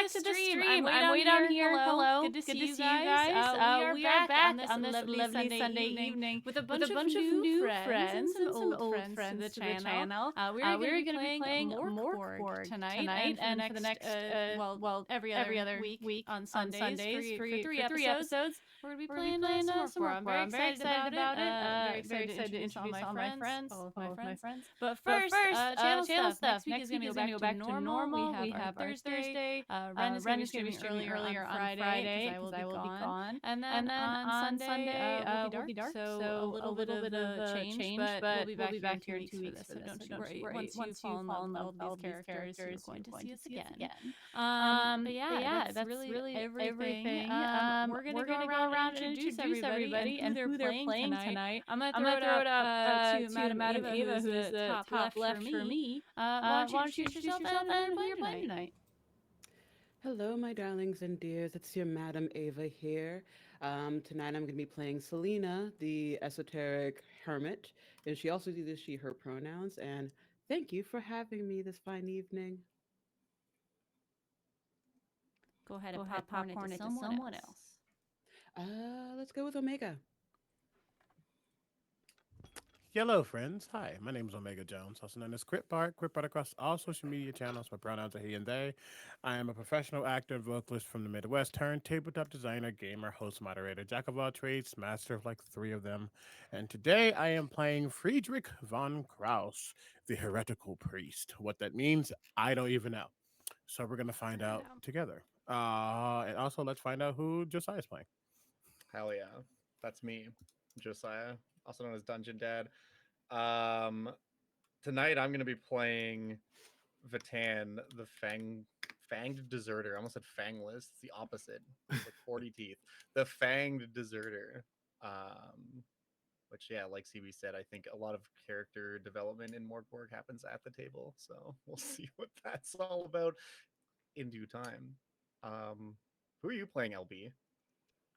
to the stream. I'm way down here. Hello. Good to see you guys. We are back on this lovely Sunday evening with a bunch of new friends and some old friends to the channel. We're going to be playing Mork Borg tonight and for the next, every other week on Sundays for three episodes. We're going to be We're gonna be playing playing some Mork some Borg. Mork I'm Borg. very I'm very excited excited about it. about it. Very Very excited excited to to introduce introduce all my friends, all of my friends. But But first, first, channel channel stuff. stuff. Next week is Next going to week go is gonna back go to back to normal. normal. We We have our have our Thursday. Thursday. Ren is going to be Ren is streaming gonna be earlier streaming on earlier on Friday because Friday I will because be I will be gone. gone. And then And on then on Sunday Sunday will be dark, so so a little bit of a change. change. But But we'll be we'll be back here back in here 2 in weeks 2 for weeks this. for So this. don't So you don't you worry. worry. Once you Once you fall in love fall with in all love these with all these characters, you're characters, going you're to going see to us see us again. again. But yeah, that's really everything. We're We're gonna gonna go go around around and and introduce introduce everybody everybody and and who who they're they're playing playing tonight. tonight. I'm gonna I'm throw gonna it throw up it up to to Madam Madam Ava, Ava, who who is is the the top top left left for for me. me. Why don't Why you don't you introduce introduce yourself yourself and and who who you're you're playing playing tonight? tonight? Hello, my darlings and dears. It's your Madam Ava here. Tonight I'm going to be playing Selena, the esoteric hermit, and she also uses she, her pronouns. And thank you for having me this fine evening. Go ahead Go and ahead and popcorn it to popcorn it to someone someone else. else. Let's go with Omega. Hello, friends. Hi, my name is Omega Jones, also known as Crit Bart across all social media channels. My pronouns are he and they. I am a professional actor and vocalist from the Midwest, turned tabletop designer, gamer, host, moderator, jack of all trades, master of like 3 of them. And today I am playing Friedrich von Kraus, the heretical priest. What that means, I don't even know. So we're gonna find Figure it out out. together. And also let's find out who Josiah is playing. Hell yeah. That's me, Josiah, also known as Dungeon Dad. Um, Tonight I'm going to be playing Vatan, the fanged deserter. I almost said fangless. It's the opposite. It's like 40 teeth. The fanged deserter. Which, yeah, like CB said, I think a lot of character development in Morkborg happens at the table. So we'll see what that's all about in due time. Who are you playing, LB?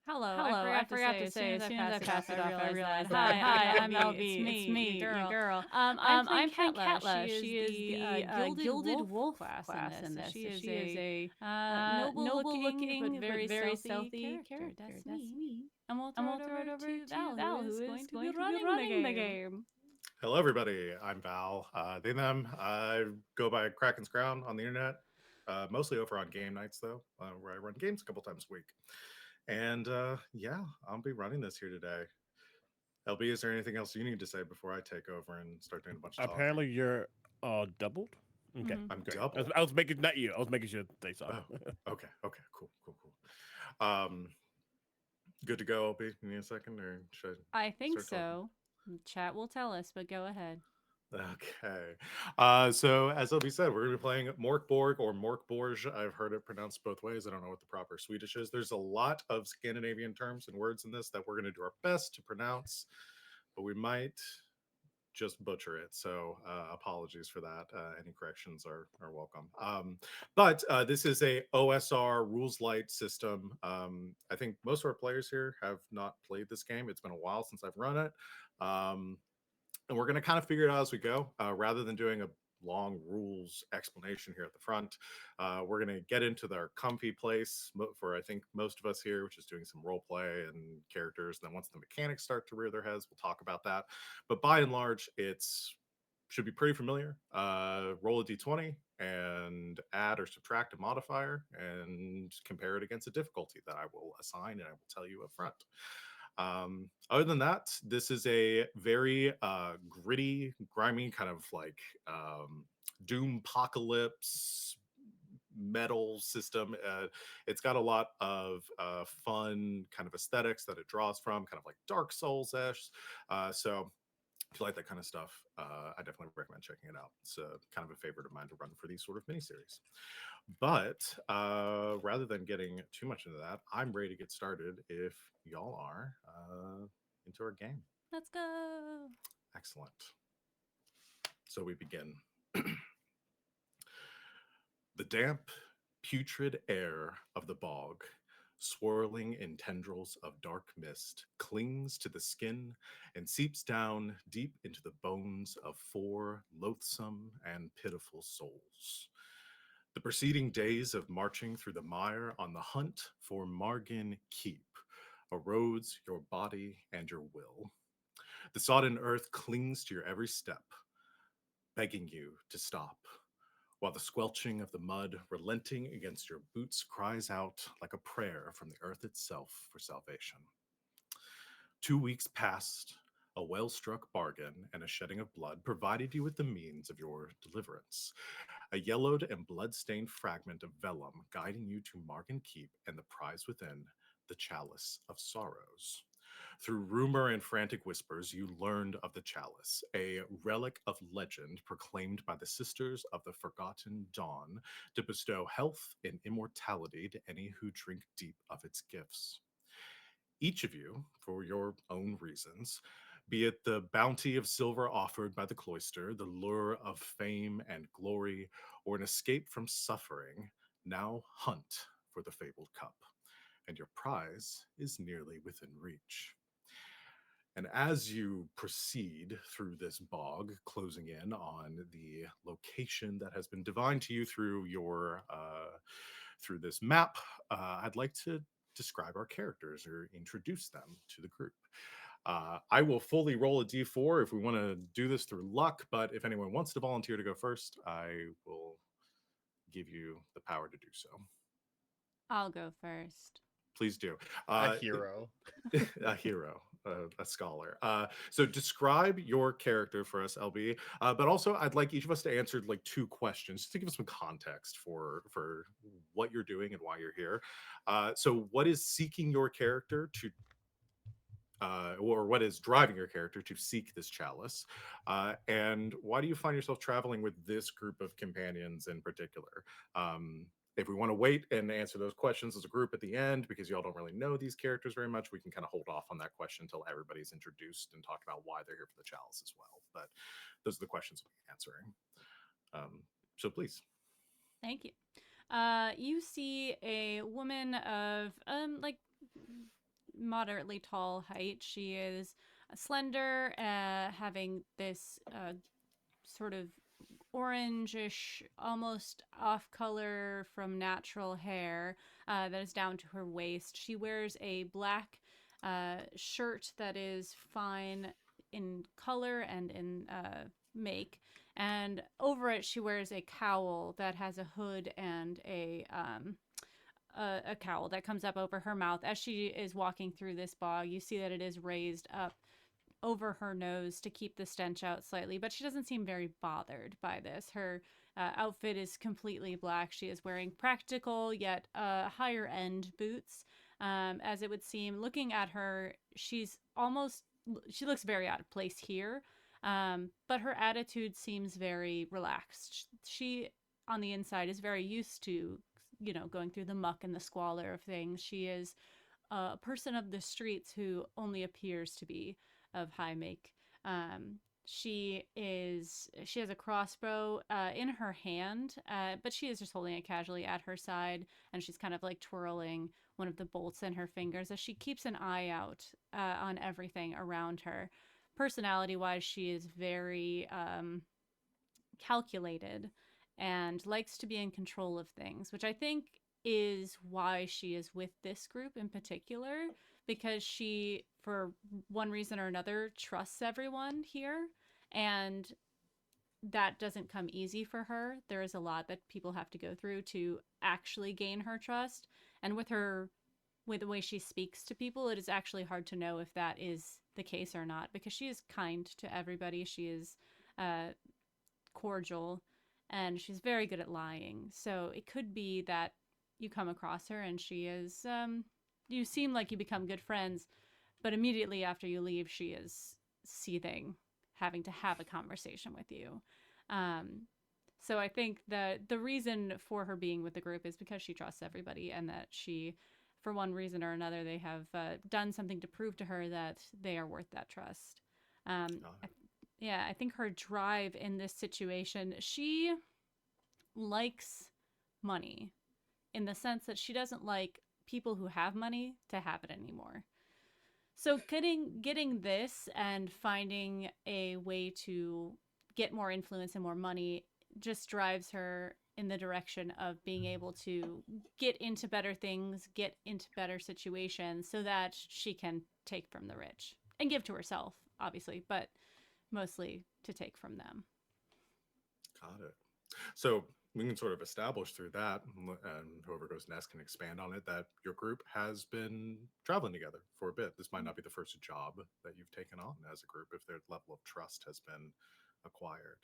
Hello, I Hello, I forgot to forgot say, to as soon say, as as I soon as I passed it off, passed I it off, I realized that. realized Hi, that. Hi, I'm I'm LB. LB. It's me, Your your girl. girl. I'm playing I'm playing Katla. Katla. She is the Gilded Wolf class in this. So She is she is a a noble noble-looking but looking but very very stealthy stealthy character. character. That's That's me. me. And we'll And throw we'll it throw over it over to to Val, Val, who who is is going to going be to be running the running the game. game. Hello, everybody. I'm Val. They, them. I go by Kraken's Crown on the internet, mostly over on game nights, though, where I run games a couple times a week. And yeah, I'll be running this here today. LB, is there anything else you need to say before I take over and start doing a bunch of talking? Apparently, you're doubled. Okay, I'm great. double. I was making not you. I was making sure they saw. Oh, okay, cool. Good to go, LB. You need a second, or should I think start talking? so. Chat will tell us, but go ahead. Okay. So as Obi said, we're going to be playing Morkborg or Morkborg. I've heard it pronounced both ways. I don't know what the proper Swedish is. There's a lot of Scandinavian terms and words in this that we're going to do our best to pronounce, but we might just butcher it. So apologies for that. Any corrections are welcome. But this is a OSR rules light system. I think most of our players here have not played this game. It's been a while since I've run it. And we're going to kind of figure it out as we go, rather than doing a long rules explanation here at the front. We're going to get into their comfy place for, I think, most of us here, which is doing some role play and characters. And then once the mechanics start to rear their heads, we'll talk about that. But by and large, it's should be pretty familiar. Roll a d20 and add or subtract a modifier and compare it against a difficulty that I will assign and I will tell you up front. Other than that, this is a very gritty, grimy kind of like doom apocalypse metal system. It's got a lot of fun kind of aesthetics that it draws from, kind of like Dark Souls-ish. So if you like that kind of stuff, I definitely recommend checking it out. It's kind of a favorite of mine to run for these sort of miniseries. But rather than getting too much into that, I'm ready to get started if y'all are into our game. Let's go. Excellent. So we begin. The damp, putrid air of the bog, swirling in tendrils of dark mist, clings to the skin and seeps down deep into the bones of 4 loathsome and pitiful souls. The preceding days of marching through the mire on the hunt for Margin Keep erodes your body and your will. The sodden earth clings to your every step, begging you to stop, while the squelching of the mud relenting against your boots cries out like a prayer from the earth itself for salvation. 2 weeks passed, a well-struck bargain and a shedding of blood provided you with the means of your deliverance. A yellowed and blood-stained fragment of vellum guiding you to Margin Keep and the prize within, the Chalice of Sorrows. Through rumor and frantic whispers, you learned of the chalice, a relic of legend proclaimed by the Sisters of the Forgotten Dawn to bestow health and immortality to any who drink deep of its gifts. Each of you, for your own reasons, be it the bounty of silver offered by the cloister, the lure of fame and glory, or an escape from suffering, now hunt for the fabled cup, and your prize is nearly within reach. And as you proceed through this bog, closing in on the location that has been divined to you through your through this map, I'd like to describe our characters or introduce them to the group. I will fully roll a d4 if we want to do this through luck, but if anyone wants to volunteer to go first, I will give you the power to do so. I'll go first. Please do. A hero. A hero, a scholar. So describe your character for us, LB. But also, I'd like each of us to answer like 2 questions just to give us some context for what you're doing and why you're here. So, what is seeking your character to or what is driving your character to seek this chalice? And why do you find yourself traveling with this group of companions in particular? If we want to wait and answer those questions as a group at the end, because y'all don't really know these characters very much, we can kind of hold off on that question until everybody's introduced and talk about why they're here for the chalice as well. But those are the questions we'll be answering. So please. Thank you. You see a woman of like moderately tall height. She is slender, having this sort of orangish, almost off color from natural hair that is down to her waist. She wears a black shirt that is fine in color and in make. And over it, she wears a cowl that has a hood and a cowl that comes up over her mouth. As she is walking through this bog, you see that it is raised up over her nose to keep the stench out slightly, but she doesn't seem very bothered by this. Her outfit is completely black. She is wearing practical yet higher end boots. As it would seem, looking at her, she looks very out of place here, but her attitude seems very relaxed. She, on the inside, is very used to, going through the muck and the squalor of things. She is a person of the streets who only appears to be of high make. She has a crossbow in her hand, but she is just holding it casually at her side, and she's kind of like twirling one of the bolts in her fingers as she keeps an eye out on everything around her. Personality-wise, she is very calculated and likes to be in control of things, which I think is why she is with this group in particular, because she, for one reason or another, trusts everyone here, and that doesn't come easy for her. There is a lot that people have to go through to actually gain her trust, and with the way she speaks to people, it is actually hard to know if that is the case or not, because she is kind to everybody. She is cordial, and she's very good at lying. So it could be that you come across her and she is you seem like you become good friends, but immediately after you leave, she is seething, having to have a conversation with you. So I think that the reason for her being with the group is because she trusts everybody, and that she, for one reason or another, they have done something to prove to her that they are worth that trust. I think her drive in this situation, she likes money in the sense that she doesn't like people who have money to have it anymore. So getting this and finding a way to get more influence and more money just drives her in the direction of being able to get into better things, get into better situations so that she can take from the rich and give to herself, obviously, but mostly to take from them. Got it. So we can sort of establish through that, and whoever goes next can expand on it, that your group has been traveling together for a bit. This might not be the first job that you've taken on as a group if their level of trust has been acquired.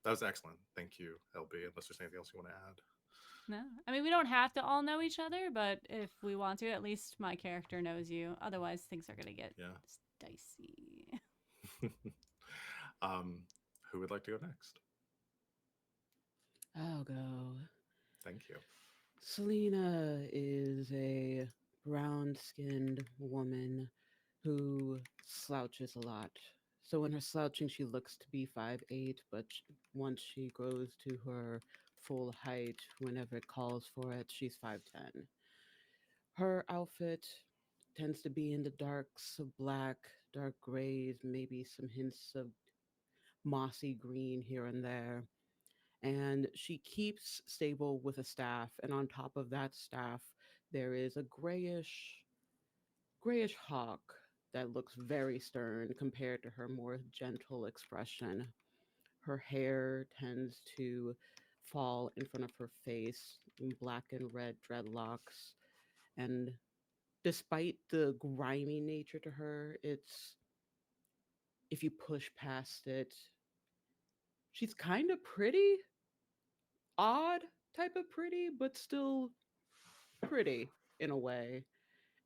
That was excellent. Thank you, LB. Unless there's anything else you want to add. No, I mean, we don't have to all know each other, but if we want to, at least my character knows you. Otherwise, things are going to get dicey. Who would like to go next? I'll go. Thank you. Selena is a brown skinned woman who slouches a lot. So when her slouching, she looks to be 5'8", but once she grows to her full height, whenever it calls for it, she's 5'10". Her outfit tends to be in the darks of black, dark grays, maybe some hints of mossy green here and there. And she keeps stable with a staff, and on top of that staff, there is a grayish hawk that looks very stern compared to her more gentle expression. Her hair tends to fall in front of her face in black and red dreadlocks. And despite the grimy nature to her, it's, if you push past it, she's kind of pretty, odd type of pretty, but still pretty in a way.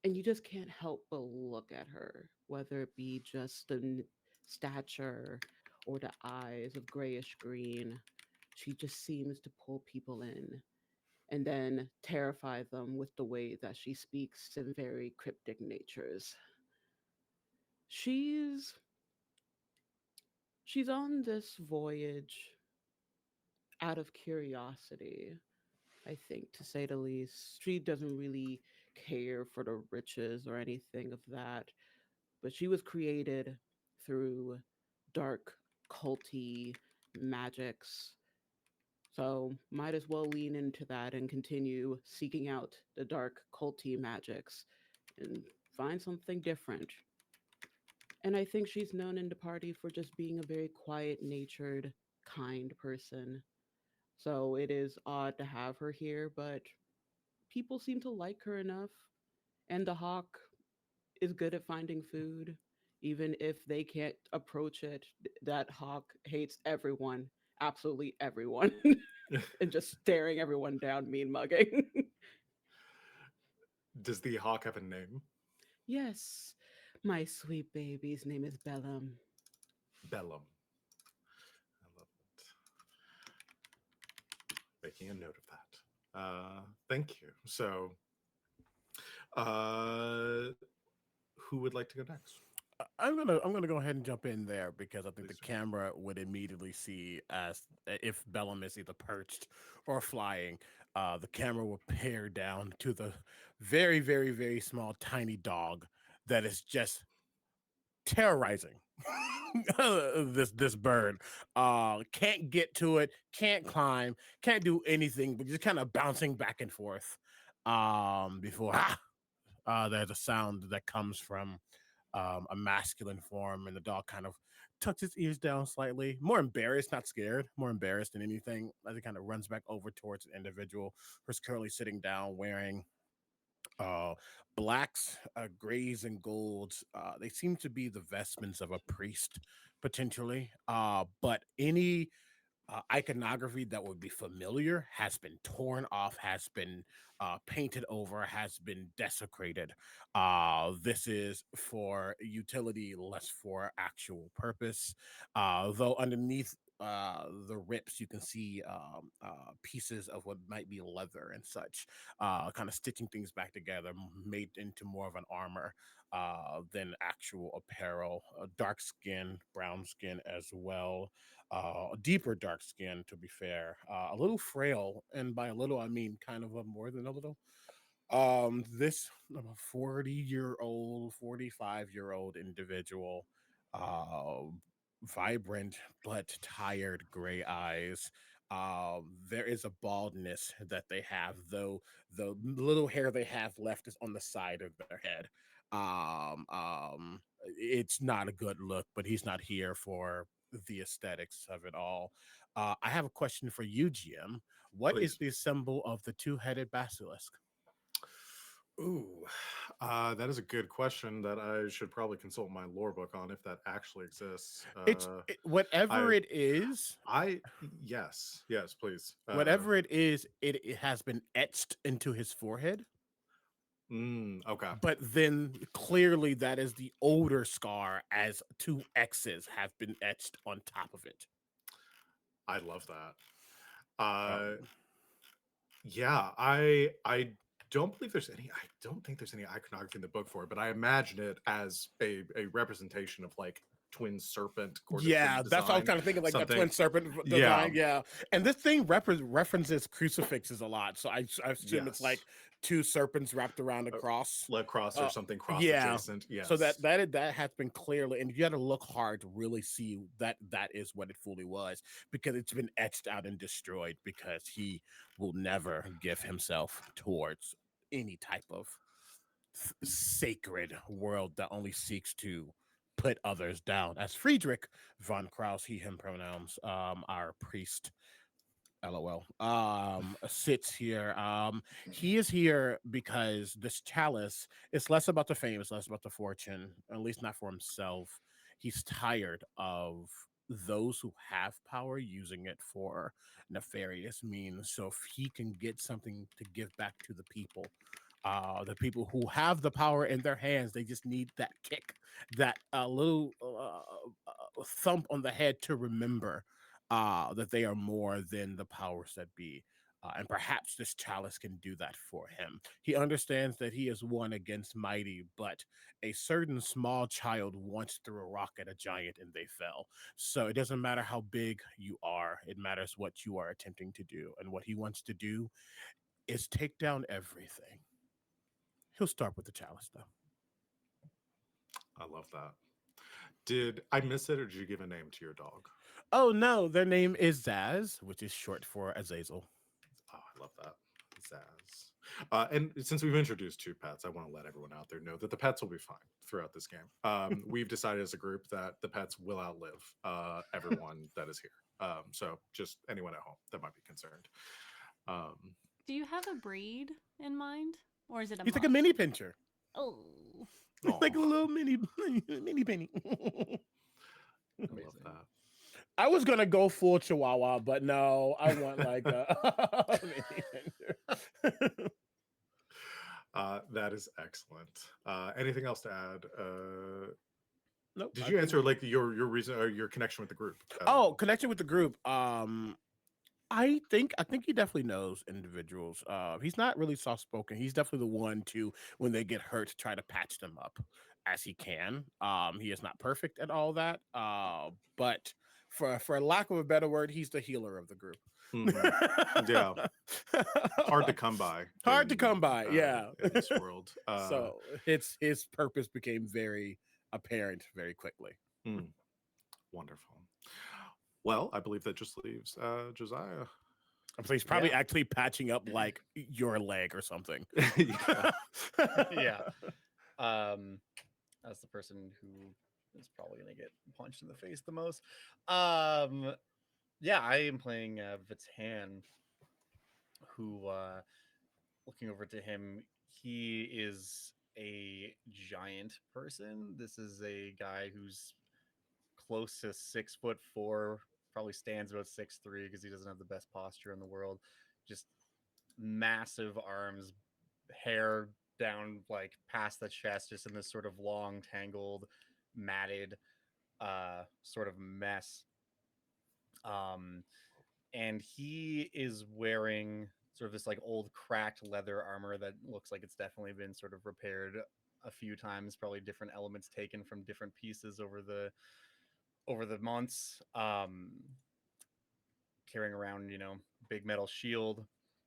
And you just can't help but look at her, whether it be just the stature or the eyes of grayish green. She just seems to pull people in and then terrify them with the way that she speaks in very cryptic natures. She's she's on this voyage out of curiosity, I think, to say the least. She doesn't really care for the riches or anything of that, but she was created through dark, culty magics. So might as well lean into that and continue seeking out the dark, culty magics and find something different. And I think she's known in the party for just being a very quiet natured, kind person. So it is odd to have her here, but people seem to like her enough. And the hawk is good at finding food, even if they can't approach it. That hawk hates everyone, absolutely everyone, and just staring everyone down, mean mugging. Does the hawk have a name? Yes, my sweet baby's name is Bellum. Bellum. I love it. Making a note of that. Thank you. So, uh, who would like to go next? I'm gonna go ahead and jump in there because I think Please the do. camera would immediately see as if Bellum is either perched or flying. The camera will pare down to the very, very, very small, tiny dog that is just terrorizing this bird. Can't get to it, can't climb, can't do anything, but just kind of bouncing back and forth. Before there's a sound that comes from a masculine form, and the dog kind of tucks its ears down slightly, more embarrassed, not scared, more embarrassed than anything, as it kind of runs back over towards an individual who's currently sitting down wearing uh blacks, grays, and golds. They seem to be the vestments of a priest, potentially, but any iconography that would be familiar has been torn off, has been painted over, has been desecrated. This is for utility, less for actual purpose. Though underneath the rips, you can see pieces of what might be leather and such, kind of stitching things back together, made into more of an armor than actual apparel. Dark skin, brown skin as well, a deeper dark skin, to be fair, a little frail, and by a little I mean kind of a more than a little. This 40-year-old, 45-year-old individual, uh, vibrant but tired gray eyes, There is a baldness that they have, though the little hair they have left is on the side of their head. It's not a good look, but he's not here for the aesthetics of it all. I have a question for you, GM. What is Please. the symbol of the two-headed basilisk? Ooh, that is a good question that I should probably consult my lore book on if that actually exists. Whatever I, it is. yes, please. Whatever it is, it has been etched into his forehead. Okay. But then clearly that is the older scar, as two X's have been etched on top of it. I love that. Um, Yeah, I don't believe there's any. I don't think there's any iconography in the book for it, but I imagine it as a representation of like twin serpent Yeah, cordyceps that's what I was design. kind of thinking, like the Something. twin serpent Yeah. design. Yeah, and this thing references crucifixes a lot, so I assume it's like Yes. two serpents wrapped around a cross. Like cross or something cross Yeah. adjacent. Yes. So that has been clearly, and you got to look hard to really see that that is what it fully was, because it's been etched out and destroyed, because he will never give himself towards any type of sacred world that only seeks to put others down. As Friedrich von Krause, he him pronouns, our priest, LOL, sits here. He is here because this chalice is less about the fame, it's less about the fortune, at least not for himself. He's tired of those who have power using it for nefarious means. So if he can get something to give back to the people who have the power in their hands, they just need that kick, that little thump on the head to remember that they are more than the powers that be. And perhaps this chalice can do that for him. He understands that he is one against mighty, but a certain small child once threw a rock at a giant and they fell. So it doesn't matter how big you are, it matters what you are attempting to do. And what he wants to do is take down everything. He'll start with the chalice, though. I love that. Did I miss it, or did you give a name to your dog? Oh, no, their name is Zaz, which is short for Azazel. Oh, I love that. Zaz. And since we've introduced two pets, I want to let everyone out there know that the pets will be fine throughout this game. We've decided as a group that the pets will outlive everyone that is here. So just anyone at home that might be concerned. Do you have a breed in mind, or is it a? He's like a mini pincher. Oh, like a little mini penny. I love that. I was gonna go full Chihuahua, but no, I want like a mini pincher. That is excellent. Anything else to add? Nope, Did you answer like your reason or your connection with the group? Connection with the group. I think he definitely knows individuals. He's not really soft spoken. He's definitely the one to, when they get hurt, try to patch them up as he can. He is not perfect at all that. But for lack of a better word, he's the healer of the group. Mm-hmm. Yeah, hard to come by. Yeah, in this world. So his purpose became very apparent very quickly. Wonderful. Well, I believe that just leaves Josiah. So he's probably actually patching up like your leg or something. Yeah. As the person who is probably going to get punched in the face the most. Yeah, I am playing Vatan, who, looking over to him, he is a giant person. This is a guy who's close to 6'4", probably stands about 6'3" because he doesn't have the best posture in the world. Just massive arms, hair down like past the chest, just in this sort of long, tangled, matted sort of mess. And he is wearing sort of this like old cracked leather armor that looks like it's definitely been sort of repaired a few times, probably different elements taken from different pieces over the months. Carrying around, big metal shield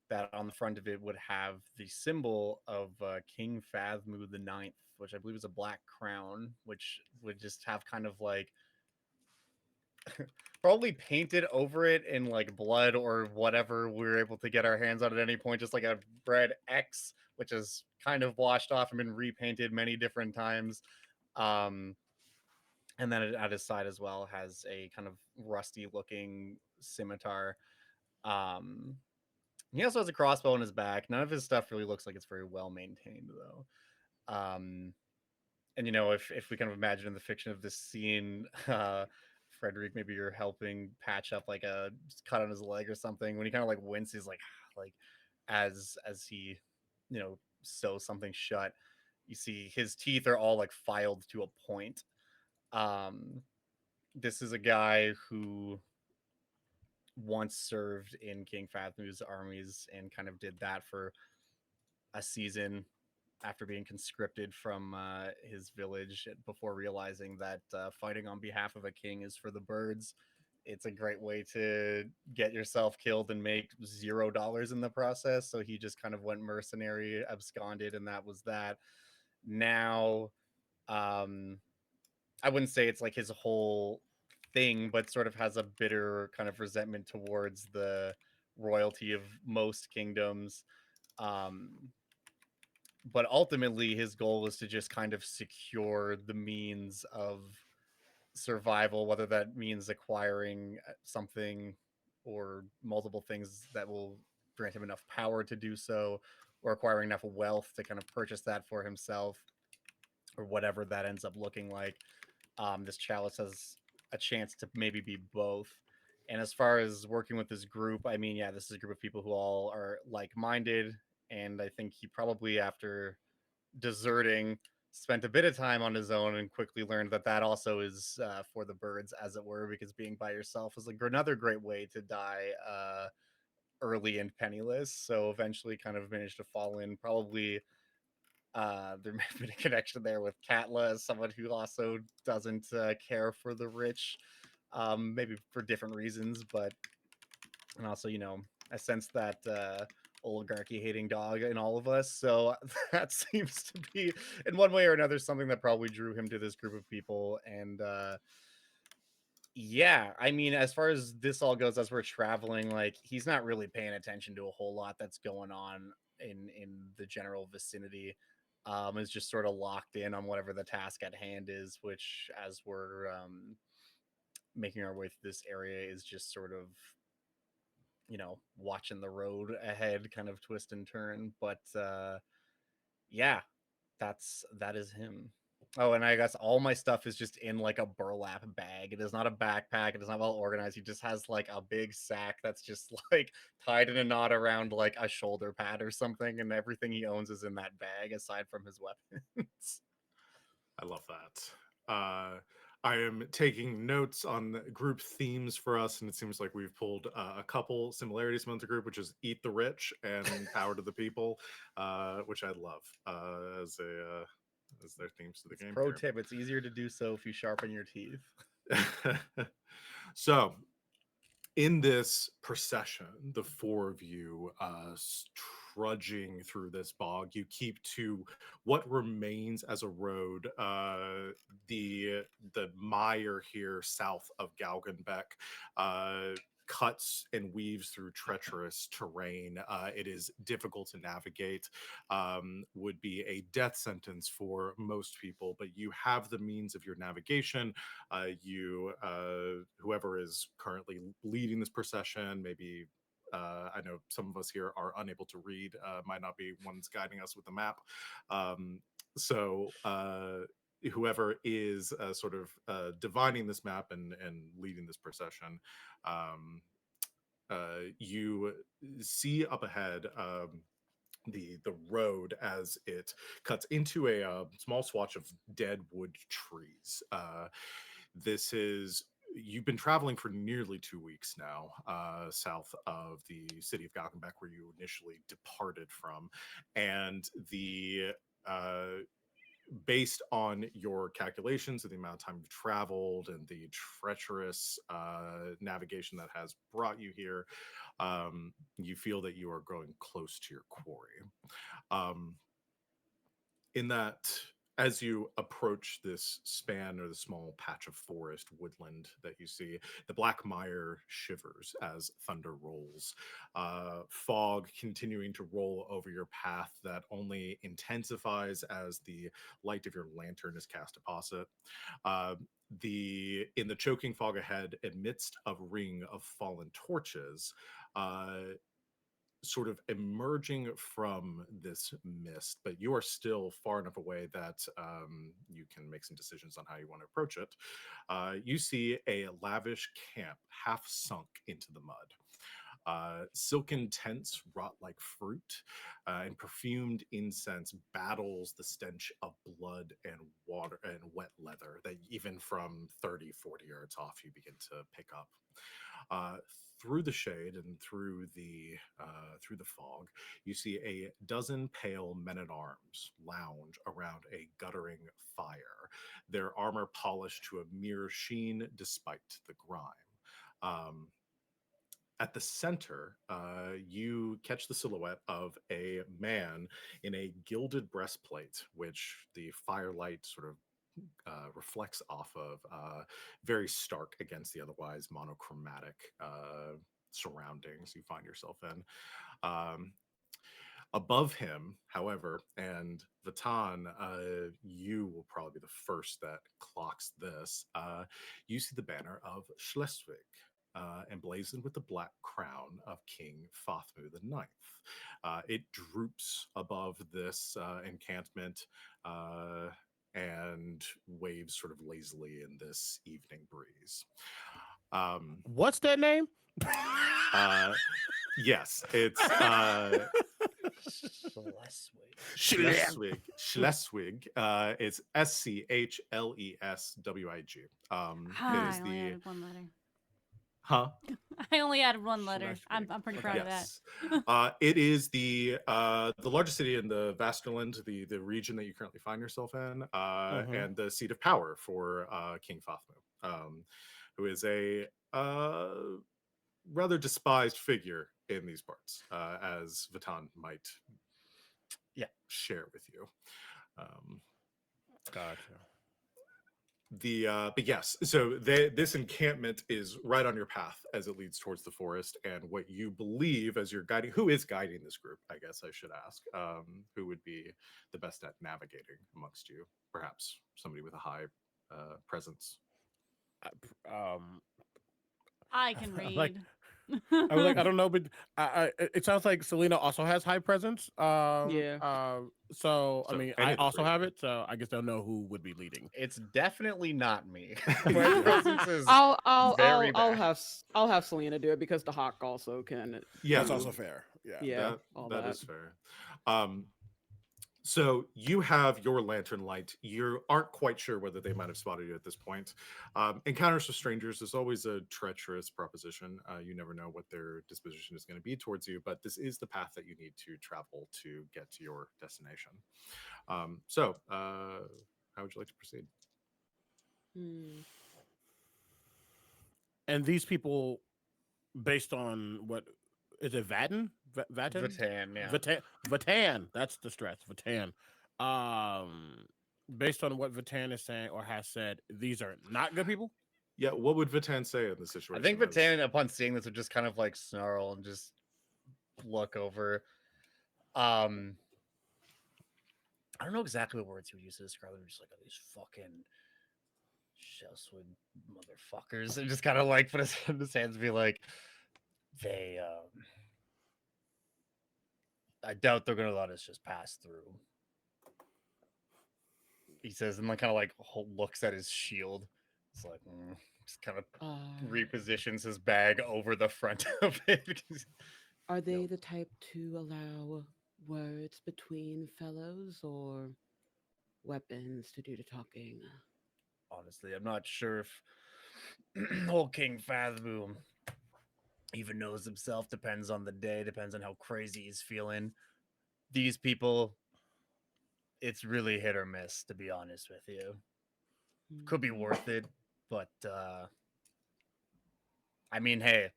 that on the front of it would have the symbol of King Fathmu the Ninth, which I believe is a black crown, which would just have kind of like probably painted over it in like blood or whatever we were able to get our hands on at any point, just like a red X, which is kind of washed off and been repainted many different times. Um, and then at his side as well has a kind of rusty looking scimitar. Um, he also has a crossbow on his back. None of his stuff really looks like it's very well maintained though. And if we kind of imagine in the fiction of this scene, Frederick, maybe you're helping patch up like a cut on his leg or something. When he kind of like winces, like as he, sews something shut, you see his teeth are all like filed to a point. Um, this is a guy who once served in King Fathmu's armies and kind of did that for a season after being conscripted from his village before realizing that fighting on behalf of a king is for the birds. It's a great way to get yourself killed and make $0 in the process. So he just kind of went mercenary, absconded, and that was that. Now, um, I wouldn't say it's like his whole thing, but sort of has a bitter kind of resentment towards the royalty of most kingdoms. Um, but ultimately, his goal was to just kind of secure the means of survival, whether that means acquiring something or multiple things that will grant him enough power to do so, or acquiring enough wealth to kind of purchase that for himself, or whatever that ends up looking like. This chalice has a chance to maybe be both. And as far as working with this group, I mean, yeah, this is a group of people who all are like-minded, and I think he probably, after deserting, spent a bit of time on his own and quickly learned that that also is for the birds, as it were, because being by yourself is like another great way to die early and penniless. So eventually kind of managed to fall in. Probably there may have been a connection there with Katla as someone who also doesn't care for the rich, maybe for different reasons, but and also, I sense that oligarchy hating dog in all of us. So that seems to be, in one way or another, something that probably drew him to this group of people. And yeah, I mean, as far as this all goes, as we're traveling, like he's not really paying attention to a whole lot that's going on in the general vicinity. Is just sort of locked in on whatever the task at hand is, which, as we're making our way through this area, is just sort of watching the road ahead kind of twist and turn. But yeah, that is him. Oh, and I guess all my stuff is just in like a burlap bag. It is not a backpack. It is not well organized. He just has like a big sack that's just like tied in a knot around like a shoulder pad or something, and everything he owns is in that bag aside from his weapons. I love that. I am taking notes on the group themes for us, and it seems like we've pulled a couple similarities among the group, which is eat the rich and power to the people, which I love as their themes to the game Pro here. tip: it's easier to do so if you sharpen your teeth. So, in this procession, the four of you trudging through this bog, you keep to what remains as a road. The mire here south of Galgenbeck cuts and weaves through treacherous terrain. It is difficult to navigate. Would be a death sentence for most people, but you have the means of your navigation. Whoever is currently leading this procession, maybe I know some of us here are unable to read, might not be ones guiding us with the map. So whoever is sort of divining this map and leading this procession, you see up ahead the road as it cuts into a small swatch of dead wood trees. This is You've been traveling for nearly 2 weeks now, south of the city of Galgenbeck, where you initially departed from, and the based on your calculations of the amount of time you've traveled and the treacherous navigation that has brought you here, you feel that you are growing close to your quarry. Um, in that as you approach this span or the small patch of forest woodland that you see, the black mire shivers as thunder rolls. Fog continuing to roll over your path that only intensifies as the light of your lantern is cast opposite. Uh, the in the choking fog ahead, amidst a ring of fallen torches, uh, sort of emerging from this mist, but you are still far enough away that you can make some decisions on how you want to approach it. You see a lavish camp half sunk into the mud. Silken tents rot like fruit, and perfumed incense battles the stench of blood and water and wet leather that even from 30, 40 yards off you begin to pick up. Uh, through the shade and through the fog, you see a dozen pale men at arms lounge around a guttering fire, their armor polished to a mere sheen despite the grime. Um, at the center, you catch the silhouette of a man in a gilded breastplate, which the firelight sort of reflects off of, very stark against the otherwise monochromatic surroundings you find yourself in. Um, Above him, however, and Vatan, you will probably be the first that clocks this. You see the banner of Schleswig, emblazoned with the black crown of King Fothmu the Ninth. It droops above this encampment and waves sort of lazily in this evening breeze. What's that name? Yes, it's Schleswig. Schleswig. It's Schleswig. I Is only the added one letter. huh? I only added one letter. I'm Schleswig. pretty Okay. proud of Yes. It is the largest city in the Vasterland, the region that you currently find yourself in, and the seat of power for King Fothmu, who is a rather despised figure in these parts, as Vatan might share with you. Gotcha. But yes, so this encampment is right on your path as it leads towards the forest, and what you believe as you're guiding, who is guiding this group, I guess I should ask, who would be the best at navigating amongst you? Perhaps somebody with a high presence. I can read. Like, I was like, I don't know, but it sounds like Selena also has high presence. Yeah. So I So mean, any I of the also three. have it. So I guess they'll know who would be leading. It's definitely not me. My Yeah. presence is I'll very bad. I'll have Selena do it because the hawk also can. Yeah, That's also fair. Yeah. Yeah, all that that. is fair. So you have your lantern light. You aren't quite sure whether they might have spotted you at this point. Encounters with strangers is always a treacherous proposition. You never know what their disposition is going to be towards you, but this is the path that you need to travel to get to your destination. How would you like to proceed? And these people, based on what is it, Vatan? Vatan? Vatan, yeah. Vatan. That's the stress. Vatan. Based on what Vatan is saying or has said, these are not good people. Yeah, what would Vatan say in this I situation? think Vatan, upon seeing this, would just kind of like snarl and just look over. I don't know exactly what words he would use to describe them. Just like, oh, these fucking Shellswood motherfuckers, and just kind of like put his in his hands and be like, they I doubt they're gonna let us just pass through. He says, and then kind of like looks at his shield. It's like, just kind of repositions his bag over the front of it. Are they the type to allow words between fellows or weapons to do the talking? Honestly, I'm not sure if old King Fathboom even knows himself. Depends on the day, depends on how crazy he's feeling. These people, it's really hit or miss, to be honest with you. Could be worth it, but I mean, hey,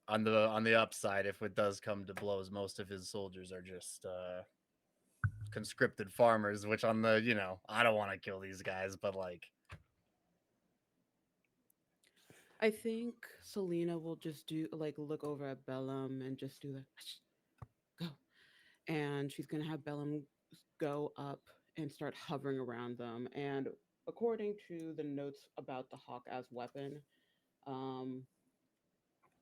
on the upside, if it does come to blows, most of his soldiers are just conscripted farmers, which on the, I don't want to kill these guys, but like, I think Selena will just do like look over at Bellum and just do the go, and she's gonna have Bellum go up and start hovering around them. And according to the notes about the hawk as weapon, um,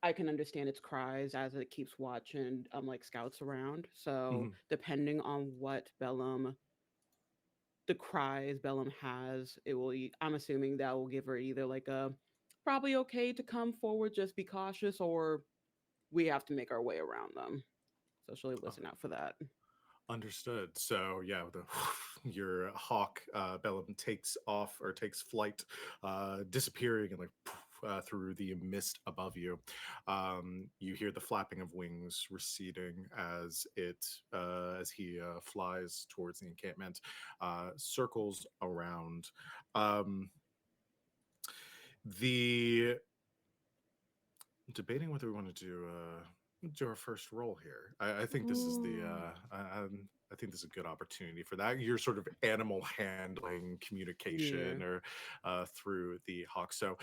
I can understand its cries as it keeps watching like scouts around. So Mhm. depending on what Bellum the cries Bellum has, it will I'm assuming that will give her either like a probably okay to come forward, just be cautious, or we have to make our way around them. So she'll Oh, listen out for that. understood. So yeah, your hawk Bellum takes off or takes flight, disappearing and like through the mist above you. You hear the flapping of wings receding as he flies towards the encampment, circles around. Um, the debating whether we want to do our first roll here. I think this is the Ooh. I think this is a good opportunity for that. Your sort of animal handling Yeah. communication or through the hawk. So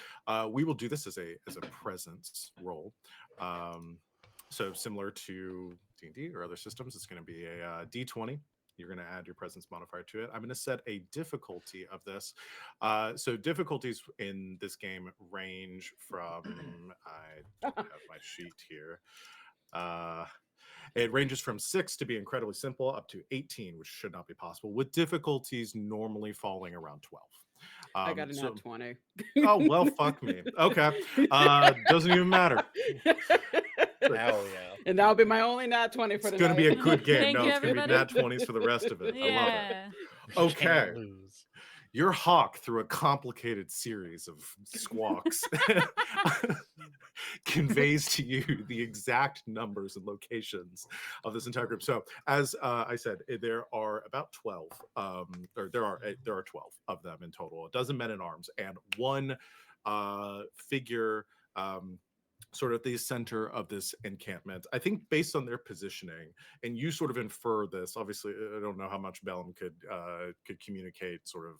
we will do this as a presence roll. Um, so similar to D&D or other systems, it's going to be a D20. You're going to add your presence modifier to it. I'm going to set a difficulty of this. So difficulties in this game range from I don't have my sheet here. Uh, it ranges from 6 to be incredibly simple up to 18, which should not be possible, with difficulties normally falling around 12. I got a nat So, 20. oh, well, fuck me. Okay. Doesn't even matter. hell yeah. And that'll be my only nat 20 for It's the going to be night. a good game. Thank No, you, it's going to be everybody. nat 20s for the rest of it. I love it. Yeah. Okay. Can't lose. Your hawk, through a complicated series of squawks, conveys to you the exact numbers and locations of this entire group. So, as I said, there are about 12, or there are 12 of them in total. A dozen men in arms and one figure. Sort of at the center of this encampment. I think based on their positioning, and you sort of infer this. Obviously, I don't know how much Bellum could communicate sort of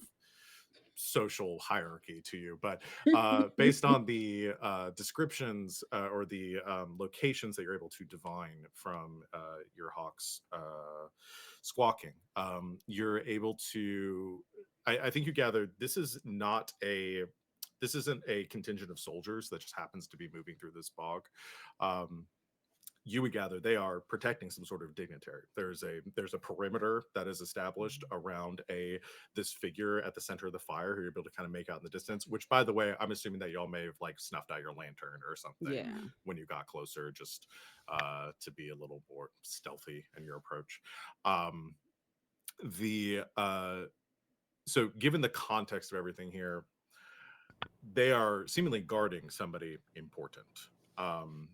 social hierarchy to you, but based on the descriptions or the locations that you're able to divine from your hawk's squawking, you're able to. I think you gathered this isn't a contingent of soldiers that just happens to be moving through this bog. Um, you would gather they are protecting some sort of dignitary. There's a perimeter that is established around this figure at the center of the fire who you're able to kind of make out in the distance. Which, by the way, I'm assuming that y'all may have like snuffed out your lantern or something Yeah. when you got closer, just to be a little more stealthy in your approach. Um, the So, given the context of everything here, they are seemingly guarding somebody important. Um,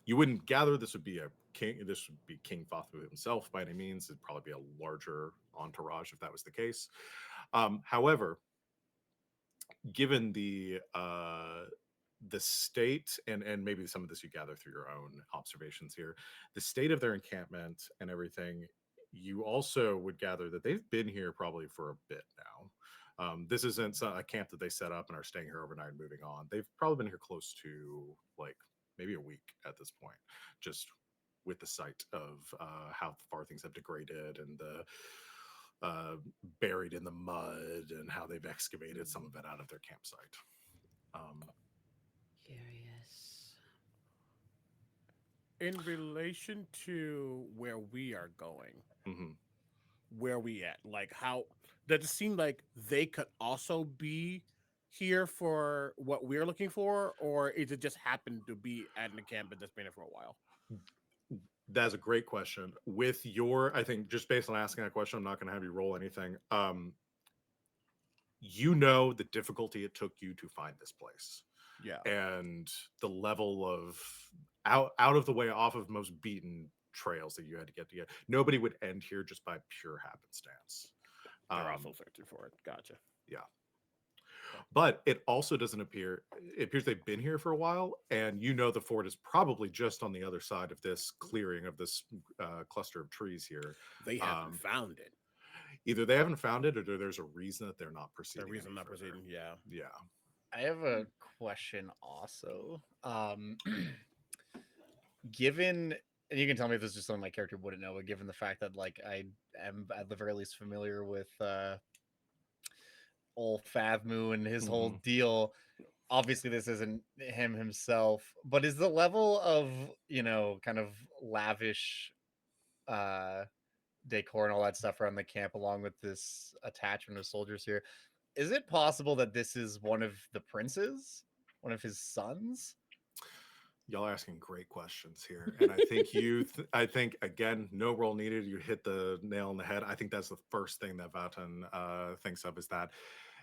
you wouldn't gather this would be a king. This would be King Fathu himself by any means. It'd probably be a larger entourage if that was the case. However, given the state and maybe some of this you gather through your own observations here, the state of their encampment and everything, you also would gather that they've been here probably for a bit now. This isn't a camp that they set up and are staying here overnight and moving on. They've probably been here close to like maybe a week at this point, just with the sight of how far things have degraded and the buried in the mud and how they've excavated some of it out of their campsite. Um, Curious. In relation to where we are going, mhm. where we at? Like, how does it seem like they could also be here for what we're looking for, or is it just happened to be at an encampment that's been here for a while? That's a great question. With your, I think just based on asking that question, I'm not going to have you roll anything. You know the difficulty it took you to find this place Yeah. and the level of out of the way, off of most beaten trails that you had to get to get. Nobody would end here just by pure happenstance. They're also searching for it. Gotcha. Yeah. But it also doesn't appear, it appears they've been here for a while, and you know the fort is probably just on the other side of this clearing of this cluster of trees here. They haven't found it. either they haven't found it or there's a reason that they're not proceeding. The reason any not further. proceeding, yeah. Yeah. I have a question also. Given, and you can tell me if this is just something my character wouldn't know, but given the fact that like I am at the very least familiar with old Favmu and his whole Mhm. deal, obviously this isn't him himself, but is the level of, kind of lavish uh decor and all that stuff around the camp, along with this attachment of soldiers here, is it possible that this is one of the princes, one of his sons? Y'all are asking great questions here, and I think I think again, no role needed. You hit the nail on the head. I think that's the first thing that Vatan thinks of, is that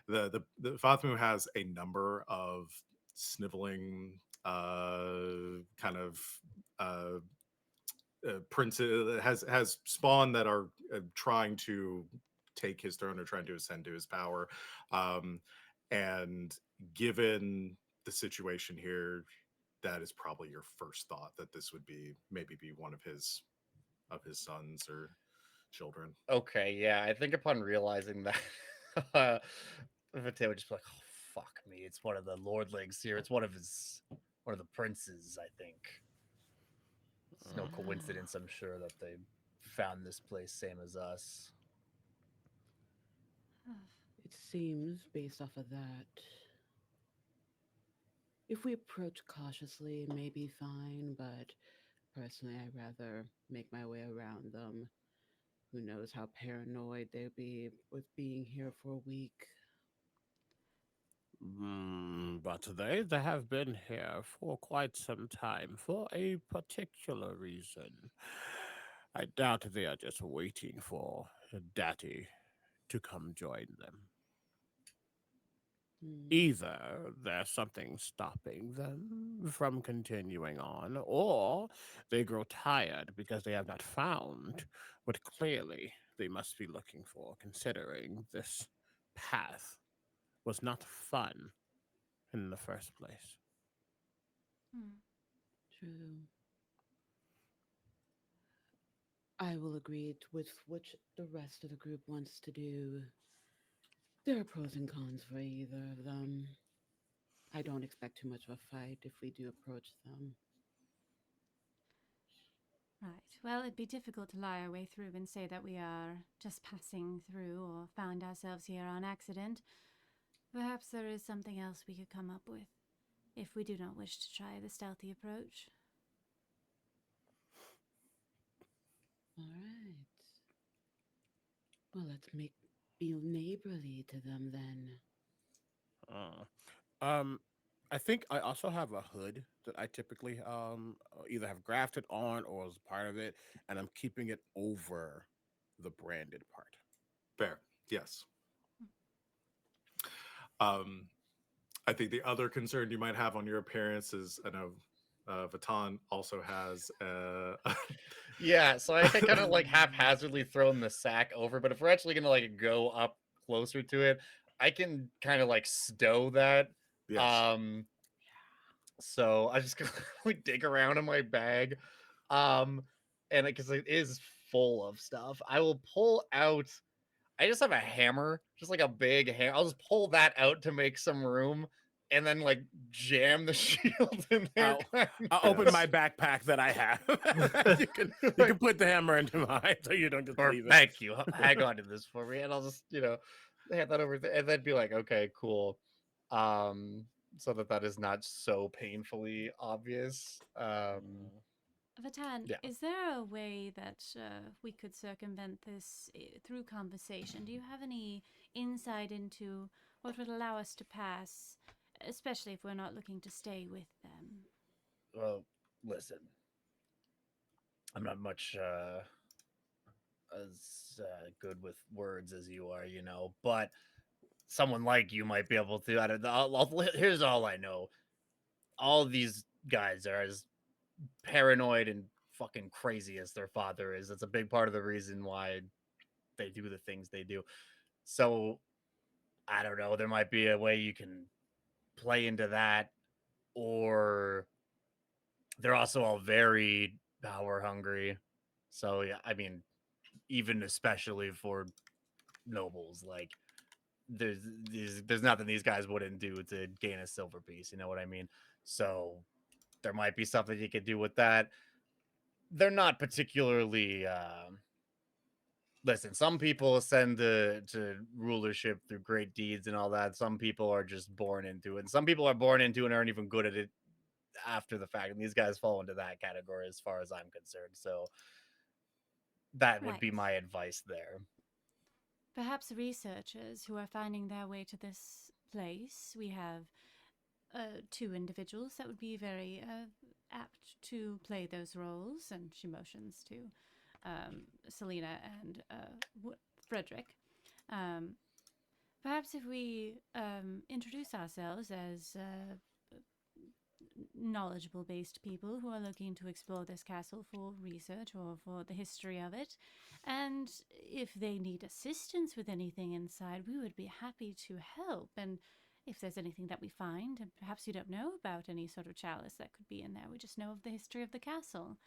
the Fatmu has a number of sniveling kind of uh, princes, has spawn that are trying to take his throne or trying to ascend to his power, um, and given the situation here, that is probably your first thought, that this would be maybe be one of his sons or children. Okay, yeah, I think upon realizing that, uh, Vate would just be like, "Oh fuck me! It's one of the lordlings here. It's one of the princes. I think it's no coincidence. I'm sure that they found this place same as us." It seems, based off of that, if we approach cautiously, it may be fine, but personally, I'd rather make my way around them. Who knows how paranoid they'd be with being here for a week. But they have been here for quite some time for a particular reason. I doubt they are just waiting for Daddy to come join them. Hmm, Either there's something stopping them from continuing on, or they grow tired because they have not found what clearly they must be looking for, considering this path was not fun in the first place. Hmm. true. I will agree with which the rest of the group wants to do. There are pros and cons for either of them. I don't expect too much of a fight if we do approach them. Right. Well, it'd be difficult to lie our way through and say that we are just passing through or found ourselves here on accident. Perhaps there is something else we could come up with, if we do not wish to try the stealthy approach. All right. Well, let's make be neighborly to them then. Um, I think I also have a hood that I typically either have grafted on or as part of it, and I'm keeping it over the branded part. Fair, yes. Um, I think the other concern you might have on your appearance is, I know Vatan also has Yeah, so I had kind of like haphazardly thrown the sack over, but if we're actually gonna like go up closer to it, I can kind of like stow that. yes. Um, so I just gonna like dig around in my bag, um, and because it is full of stuff, I will pull out. I just have a hammer, just like a big hammer. I'll just pull that out to make some room, and then like jam the shield in there. I'll open my backpack that I have. you can put the hammer into mine so you don't just Or leave it. thank you. Hang on to this for me, and I'll just hand that over, and then be like, okay, cool, so that is not so painfully obvious. Vatan, Yeah. is there a way that we could circumvent this through conversation? Do you have any insight into what would allow us to pass, especially if we're not looking to stay with them? Well, listen, I'm not much as good with words as you are, but someone like you might be able to. I don't know. Here's all I know. All these guys are as paranoid and fucking crazy as their father is. That's a big part of the reason why they do the things they do. So I don't know. There might be a way you can play into that, or they're also all very power hungry. So yeah, I mean, even especially for nobles. Like there's there's nothing these guys wouldn't do to gain a silver piece. You know what I mean? So there might be something you could do with that. They're not particularly. Listen, some people ascend to rulership through great deeds and all that. Some people are just born into it. And some people are born into it and aren't even good at it after the fact. And these guys fall into that category as far as I'm concerned. So that would Right. be my advice there. Perhaps researchers who are finding their way to this place. We have two individuals that would be very apt to play those roles, and she motions to Selena and Frederick. Um, Perhaps if we introduce ourselves as knowledgeable based people who are looking to explore this castle for research or for the history of it. And if they need assistance with anything inside, we would be happy to help. And if there's anything that we find, and perhaps we don't know about any sort of chalice that could be in there, we just know of the history of the castle.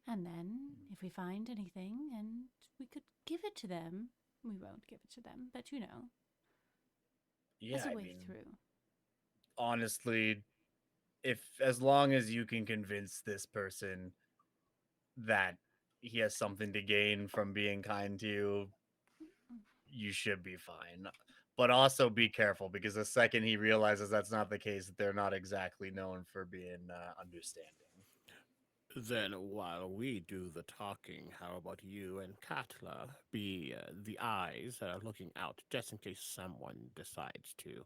And then if we find anything and we could give it to them, we won't give it to them, but you know, Yeah, as a I way mean, through. honestly, if as long as you can convince this person that he has something to gain from being kind to you, you should be fine. But also be careful because the second he realizes that's not the case, they're not exactly known for being understanding. Then, while we do the talking, how about you and Katla be the eyes that are looking out just in case someone decides to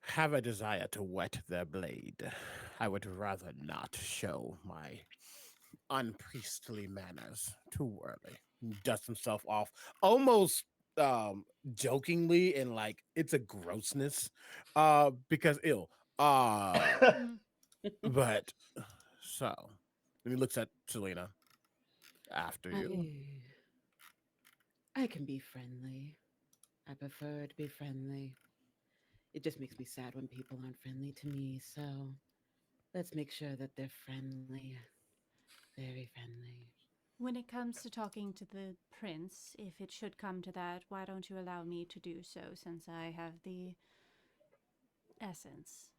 have a desire to wet their blade? I would rather not show my unpriestly manners too early. Dusts himself off almost jokingly and like it's a grossness because ill Mm. but so and he looks at Selena after you. I I can be friendly. I prefer to be friendly. It just makes me sad when people aren't friendly to me, so let's make sure that they're friendly. Very friendly. When it comes to talking to the prince, if it should come to that, why don't you allow me to do so since I have the essence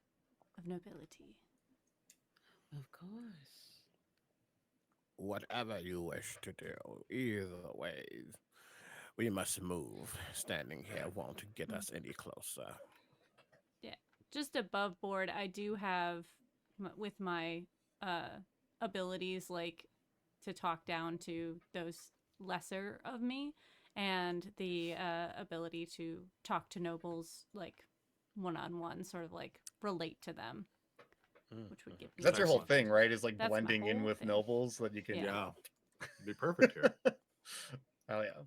of nobility? Of course. Whatever you wish to do, either way, we must move. Standing here won't get us any closer. Yeah. Just above board, I do have with my uh abilities like to talk down to those lesser of me and the ability to talk to nobles like one-on-one, sort of like relate to them, which would give me That's your whole Excellent. advantage. thing, right? Is like That's my blending in whole with thing. nobles so that you can. Yeah. Yeah, be perfect here. Oh yeah.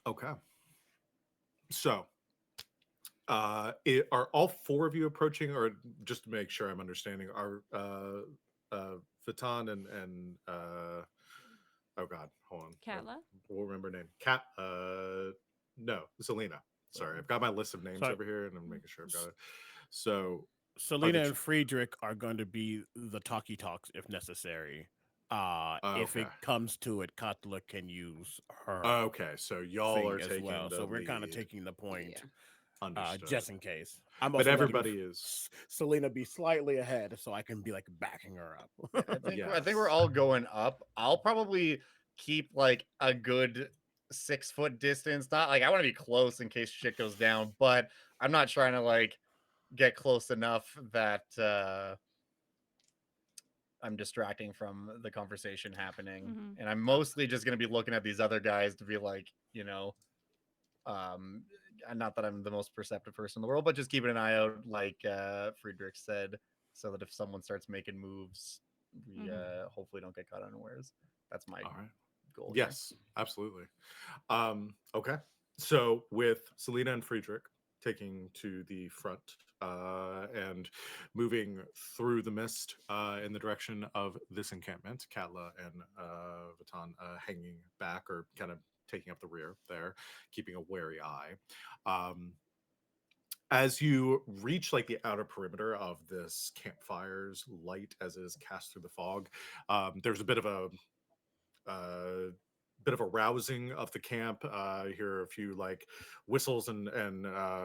Okay. So, are all four of you approaching, or just to make sure I'm understanding, are Vatan and oh god, hold on, Katla? we'll remember her name. Cat, no, Selena. Sorry, I've got my list of names So over here, and I'm making sure I've got it. So, are Selena the and Friedrich are going to be the talkie talks if necessary. If okay? it comes to it, Katla can use her Okay, so y'all are thing as taking well. the So we're kind of lead. taking the point, Yeah. Understood. just in case. I'm But also letting everybody is Selena be slightly ahead so I can be like backing her Yeah, up. I think we're yes. all going up. I'll probably keep like a good 6 foot distance. Not like I want to be close in case shit goes down, but I'm not trying to like get close enough that I'm distracting from the conversation happening. Mm-hmm. And I'm mostly just gonna be looking at these other guys to be like, you know, um not that I'm the most perceptive person in the world, but just keeping an eye out, like Friedrich said, so that if someone starts making moves, we Mm-hmm. hopefully don't get caught unawares. That's my All right. goal here. Yes, absolutely. Okay. So with Selena and Friedrich taking to the front and moving through the mist in the direction of this encampment, Katla and Vatan hanging back or kind of taking up the rear there, keeping a wary eye. Um, as you reach like the outer perimeter of this campfire's light as it is cast through the fog, there's a bit of a bit of a rousing of the camp. You hear a few like whistles and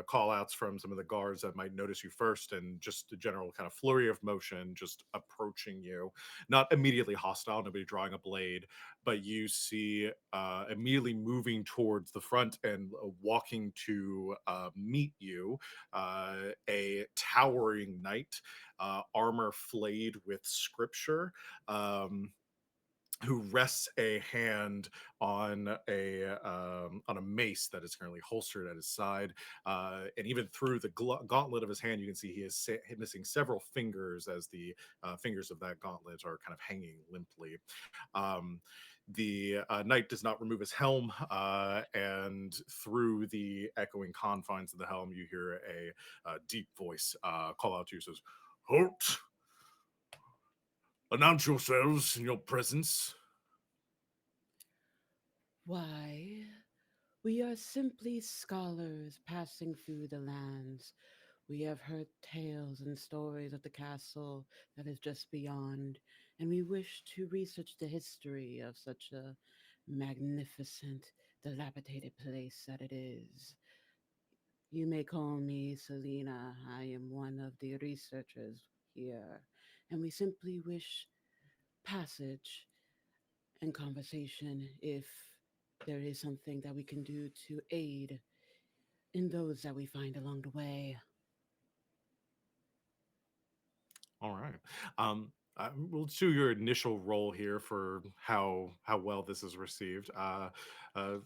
call outs from some of the guards that might notice you first, and just a general kind of flurry of motion just approaching you. Not immediately hostile, nobody drawing a blade, but you see immediately moving towards the front and walking to meet you, a towering knight, armor flayed with scripture. Um, who rests a hand on a mace that is currently holstered at his side, and even through the gauntlet of his hand, you can see he is missing several fingers, as the fingers of that gauntlet are kind of hanging limply. Um, the knight does not remove his helm, and through the echoing confines of the helm, you hear a deep voice call out to you. Says, "Halt! Announce yourselves in your presence." Why, we are simply scholars passing through the lands. We have heard tales and stories of the castle that is just beyond, and we wish to research the history of such a magnificent, dilapidated place that it is. You may call me Selena. I am one of the researchers here, and we simply wish passage and conversation if there is something that we can do to aid in those that we find along the way. All right. We'll do your initial roll here for how well this is received.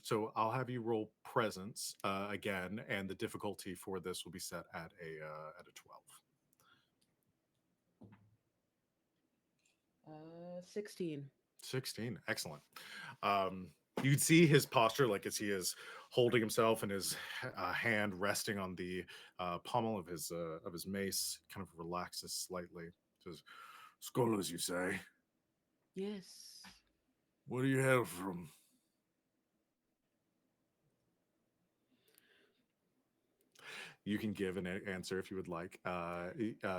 So I'll have you roll presence again, and the difficulty for this will be set at a 12. 16. 16. Excellent. Um, you'd see his posture, like as he is holding himself and his hand resting on the pommel of his mace, kind of relaxes slightly. Says, "Scholars, you say? Yes. What do you hail from?" You can give an answer if you would like.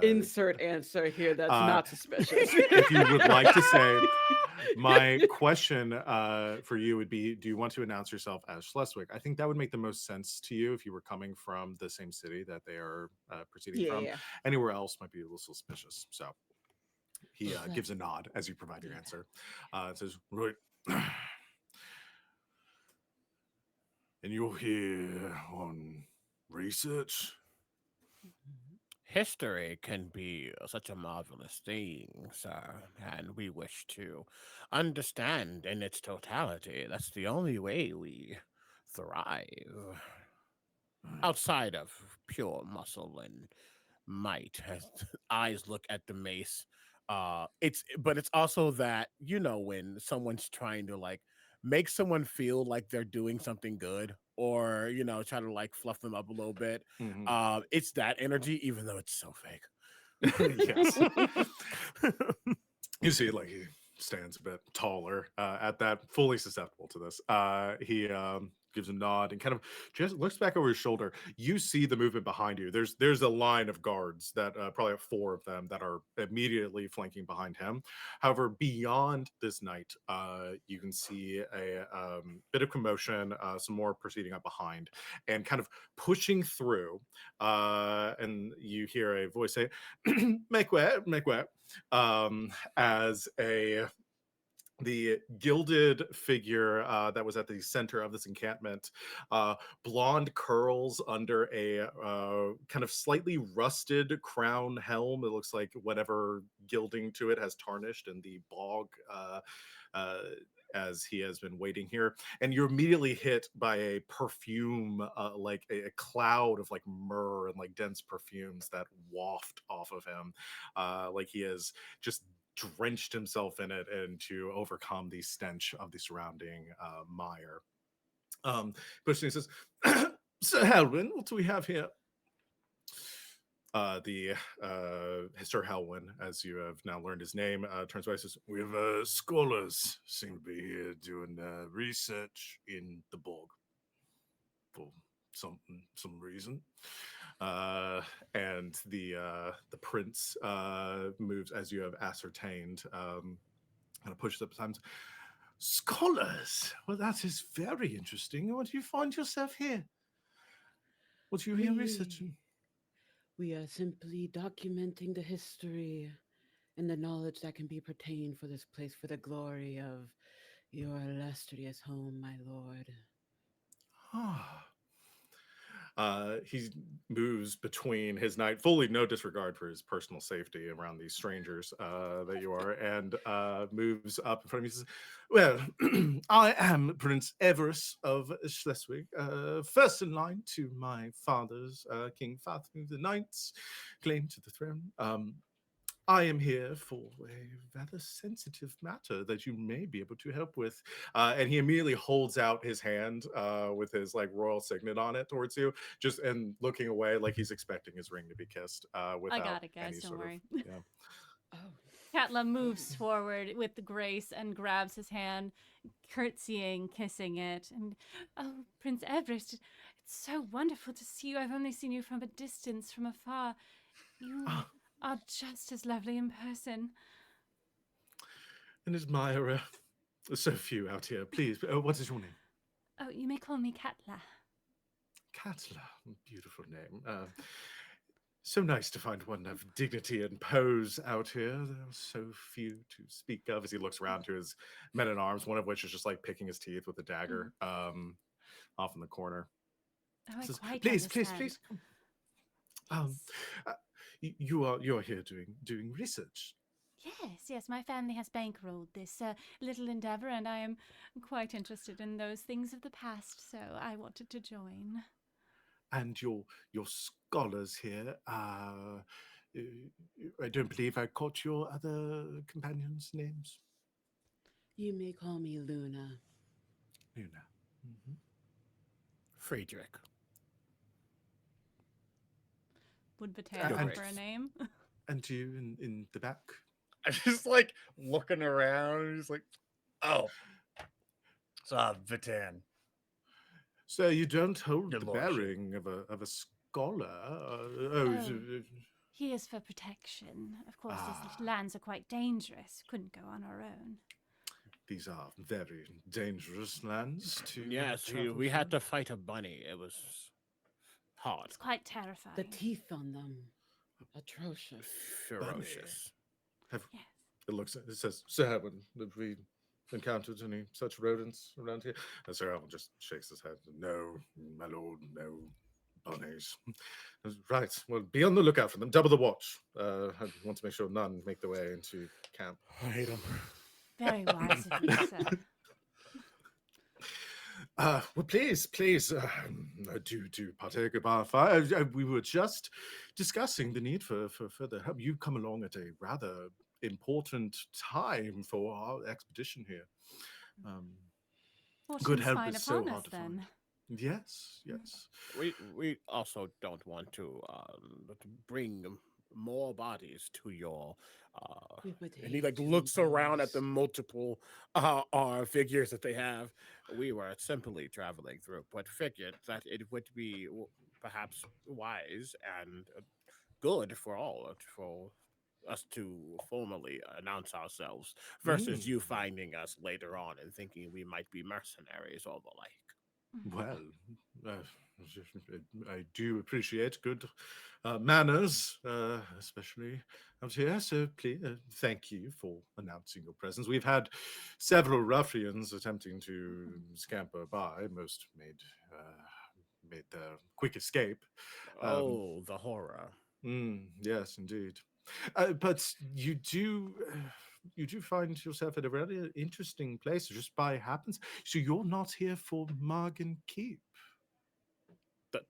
Insert answer here that's uh, not suspicious. if you would like to say, my question for you would be: do you want to announce yourself as Schleswig? I think that would make the most sense to you if you were coming from the same city that they are proceeding from. Yeah. Anywhere else might be a little suspicious. So he Schle- gives a nod as you provide your yeah. answer. It says, "Right." And you're here on research? Mhm. History can be such a marvelous thing, sir, and we wish to understand in its totality. That's the only way we thrive. Right. Outside of pure muscle and might, as eyes look at the mace. It's also that, when someone's trying to like make someone feel like they're doing something good, or try to like fluff them up a little bit. Mhm. It's that energy, even though it's so fake. Yes. You see, like he stands a bit taller at that, fully susceptible to this. He gives a nod and kind of just looks back over his shoulder. You see the movement behind you. There's a line of guards that probably have four of them that are immediately flanking behind him. However, beyond this knight, you can see a bit of commotion, some more proceeding up behind, and kind of pushing through. And you hear a voice say, "Make way, make way." As a the gilded figure that was at the center of this encampment, uh, blonde curls under a kind of slightly rusted crown helm. It looks like whatever gilding to it has tarnished in the bog. Uh, as he has been waiting here, and you're immediately hit by a perfume, like a cloud of like myrrh and like dense perfumes that waft off of him, like he has just drenched himself in it and to overcome the stench of the surrounding mire. Person says, "Sir Helwyn, what do we have here?" The Sir Helwyn, as you have now learned his name, turns away and says, "We have scholars seem to be here doing research in the Borg for some reason." Uh, and the prince moves as you have ascertained, kind of pushes up times. Scholars. Well, that is very interesting. What do you find yourself here? What are you here researching? We are simply documenting the history and the knowledge that can be pertained for this place for the glory of your illustrious home, my lord. Ah. He moves between his knight, fully no disregard for his personal safety around these strangers that you are, and moves up in front of you. Says, "Well, I am Prince Everest of Schleswig, first in line to my father's King Father the Ninth's claim to the throne. I am here for a rather sensitive matter that you may be able to help with." And he immediately holds out his hand with his like royal signet on it towards you, just and looking away like he's expecting his ring to be kissed I without got it, guys. any Don't sort worry. of yeah. Oh, Katla moves forward with the grace and grabs his hand, curtsying, kissing it. And, oh, Prince Everest, it's so wonderful to see you. I've only seen you from a distance, from afar. You Ah, are just as lovely in person. an admirer. So few out here. Please, what is your name? Oh, you may call me Katla. Katla. Beautiful name. So nice to find one of dignity and pose out here. There are so few to speak of. As he looks around to his men at arms, one of which is just like picking his teeth with a dagger off in the corner. Oh, I Says, quite please, understand. please, please. Uh, you're here doing research. Yes, my family has bankrolled this little endeavor, and I am quite interested in those things of the past, so I wanted to join. And your scholars here. I don't believe I caught your other companions' names. you may call me Luna. Luna. Mm-hmm. Friedrich. Would Vatan And- offer a name? And you in the back. I'm just like looking around. He's like, oh, it's Vatan. So you don't hold Your the lordship. bearing of a scholar. He is for protection. Of course, Ah. these lands are quite dangerous. Couldn't go on our own. These are very dangerous lands to Yes, travel we had through. to fight a bunny. It was hard, It's quite terrifying. The teeth on them, atrocious. ferocious. Have Yes. it looks? It says, Sir Edwin, have we encountered any such rodents around here? And Sir Edwin just shakes his head. No, my lord, no bunnies. Right. Well, be on the lookout for them. Double the watch. I want to make sure none make their way into camp. I hate him. Very wise of you, sir. Well, please, do partake of our fire. We were just discussing the need for further help. You come along at a rather important time for our expedition here. Good Fortune's help fine is so upon us, hard to find. then. Yes, yes. We also don't want to bring more bodies to your. We would And he hate like to looks around at the impose. multiple figures that they have. We were simply traveling through, but figured that it would be perhaps wise and good for us to formally announce ourselves versus you finding us later on and thinking we might be mercenaries or the like. Well, I do appreciate good manners, especially out here. So please, thank you for announcing your presence. We've had several ruffians attempting to scamper by. Most made their quick escape. Oh, the horror. Yes, indeed. But you do find yourself at a really interesting place just by happens. So you're not here for Margan Keep.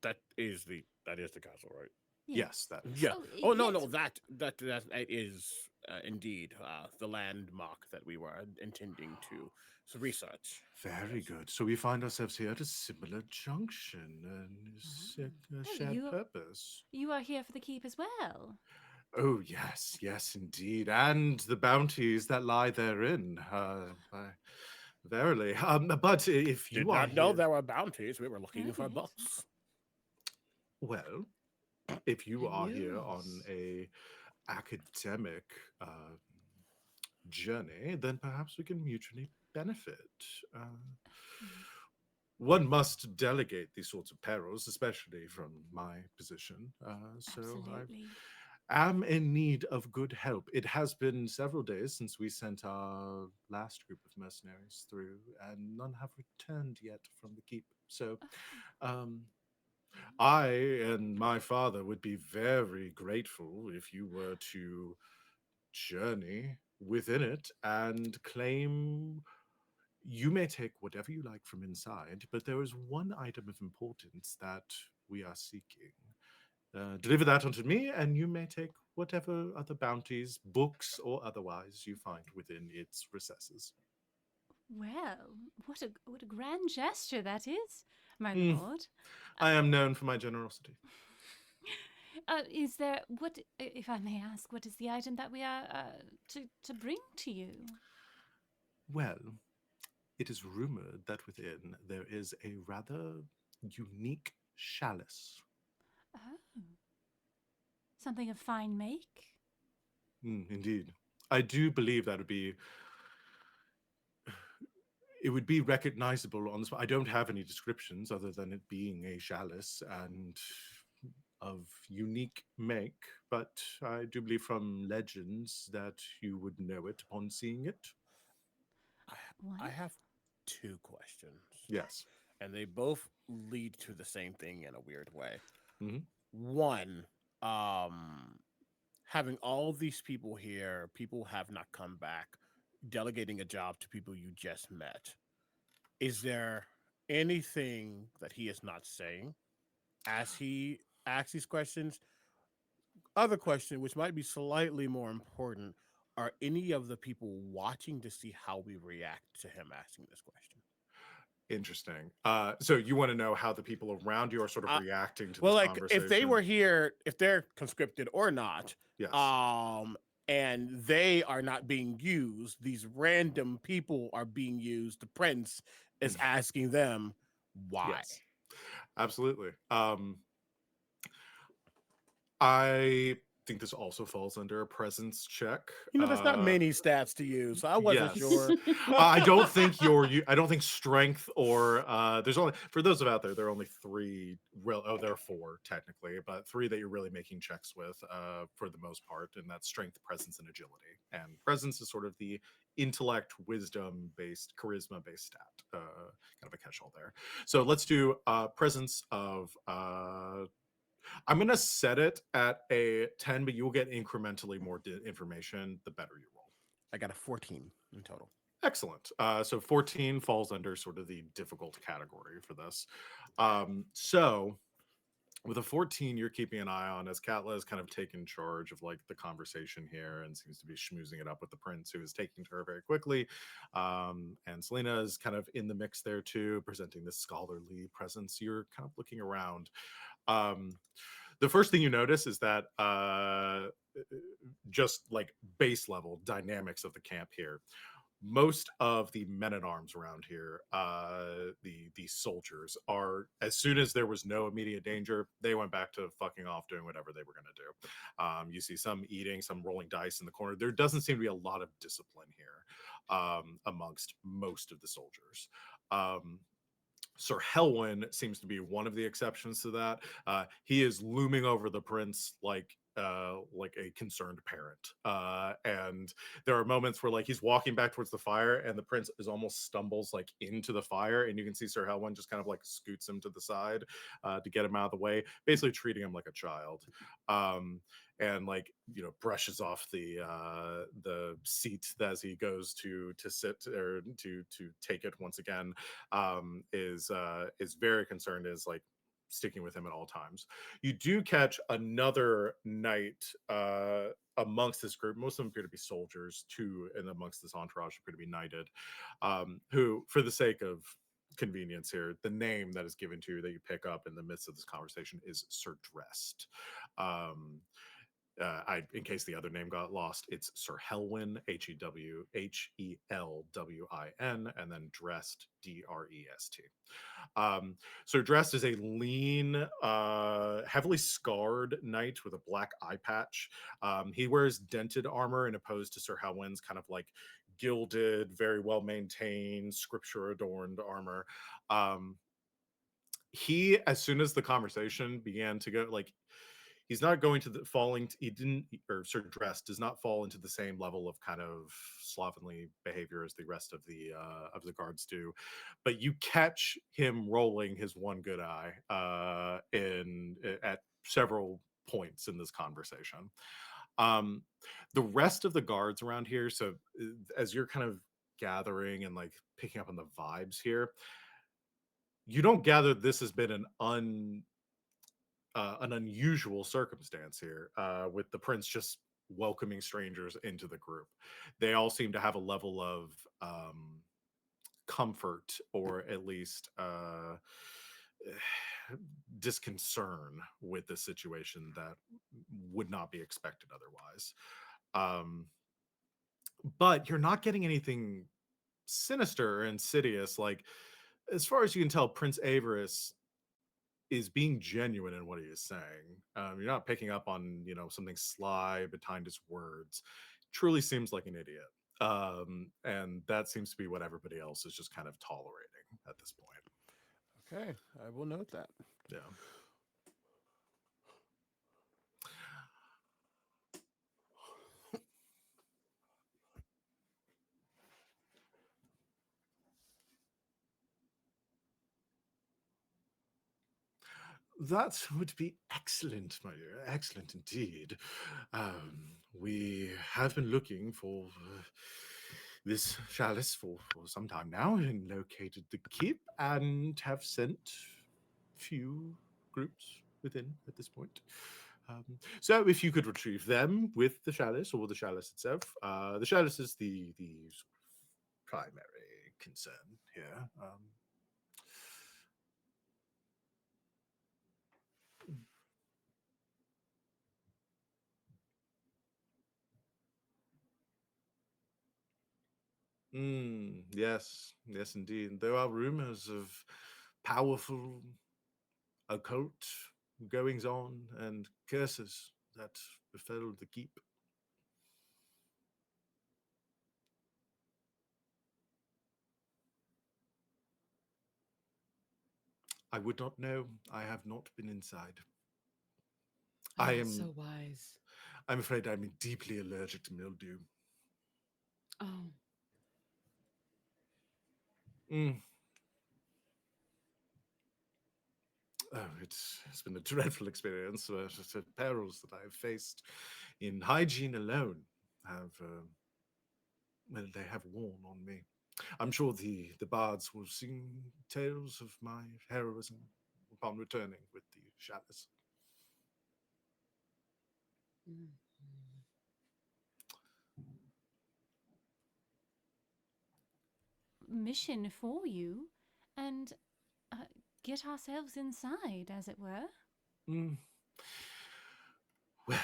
That is the castle, right? Yes, that is. Yeah. Oh, Oh no, yes. no, that is indeed the landmark that we were intending to research. Very good. So we find ourselves here at a similar junction and a shared you- purpose. You are here for the keep as well. Oh yes, yes, indeed, and the bounties that lie therein. Verily. But if Did you are not know here, there were bounties. We were looking Oh, for yes. books. well, if you And are here on news. a academic journey, then perhaps we can mutually benefit. One must delegate these sorts of perils, especially from my position. So Absolutely. I am in need of good help. It has been several days since we sent our last group of mercenaries through, and none have returned yet from the keep. So um, I and my father would be very grateful if you were to journey within it and claim. You may take whatever you like from inside, but there is one item of importance that we are seeking. Deliver that unto me, and you may take whatever other bounties, books, or otherwise you find within its recesses. Well, what a grand gesture that is, my Mm, lord. I am known for my generosity. Is there what, if I may ask, what is the item that we are to bring to you? Well, it is rumored that within there is a rather unique chalice. Oh, something of fine make. Indeed. I do believe that it would be recognizable on the spot. I don't have any descriptions other than it being a chalice and of unique make, but I do believe from legends that you would know it upon seeing it. I What? have two questions, Yes. and they both lead to the same thing in a weird way. Hmm. One, um, having all these people here, people have not come back, delegating a job to people you just met. Is there anything that he is not saying as he asks these questions? Other question, which might be slightly more important, are any of the people watching to see how we react to him asking this question? Interesting. So you want to know how the people around you are sort of Uh, reacting to well, this like if they conversation? were here, if they're conscripted or not, Yes. um, and they are not being used, these random people are being used. The prince is asking them why. Yes. Absolutely. I think this also falls under a presence check. There's not many stats to use, so I wasn't Yes. sure. I don't think I don't think strength or there's only for those of out there, there are only three there are four technically, but three that you're really making checks with for the most part, and that's strength, presence, and agility. And presence is sort of the intellect, wisdom based, charisma based stat. Kind of a catch-all there. So let's do presence of I'm going to set it at a 10, but you'll get incrementally more information the better you roll. I got a 14 in total. Excellent. So 14 falls under sort of the difficult category for this. So with a 14, you're keeping an eye on as Katla has kind of taken charge of like the conversation here and seems to be schmoozing it up with the prince, who is taking to her very quickly. And Selena is kind of in the mix there too, presenting this scholarly presence. You're kind of looking around. Um, the first thing you notice is that just like base level dynamics of the camp here, most of the men at arms around here, the soldiers are, as soon as there was no immediate danger, they went back to fucking off doing whatever they were going to do. You see some eating, some rolling dice in the corner. There doesn't seem to be a lot of discipline here amongst most of the soldiers. Sir Helwyn seems to be one of the exceptions to that. He is looming over the prince like a concerned parent. And there are moments where like he's walking back towards the fire, and the prince is almost stumbles like into the fire, and you can see Sir Helwyn just kind of like scoots him to the side to get him out of the way, basically treating him like a child. And like brushes off the seat as he goes to sit or to take it once again. Is very concerned, is like sticking with him at all times. You do catch another knight amongst this group. Most of them appear to be soldiers too, and amongst this entourage appear to be knighted, who, for the sake of convenience here, the name that is given to you that you pick up in the midst of this conversation is Sir Drest. Um, in case the other name got lost, it's Sir Helwyn, Helwin, and then Drest, Drest. So Drest is a lean, heavily scarred knight with a black eye patch. He wears dented armor, in opposed to Sir Helwyn's kind of like gilded, very well maintained, scripture adorned armor. He, as soon as the conversation began to go, like, he's not going to the falling he didn't, or Sir Dress does not fall into the same level of kind of slovenly behavior as the rest of the guards do, but you catch him rolling his one good eye in at several points in this conversation. um the rest of the guards around here, so as you're kind of gathering and like picking up on the vibes here, you don't gather this has been an unusual circumstance here, with the prince just welcoming strangers into the group. They all seem to have a level of comfort, or at least disconcern with the situation that would not be expected otherwise. Um, but you're not getting anything sinister or insidious. Like, as far as you can tell, Prince Avarice is being genuine in what he is saying. You're not picking up on, something sly behind his words. Truly seems like an idiot. And that seems to be what everybody else is just kind of tolerating at this point. Okay, I will note that. Yeah. That would be excellent, my dear. Excellent indeed. We have been looking for this chalice for some time now, and located the keep, and have sent few groups within at this point. So if you could retrieve them with the chalice, or the chalice itself. The chalice is the primary concern here. Yes, yes, indeed. There are rumors of powerful occult goings on and curses that befell the keep. I would not know. I have not been inside. I am so wise. I'm afraid I'm deeply allergic to mildew. Oh, Mm. Oh, it's been a dreadful experience. The perils that I have faced in hygiene alone have, well, they have worn on me. I'm sure the bards will sing tales of my heroism upon returning with the chalice. mm. Mission for you, and get ourselves inside, as it were. Mm. Well,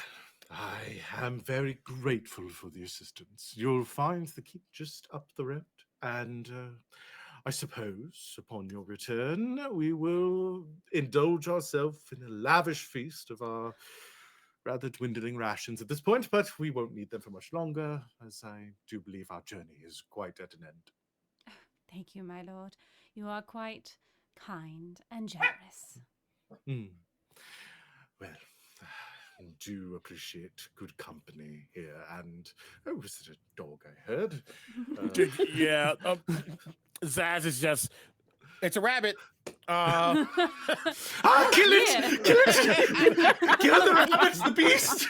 I am very grateful for the assistance. You'll find the keep just up the road, and I suppose upon your return we will indulge ourselves in a lavish feast of our rather dwindling rations at this point, but we won't need them for much longer, as I do believe our journey is quite at an end. Thank you, my lord. You are quite kind and generous. Well, I do appreciate good company here, and was it a dog I heard? Yeah, Zaz is just, it's a rabbit. Kill it! Kill it! Kill the rabbit, the beast!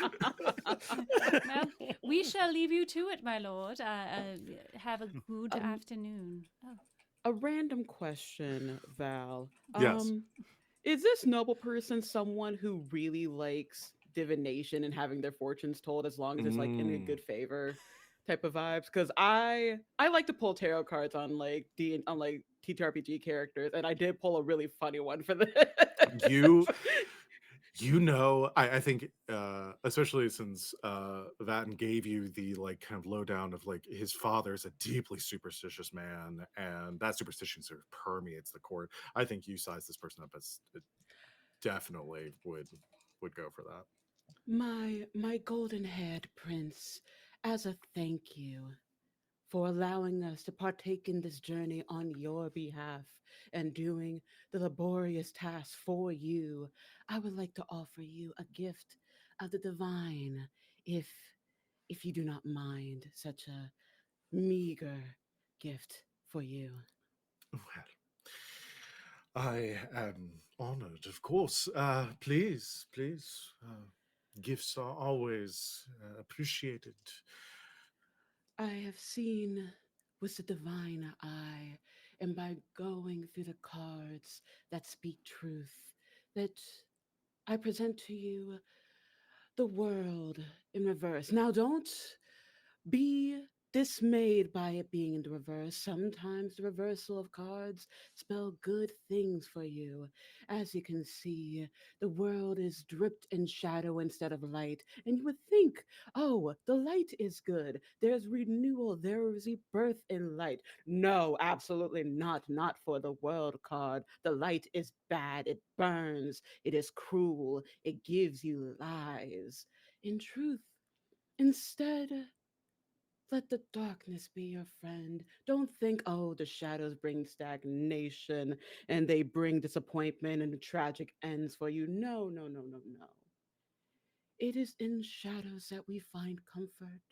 Well, we shall leave you to it, my lord. Have a good afternoon. Oh. A random question, Val. Yes. Is this noble person someone who really likes divination and having their fortunes told, as long as it's like in a good favor type of vibes? Because I like to pull tarot cards on like TTRPG characters, and I did pull a really funny one for this. You You know, I think, especially since Vatten gave you the like kind of lowdown of like his father's a deeply superstitious man, and that superstition sort of permeates the court. I think you size this person up as definitely would go for that. My golden-haired prince, as a thank you for allowing us to partake in this journey on your behalf and doing the laborious task for you, I would like to offer you a gift of the divine, if if you do not mind such a meager gift for you. Well, I am honored, of course. Please, please. Gifts are always appreciated. I have seen with the divine eye, and by going through the cards that speak truth, that I present to you the world in reverse. Now, don't be dismayed by it being in the reverse. Sometimes the reversal of cards spell good things for you. As you can see, the world is dripped in shadow instead of light, and you would think, oh, the light is good. There's renewal, there is rebirth in light. No, absolutely not. Not for the world card. The light is bad. It burns. It is cruel. It gives you lies. In truth, instead, let the darkness be your friend. Don't think, oh, the shadows bring stagnation and they bring disappointment and tragic ends for you. No, no, no, no, no. It is in shadows that we find comfort.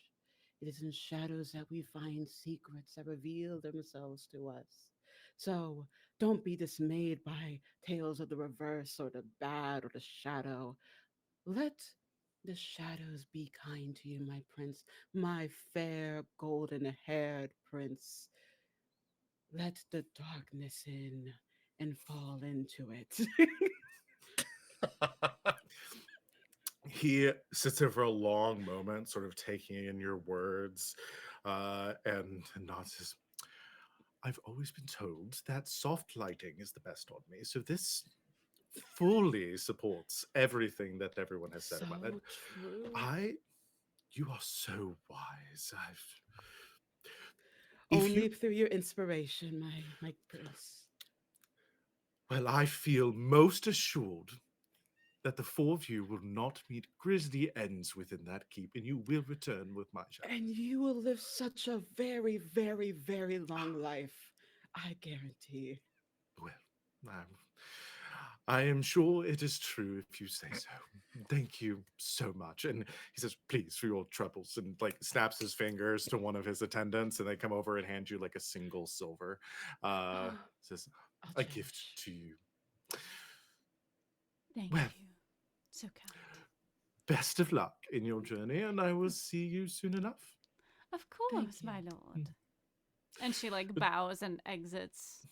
It is in shadows that we find secrets that reveal themselves to us. So don't be dismayed by tales of the reverse or the bad or the shadow. Let the shadows be kind to you, my prince, my fair golden haired prince. Let the darkness in and fall into it. He sits there for a long moment, sort of taking in your words, and nods. Says, I've always been told that soft lighting is the best on me, so this fully supports everything that everyone has said So about it. true. You are so wise. If Only you, through your inspiration, my prince. well, I feel most assured that the four of you will not meet grisly ends within that keep, and you will return with my child. And you will live such a very, very, very long life. I guarantee. Well, I am sure it is true if you say so. Thank you so much. And he says, please, for your troubles, and like snaps his fingers to one of his attendants, and they come over and hand you like a single silver. Says, I'll a gift cherish. to you. Thank Well, you. So kind. best of luck in your journey, and I will see you soon enough. Of Thank course, you. my lord. And she like bows and exits.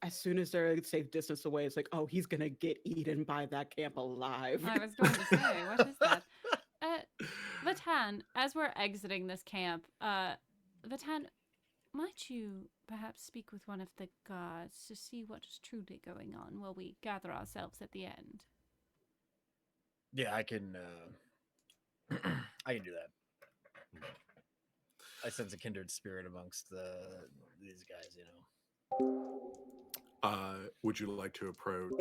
As soon as they're a safe distance away, it's like, oh, he's gonna get eaten by that camp alive. I was going to say, what is that? Vatan, as we're exiting this camp, Vatan, might you perhaps speak with one of the guards to see what is truly going on while we gather ourselves at the end? Yeah, I can. I can do that. I sense a kindred spirit amongst these guys. You know. Would you like to approach?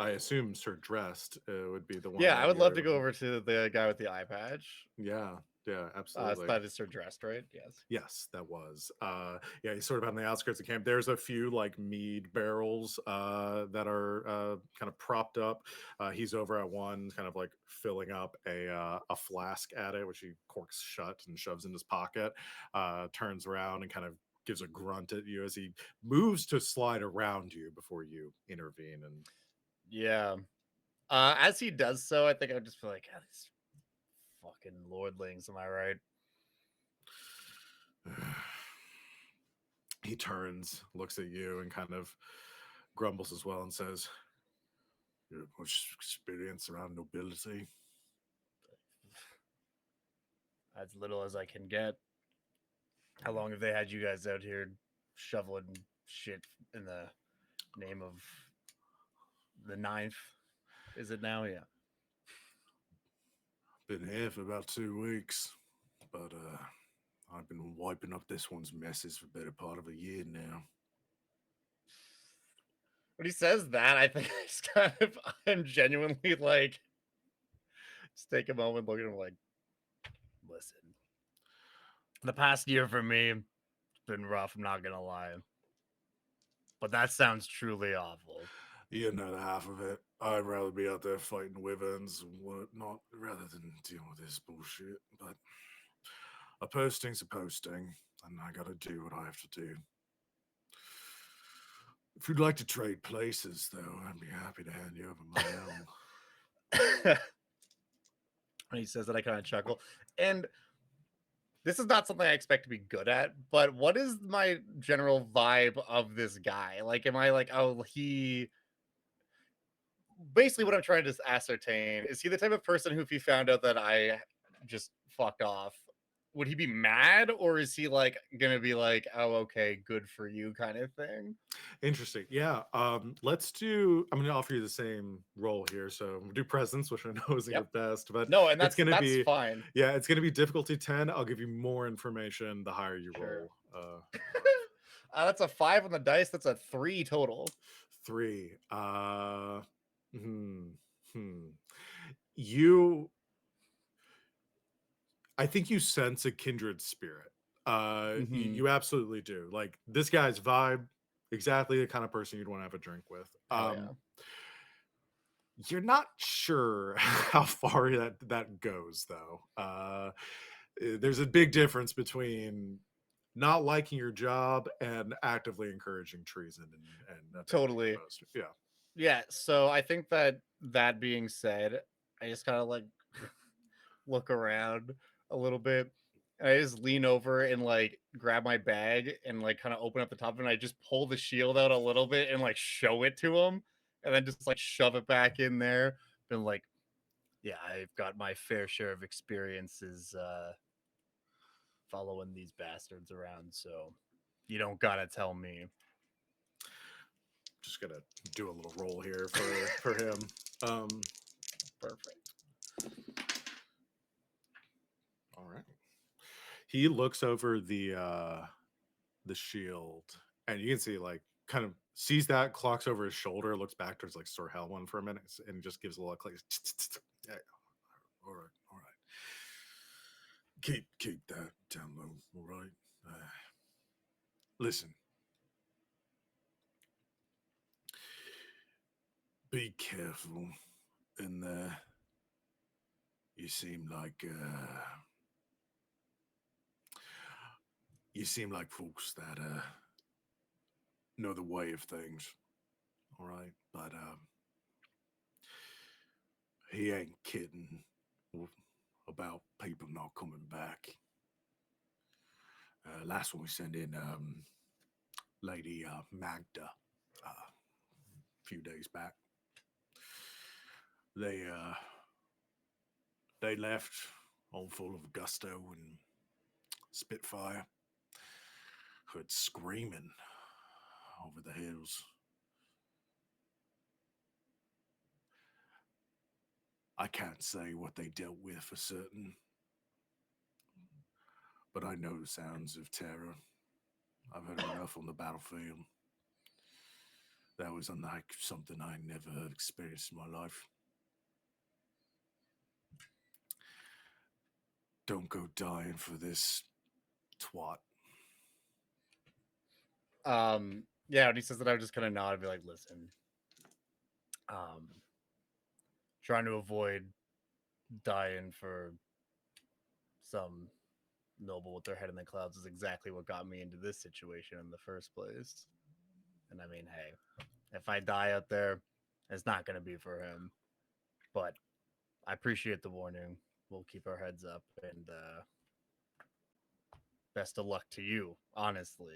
I assume Sir Dressed would be the one. Yeah, that I would love to you're- go over to the guy with the eye patch. Yeah, So absolutely. that is Sir Dressed, right? Yes. Yes, that was. Yeah, he's sort of on the outskirts of camp. There's a few like mead barrels that are kind of propped up. He's over at one, kind of like filling up a flask at it, which he corks shut and shoves in his pocket. Turns around and kind of gives a grunt at you as he moves to slide around you before you intervene. And Yeah. As he does so, I think I would just feel like, "Ah, these fucking lordlings, am I right?" he turns, looks at you, and kind of grumbles as well and says, "You have much experience around nobility." As little as I can get. How long have they had you guys out here shoveling shit in the name of the ninth? Is it now? Yeah. Been here for about 2 weeks, but I've been wiping up this one's messes for the better part of a year now. When he says that, I think it's kind of, I'm genuinely like, just take a moment, look at him like, listen, the past year for me, it's been rough, I'm not gonna lie. But that sounds truly awful. You know the half of it. I'd rather be out there fighting wyverns and whatnot rather than deal with this bullshit. But a posting's a posting, and I gotta do what I have to do. If you'd like to trade places, though, I'd be happy to hand you over my own. When he says that, I kind of chuckle. And this is not something I expect to be good at, but what is my general vibe of this guy? Like, am I like, oh, he. Basically, what I'm trying to ascertain is he the type of person who, if he found out that I just fucked off, would he be mad, or is he like gonna be like, oh, okay, good for you kind of thing? Interesting. Yeah. Let's do. I'm going to offer you the same role here. So we'll do presence, which I know isn't your best, but no, and it's going to that's be fine. Yeah, it's going to be difficulty 10. I'll give you more information the higher you roll. That's a 5 on the dice. That's a 3 total. 3. You. I think you sense a kindred spirit. You absolutely do. Like this guy's vibe, exactly the kind of person you'd want to have a drink with. You're not sure how far that goes, though. There's a big difference between not liking your job and actively encouraging treason and totally. Yeah. So I think that being said, I just kind of like look around a little bit. I just lean over and like grab my bag and like kind of open up the top of it. And I just pull the shield out a little bit and like show it to him, and then just like shove it back in there. Been like, yeah, I've got my fair share of experiences following these bastards around, so you don't gotta tell me. Just gonna do a little roll here for him. Perfect. All right. He looks over the shield, and you can see like kind of sees that, clocks over his shoulder, looks back towards like Sir Helwan for a minute, and just gives a little click. Yeah. All right. Keep that down low. All right. Listen. Be careful in there. You seem like folks that know the way of things. All right, but he ain't kidding about people not coming back. Last one we sent in Lady Magda a few days back. They left all full of gusto and spitfire. Heard screaming over the hills. I can't say what they dealt with for certain, but I know the sounds of terror. I've heard enough on the battlefield. That was unlike something I never experienced in my life. Don't go dying for this twat. Yeah, when he says that, I would just kind of nod and be like, listen, trying to avoid dying for some noble with their head in the clouds is exactly what got me into this situation in the first place. And I mean, hey, if I die out there, it's not going to be for him. But I appreciate the warning. We'll keep our heads up, and best of luck to you, honestly.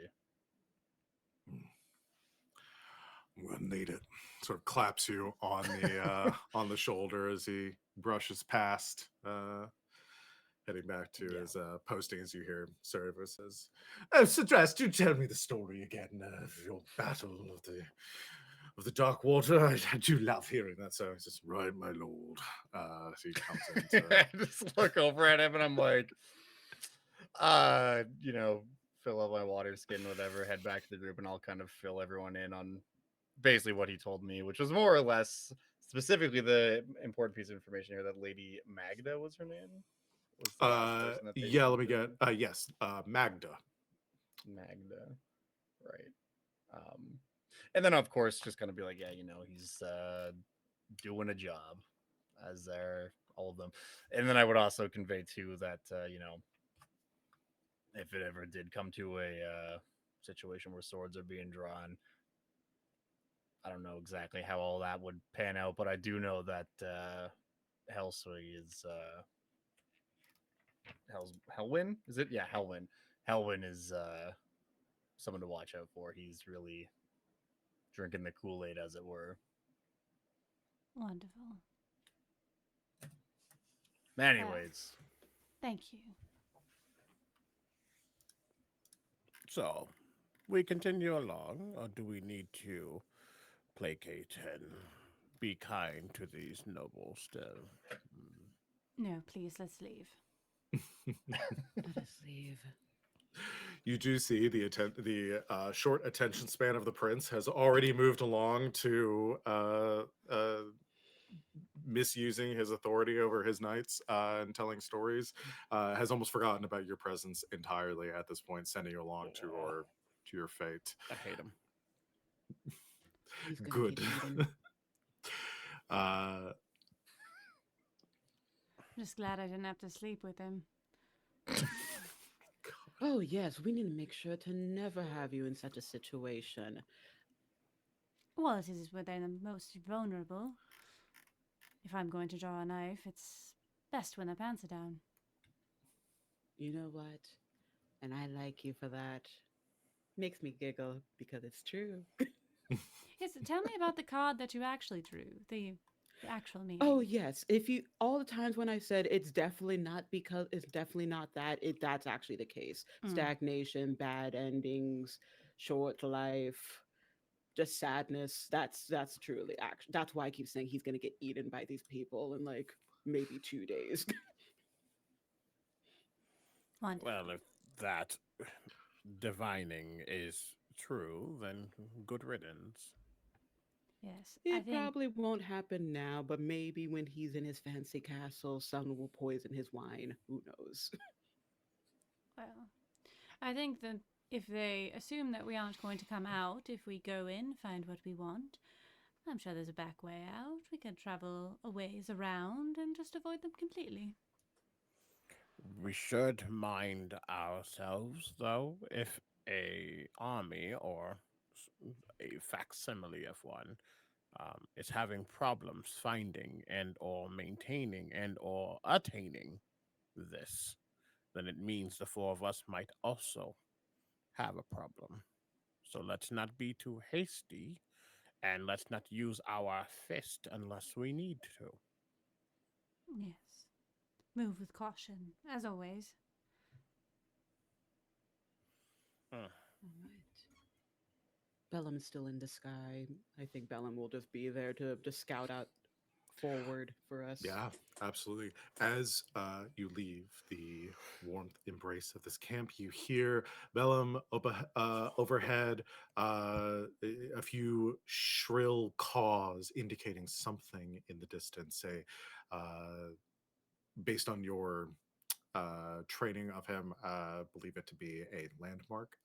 I'm gonna need it. Sort of claps you on the on the shoulder as he brushes past, heading back to his posting. As you hear Service says, "Oh, Sidras, do tell me the story again of your battle of the of the dark water. I do love hearing that. So it's just right, my lord. So he comes in. I just look over at him and I'm like, fill up my water skin, whatever, head back to the group, and I'll kind of fill everyone in on basically what he told me, which was more or less specifically the important piece of information here that Lady Magda was her name. Was the last person that they Yeah, let me mentioned. get yes, Magda. Magda, right? And then of course just gonna be like, yeah, he's doing a job, as are all of them. And then I would also convey too that if it ever did come to a situation where swords are being drawn, I don't know exactly how all that would pan out, but I do know that Helswig is Helwyn. Is it? Yeah, Helwyn. Helwyn is someone to watch out for. He's really drinking the Kool-Aid, as it were. Wonderful. Anyways, thank you. So, we continue along, or do we need to placate and be kind to these nobles still? No, please, let's leave. Let us leave. You do see the short attention span of the prince has already moved along to misusing his authority over his knights and telling stories. Has almost forgotten about your presence entirely at this point, sending you along to your fate. I hate him. He's gonna Good. get eaten. I'm just glad I didn't have to sleep with him. Oh yes, we need to make sure to never have you in such a situation. Well, it is where they're the most vulnerable. If I'm going to draw a knife, it's best when their pants are down. You know what? And I like you for that. Makes me giggle because it's true. Yes, tell me about the card that you actually drew. The actual meaning. Oh yes, if you all the times when I said it's definitely not because it's definitely not that, that's actually the case. Stagnation, bad endings, short life, just sadness. That's truly action. That's why I keep saying he's gonna get eaten by these people in like maybe 2 days. Wonderful. Well, if that divining is true, then good riddance. Yes, I It think probably won't happen now, but maybe when he's in his fancy castle, someone will poison his wine. Who knows? well, I think that if they assume that we aren't going to come out if we go in, find what we want, I'm sure there's a back way out. We can travel a ways around and just avoid them completely. We should mind ourselves, though, if a army or a facsimile of one is having problems finding and or maintaining and or attaining this, then it means the four of us might also have a problem. So let's not be too hasty, and let's not use our fist unless we need to. Yes. Move with caution, as always. All right. Bellum's still in the sky. I think Bellum will just be there to scout out forward for us. Yeah, absolutely. As you leave the warmth embrace of this camp, you hear Bellum overhead, a few shrill caws indicating something in the distance. Say, based on your training of him, believe it to be a landmark.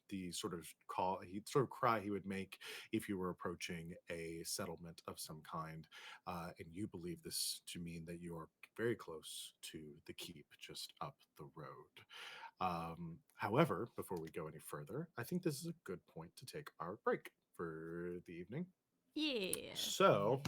The sort of call, he'd sort of cry he would make if you were approaching a settlement of some kind. And you believe this to mean that you are very close to the keep just up the road. However, before we go any further, I think this is a good point to take our break for the evening. Yeah. So,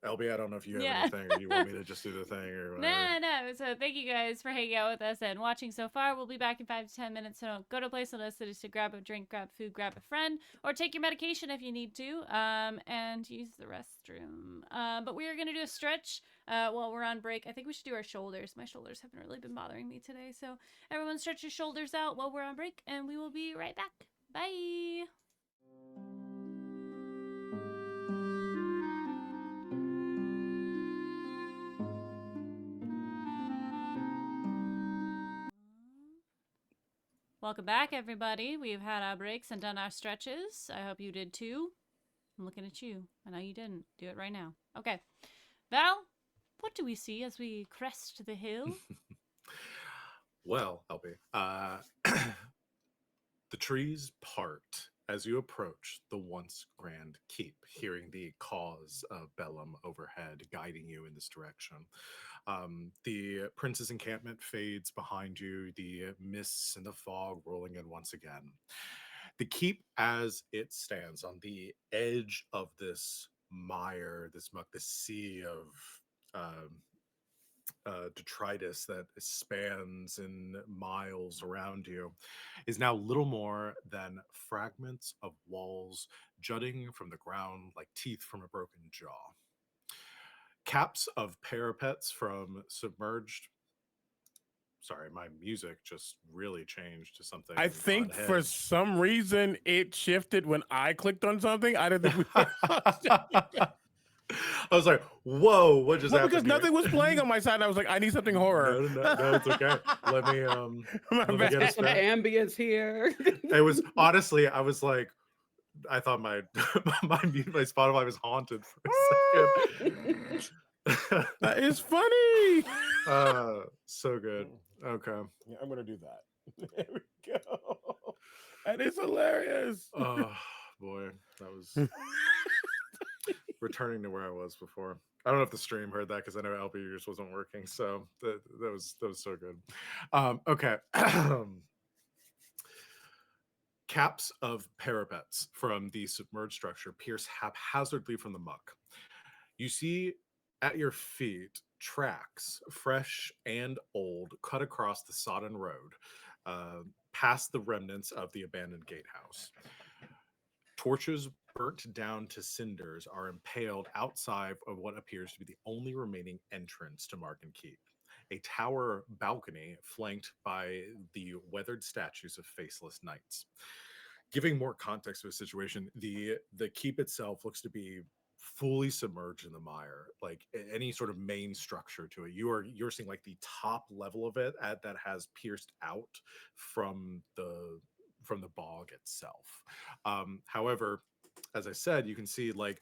LB, I don't know if you have anything or you want me to just do the thing or whatever. No. So thank you guys for hanging out with us and watching so far. We'll be back in 5 to 10 minutes. So go to a place on us that is to grab a drink, grab food, grab a friend, or take your medication if you need to, and use the restroom. But we are going to do a stretch while we're on break. I think we should do our shoulders. My shoulders haven't really been bothering me today. So everyone stretch your shoulders out while we're on break, and we will be right back. Bye. Welcome back, everybody. We've had our breaks and done our stretches. I hope you did too. I'm looking at you. I know you didn't. Do it right now. Okay. Val, what do we see as we crest the hill? Well, LB, the trees part as you approach the once grand keep, hearing the cause of Bellum overhead guiding you in this direction. The prince's encampment fades behind you, the mists and the fog rolling in once again. The keep as it stands on the edge of this mire, this muck, this sea of detritus that spans in miles around you, is now little more than fragments of walls jutting from the ground like teeth from a broken jaw. Caps of parapets from submerged. Sorry, my music just really changed to something. I think for some reason it shifted when I clicked on something. I didn't think we I was like, whoa, what just happened? Because nothing was playing on my side. And I was like, I need something horror. No, it's okay. Let me let me get some ambience here. It was honestly, I was like, I thought my Spotify was haunted for a second. That is funny. So good. Okay. Yeah, I'm gonna do that. There we go. That is hilarious. Oh boy, that was returning to where I was before. I don't know if the stream heard that because I know LB yours wasn't working. So that was so good. Okay. Caps of parapets from the submerged structure pierce haphazardly from the muck. You see at your feet tracks, fresh and old, cut across the sodden road, past the remnants of the abandoned gatehouse. Torches burnt down to cinders are impaled outside of what appears to be the only remaining entrance to Marken Keep, a tower balcony flanked by the weathered statues of faceless knights. Giving more context to the situation, the keep itself looks to be fully submerged in the mire, like any sort of main structure to it. You're seeing like the top level of it that has pierced out from the bog itself. However, as I said, you can see like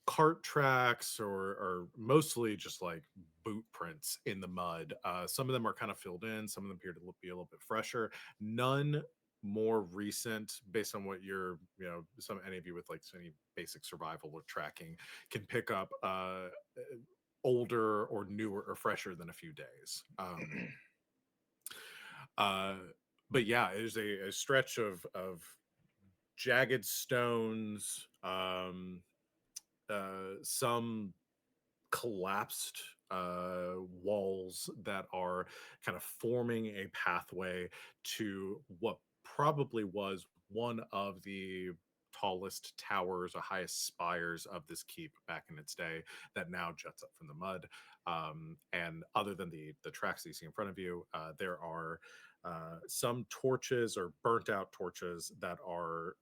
cart tracks or mostly just like boot prints in the mud. Some of them are kind of filled in, some of them appear to be a little bit fresher. None more recent, based on what you're, any of you with like any basic survival or tracking can pick up older or newer or fresher than a few days. But yeah, it is a stretch of jagged stones, some collapsed walls that are kind of forming a pathway to what probably was one of the tallest towers or highest spires of this keep back in its day that now juts up from the mud. And other than the tracks that you see in front of you, there are some torches or burnt out torches that are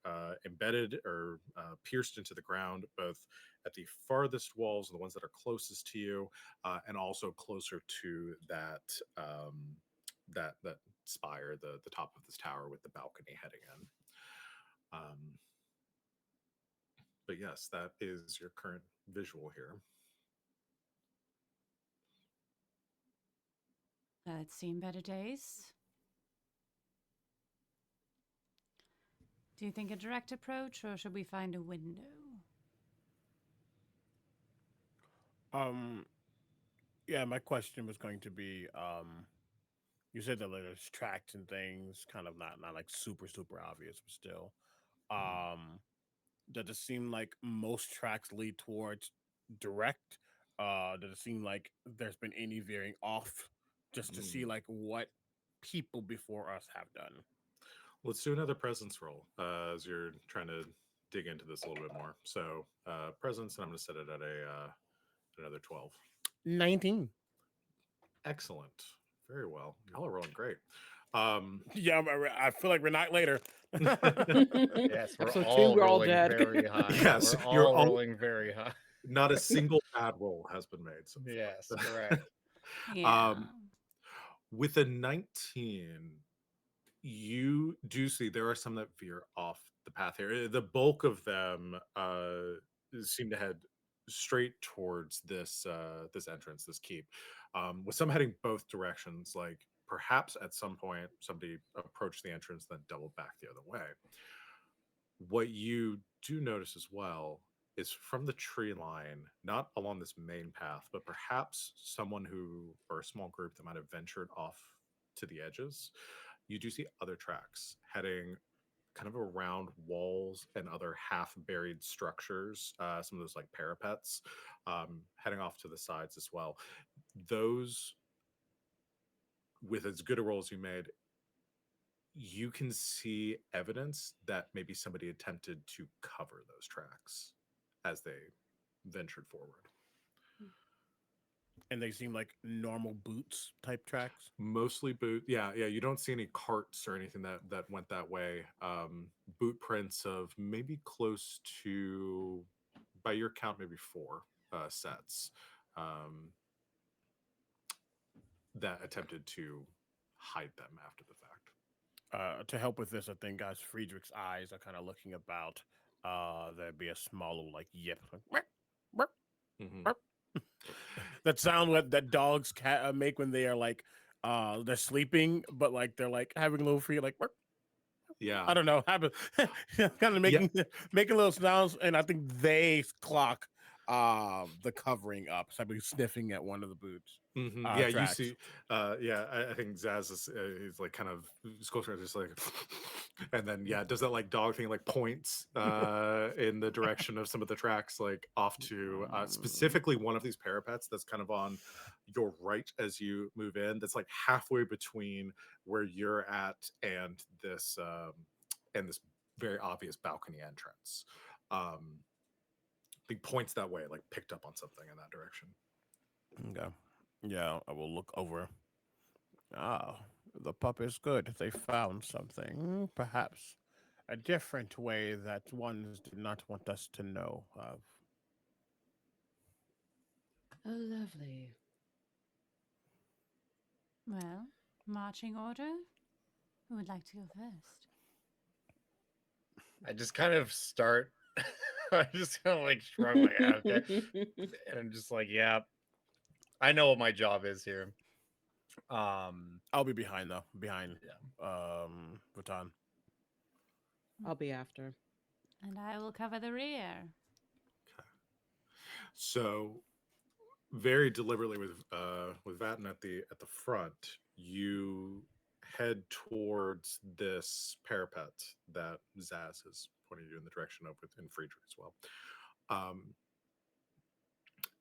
embedded or pierced into the ground, both at the farthest walls and the ones that are closest to you, and also closer to that that spire, the top of this tower with the balcony heading in. But yes, that is your current visual here. It's seen better days. Do you think a direct approach, or should we find a window? Yeah, my question was going to be, you said that there's tracks and things, kind of not like super obvious, but still. Does it seem like most tracks lead towards direct? Does it seem like there's been any veering off, just to see like what people before us have done? Let's do another presence roll as you're trying to dig into this a little bit more. So presence, and I'm going to set it at another 12. 19. Excellent. Very well. Y'all are rolling great. Yeah, I feel like we're not later. Yes, we're all dead. Very high. Yes, we're all rolling very high. Not a single bad roll has been made. So yes, correct. Yeah. With a 19, You do see there are some that veer off the path here. The bulk of them seem to head straight towards this entrance, this keep, with some heading both directions. Like perhaps at some point somebody approached the entrance, then doubled back the other way. What you do notice as well is from the tree line, not along this main path, but perhaps someone who, or a small group that might have ventured off to the edges. You do see other tracks heading kind of around walls and other half buried structures, some of those like parapets, heading off to the sides as well. Those, with as good a roll as you made, you can see evidence that maybe somebody attempted to cover those tracks as they ventured forward. And they seem like normal boots type tracks. Mostly boot. Yeah, yeah. You don't see any carts or anything that went that way. Boot prints of maybe close to, by your count, maybe four sets that attempted to hide them after the fact. To help with this, I think as Friedrich's eyes are kind of looking about, there'd be a small little like yip, like, "Meow, meow, Mhm. meow." That sound that dogs make when they are like they're sleeping, but like they're like having a little free like. "Meow." Yeah. I don't know, kind of making little sounds, and I think they clock the covering up. So I'd be sniffing at one of the boots. Yeah, you Tracks. see. Yeah, I think Zaz is like kind of sculpture, just like, and then yeah, does that like dog thing, like points in the direction of some of the tracks, like off to specifically one of these parapets that's kind of on your right as you move in. That's like halfway between where you're at and this very obvious balcony entrance. Big points that way, like picked up on something in that direction. Okay. Yeah, I will look over. Ah, the pup is good. They found something. Perhaps a different way that ones did not want us to know of. Oh, lovely. Well, marching order? Who would like to go first? I just kind of start. I just kind of like shrug, like, "Yeah, okay," and I'm just like, yeah, I know what my job is here. I'll be behind though. Behind Yeah. Vuitton. I'll be after. And I will cover the rear. So very deliberately with Vatten at the front, you head towards this parapet that Zaz has pointed you in the direction of within Friedrich as well.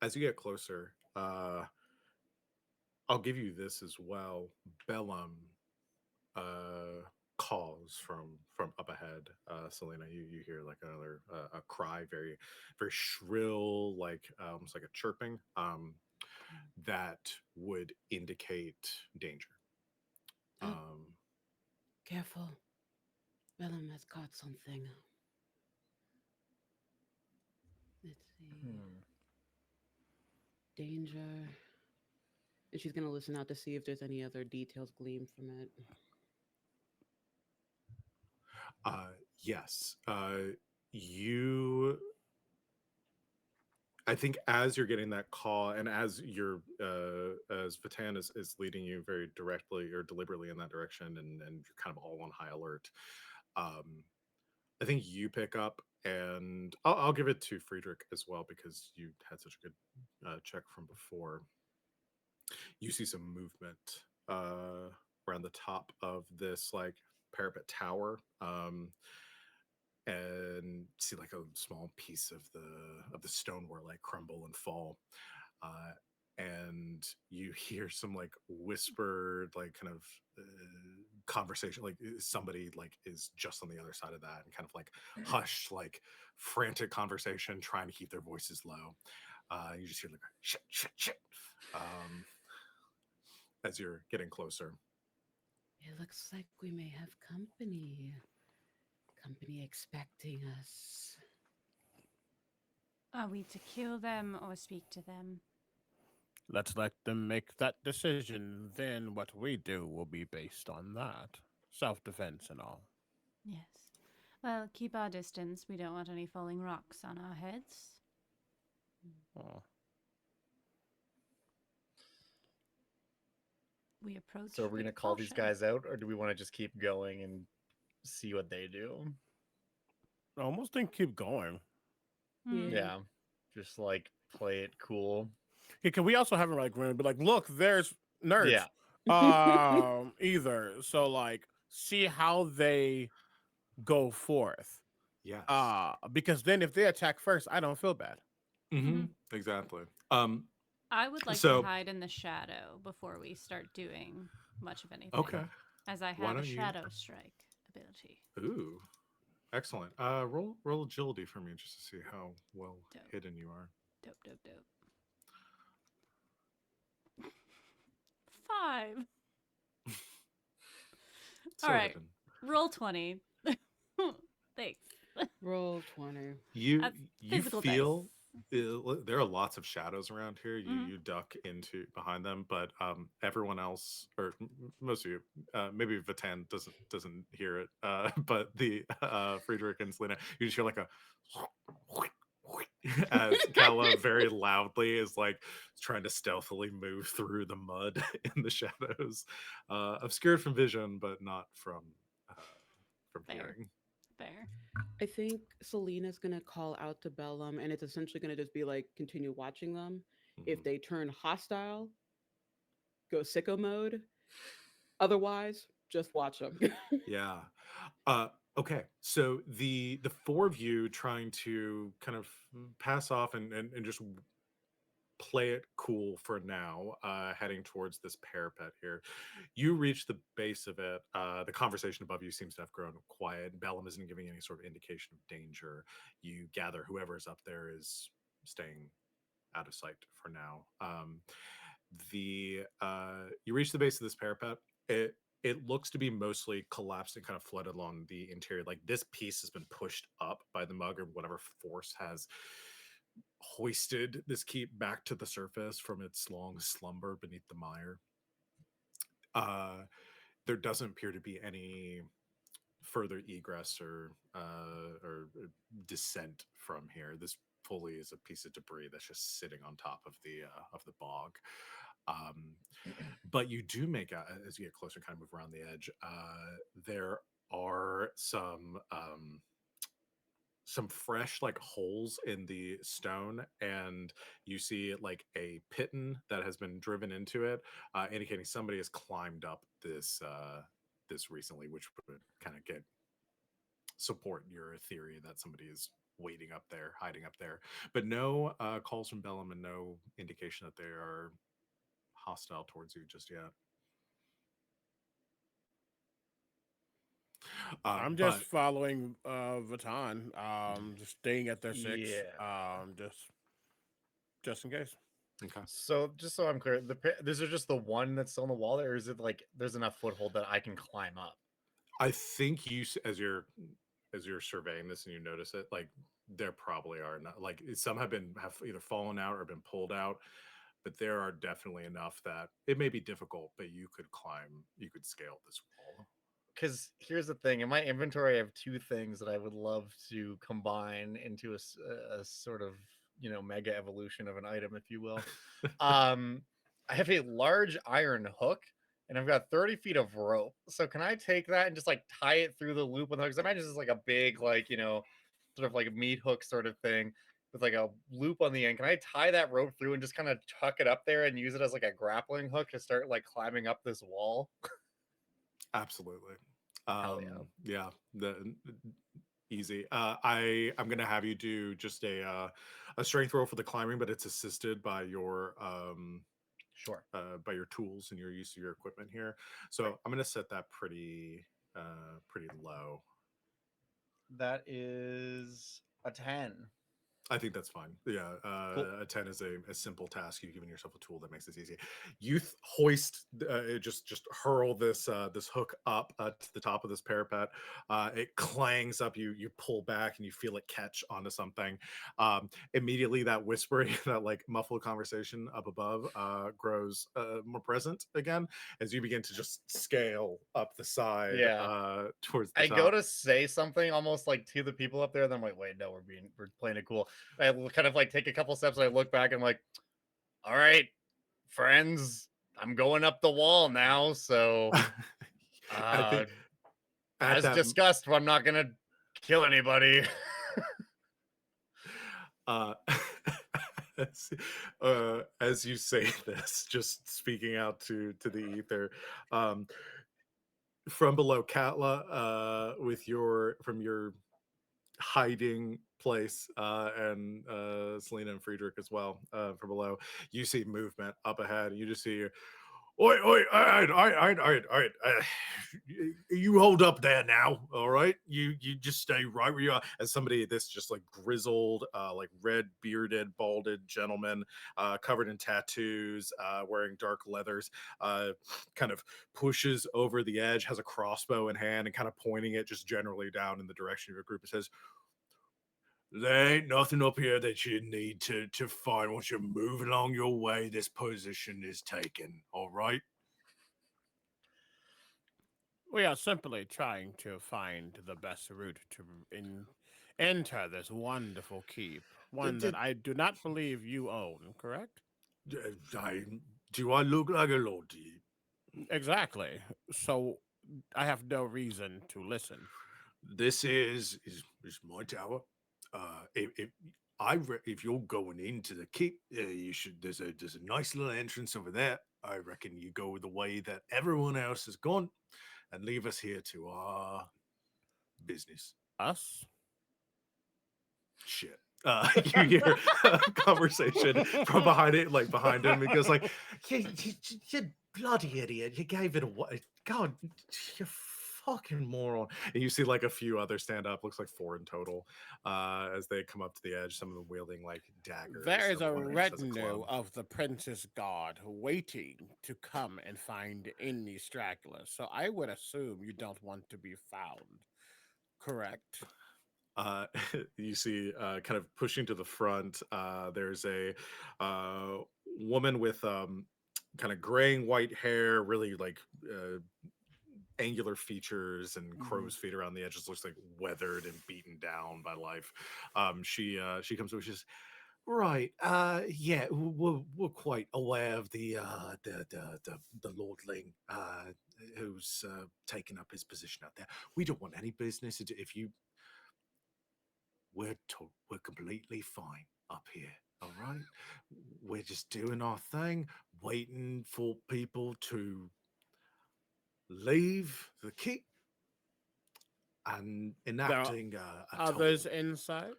As you get closer, I'll give you this as well. Bellum calls from up ahead. Selena, you hear like another a cry, very very shrill, like almost like a chirping. That would indicate danger. Oh. Um, Careful. Bellum has caught something. Let's see. Danger. And she's going to listen out to see if there's any other details gleaned from it. yes. You I think as you're getting that call and as you're as Vatan is leading you very directly or deliberately in that direction and you're kind of all on high alert, I think you pick up and I'll give it to Friedrich as well because you had such a good check from before. You see some movement around the top of this like parapet tower. And see like a small piece of the stonework like crumble and fall, and you hear some like whispered like kind of conversation, like somebody like is just on the other side of that and kind of like hushed like frantic conversation trying to keep their voices low. You just hear like shit shit shit as you're getting closer. It looks like we may have company. Company expecting us. Are we to kill them or speak to them? Let's let them make that decision. Then what we do will be based on that. self-defense and all. Yes. Well, keep our distance. We don't want any falling rocks on our heads. Oh. We approach So are we with gonna call these caution. guys out, or do we want to just keep going and see what they do? I almost think keep going. Yeah. Yeah, just like play it cool. Yeah, can we also have him like run and be like, look, there's nerds. Yeah, Either. So like see how they go forth. Yes. Because then if they attack first, I don't feel bad. Mm-hmm. Exactly. I would like to So hide in the shadow before we start doing much of anything. okay. As I Why have a don't you? shadow strike ability. Ooh, excellent. Roll agility for me just to see how well Dope. hidden you are. Dope, dope, dope. 5. So All right. hidden. Roll 20. Thanks. Roll 20. You That's you physical feel dice. there are lots of shadows around here. Mhm. You duck into behind them, but everyone else, or most of you, maybe Vatan doesn't hear it, but the Friedrich and Selena, you just hear like a as Kala very loudly is like trying to stealthily move through the mud in the shadows, obscured from vision, but not uh, from Fair. hearing. Fair. I think Selena's gonna call out to Bellum, and it's essentially gonna just be like continue watching them. If Mhm. they turn hostile, go sicko mode. Otherwise, just watch them. Yeah. Okay. So the four of you trying to kind of pass off and just play it cool for now, heading towards this parapet here. You reach the base of it. The conversation above you seems to have grown quiet. Bellum isn't giving any sort of indication of danger. You gather whoever is up there is staying out of sight for now. The You reach the base of this parapet. It looks to be mostly collapsed and kind of flooded along the interior. Like this piece has been pushed up by the mug or whatever force has hoisted this keep back to the surface from its long slumber beneath the mire. Uh, there doesn't appear to be any further egress or descent from here. This fully is a piece of debris that's just sitting on top of the bog. Um, but you do make out as you get closer, kind of move around the edge. There are some fresh like holes in the stone, and you see like a piton that has been driven into it, indicating somebody has climbed up this recently, which would kind of get support your theory that somebody is waiting up there, hiding up there. But no calls from Bellum and no indication that they are hostile towards you just yet. I'm just But following Vatan, just staying at their six, yeah. just in case. okay. So just so I'm clear, this is just the one that's still in the wall there, or is it like there's enough foothold that I can climb up? I think as you're surveying this and you notice it, like there probably are not, like some have either fallen out or been pulled out, but there are definitely enough that it may be difficult, but you could scale this wall. Because here's the thing, in my inventory I have two things that I would love to combine into a sort of, mega evolution of an item, if you will. I have a large iron hook, and I've got 30 feet of rope. So can I take that and just like tie it through the loop with the hook? 'Cause I imagine this is like a big, like, sort of like a meat hook sort of thing with like a loop on the end. Can I tie that rope through and just kind of tuck it up there and use it as like a grappling hook to start like climbing up this wall? Absolutely. Hell yeah. Yeah, the easy. I'm gonna have you do just a strength roll for the climbing, but it's assisted Sure. by your tools and your use of your equipment here. So I'm gonna set that pretty low. That is a 10. I think that's fine. Yeah, Cool. a 10 is a simple task. You've given yourself a tool that makes this easy. You hoist, just hurl this hook up to the top of this parapet. It clangs up. You pull back and you feel it catch onto something. Immediately, that whispering, that like muffled conversation up above, grows more present again as you begin to just scale up the side Yeah. towards the I go top. to say something almost like to the people up there, then I'm like, wait, no, we're playing it cool. I kind of like take a couple steps, and I look back, and I'm like, all right, friends, I'm going up the wall now. So, I think at as that discussed, I'm not gonna kill anybody. uh, as, as you say this, just speaking out to the ether, um, from below, Katla, with your hiding place, and Selena and Friedrich as well, from below, you see movement up ahead. You just see, oi, oi, all right. You hold up there now, all right? You just stay right where you are. As somebody, this just like grizzled, like red bearded, balded gentleman, covered in tattoos, wearing dark leathers, kind of pushes over the edge, has a crossbow in hand, and kind of pointing it just generally down in the direction of your group. It says, there ain't nothing up here that you need to find. Once you move along your way, this position is taken. All right. We are simply trying to find the best route to enter this wonderful keep, one that I do not believe you own, correct? I, do I look like a lord to you? Exactly. So I have no reason to listen. This is my tower. If you're going into the keep, you should. There's a nice little entrance over there. I reckon you go the way that everyone else has gone, and leave us here to our business. Us? Shit. You hear a conversation from behind it, like behind him. It goes like, you bloody idiot! You gave it away. God, you fucking moron!" And you see like a few others stand up. Looks like 4 in total, as they come up to the edge. Some of them wielding like daggers. There is a one each has a retinue club. of the Princess Guard waiting to come and find any stragglers. So I would assume you don't want to be found. Correct. uh, you see, kind of pushing to the front, there's a woman with kind of graying white hair, really like angular features and crow's feet around the edges. Looks like weathered and beaten down by life. She comes over. She says, "Right, yeah, we're quite aware of the lordling who's taken up his position out there. We don't want any business. If you we're completely fine up here. All right, we're just doing our thing, waiting for people to leave the keep and There are enacting a others toll. inside.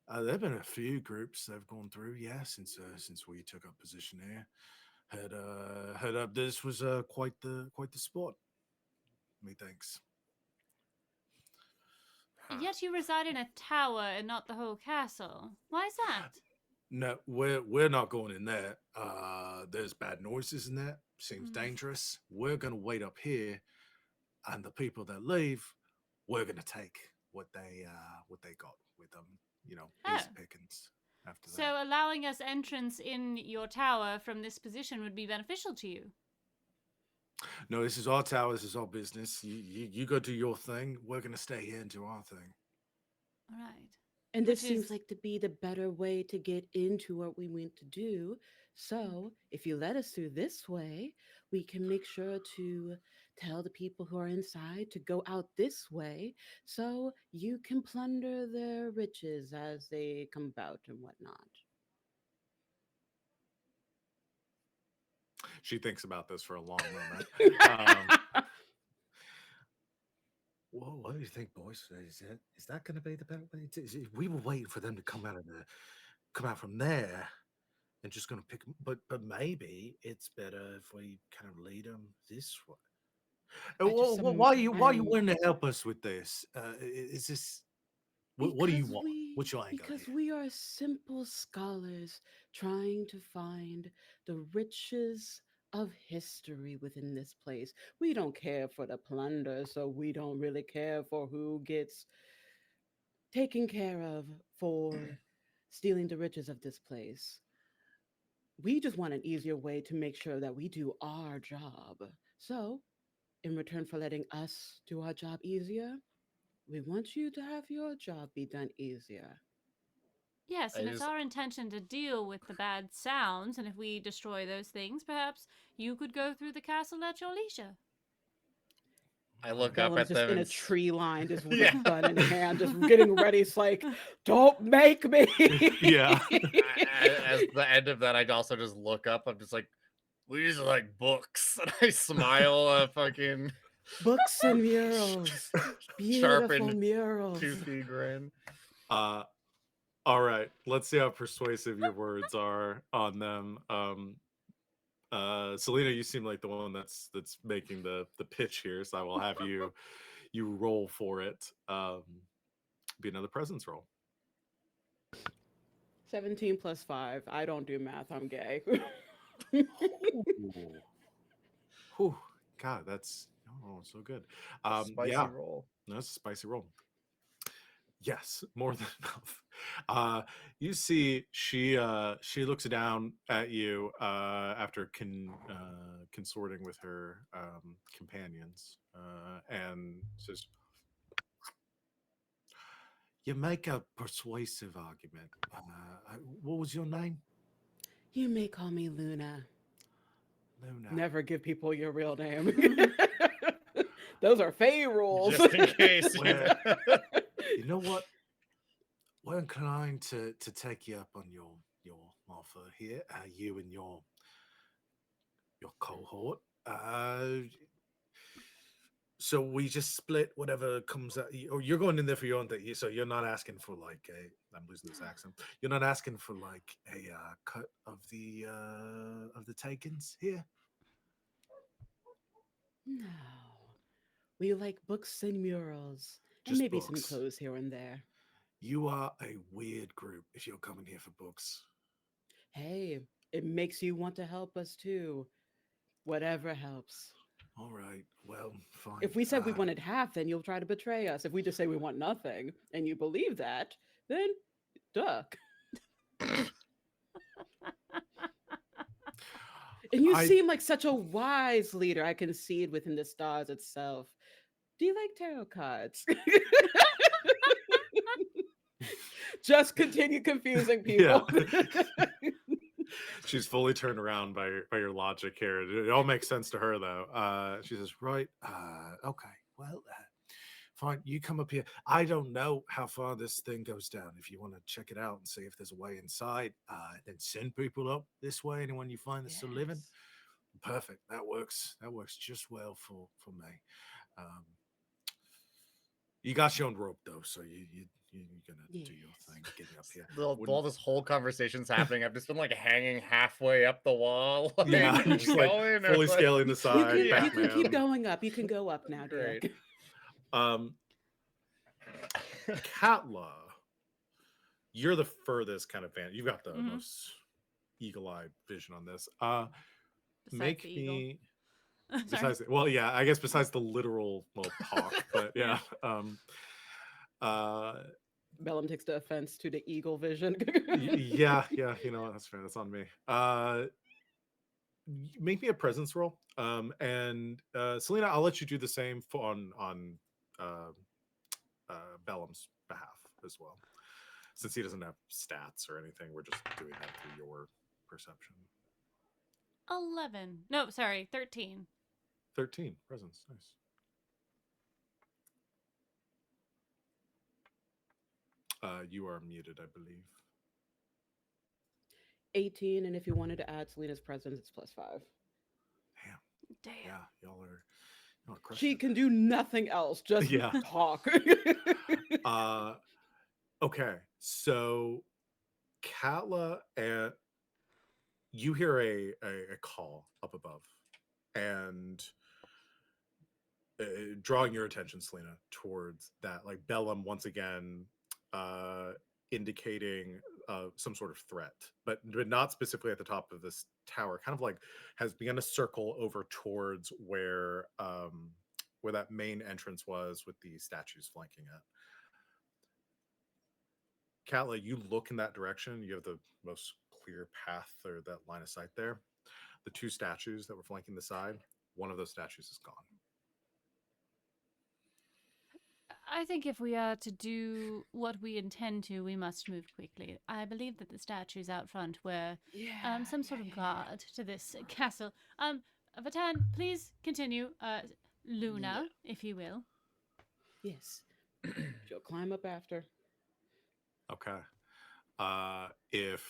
There've been a few groups that have gone through, yeah, since we took up position here. Head up. This was quite the spot. Methinks. Yet you reside in a tower and not the whole castle. Why is that? No, we're not going in there. There's bad noises in there. Seems dangerous. We're gonna wait up here, and the people that leave, we're gonna take what they got with them. You know, easy pickings. After that, So allowing us entrance in your tower from this position would be beneficial to you. no, this is our tower. This is our business. You go do your thing. We're gonna stay here and do our thing. All right. And this Which seems is- like to be the better way to get into what we want to do. So, if you let us through this way, we can make sure to tell the people who are inside to go out this way so you can plunder their riches as they come about and whatnot. She thinks about this for a long moment. Well, what do you think, boys? Is that going to be the better way? We were waiting for them to come out from there, and just going to pick. But maybe it's better if we kind of lead them this way. Why are you willing to help us with this? Is this what do you want? What you ain't got Because here? we are simple scholars trying to find the riches of history within this place. We don't care for the plunder, so we don't really care for who gets taken care of for stealing the riches of this place. We just want an easier way to make sure that we do our job. So, in return for letting us do our job easier, we want you to have your job be done easier. Yes, I and it's just our intention to deal with the bad sounds, and if we destroy those things, perhaps you could go through the castle at your leisure. I look up Bellum's at just them in a and tree line, just with yeah. his gun in hand, just getting ready. It's like, don't make me. Yeah. As the end of that, I'd also just look up. I'm just like, these are like books, and I smile. Fucking Books and murals. Beautiful sharpened murals. toothy grin. Uh, all right. Let's see how persuasive your words are on them. Selena, you seem like the one that's making the pitch here, so I will have you roll for it. Be another presence roll. 17 plus 5. I don't do math. I'm gay. Ooh. Whew. God, that's so good. Spicy Yeah, roll. that's a spicy roll. Yes, more than enough. You see, she looks down at you after consorting with her companions, and says, "You make a persuasive argument. What was your name?" You may call me Luna. Luna. Never give people your real name. Those are Fae rules. Just in case. Well, you know what? We're inclined to take you up on your offer here. You and your cohort. So we just split whatever comes out. Or you're going in there for your own thing. So you're not asking for like a. I'm losing this accent. You're not asking for like a cut of the takings here. No. We like books and murals, and Just maybe some books. clothes here and there. You are a weird group if you're coming here for books. Hey, it makes you want to help us too. Whatever helps. All right. Well, fine. If we said we wanted half, then you'll try to betray us. If we just say we want nothing and you believe that, then duck. And you seem like such a wise leader. I can see it within the stars itself. Do you like tarot cards? Just continue confusing people. Yeah. She's fully turned around by your logic here. It all makes sense to her though. She says, "Right, okay, well, fine. You come up here. I don't know how far this thing goes down. If you want to check it out and see if there's a way inside, then send people up this way. Anyone you find that's still living, perfect. That works. That works just well for me. Um, you got your own rope though, so you're gonna do your thing, getting up here. While this whole conversation's happening, I've just been like hanging halfway up the wall. Like, Yeah, just like fully scaling the You side. can, you can keep Batman. going up. You can go up now, Great. Dick. Katla, you're the furthest kind of fan. You've got the most eagle-eyed vision on this. Make me besides well, yeah, I guess besides the literal hawk, but yeah. Bellum takes the offense to the eagle vision. Yeah, you know what, that's fair. That's on me. Make me a presence roll. And Selena, I'll let you do the same on Bellum's behalf as well. Since he doesn't have stats or anything, we're just doing that through your perception. 11. No, sorry, 13. 13 presence. Nice. You are muted, I believe. 18, and if you wanted to add Selena's presence, it's plus 5. Damn. Yeah, y'all are She crushing can do nothing else, just talk. Okay, so Katla, and you hear a call up above, and drawing your attention, Selena, towards that. Like Bellum once again indicating some sort of threat, but not specifically at the top of this tower. Kind of like has begun to circle over towards where that main entrance was, with the statues flanking it. Katla, you look in that direction. You have the most clear path, or that line of sight there. The two statues that were flanking the side, one of those statues is gone. I think if we are to do what we intend to, we must move quickly. I believe that the statues out front were some sort of guard to this castle. Vatan, please continue. Luna, if you will. Yes. She'll climb up after. Okay. If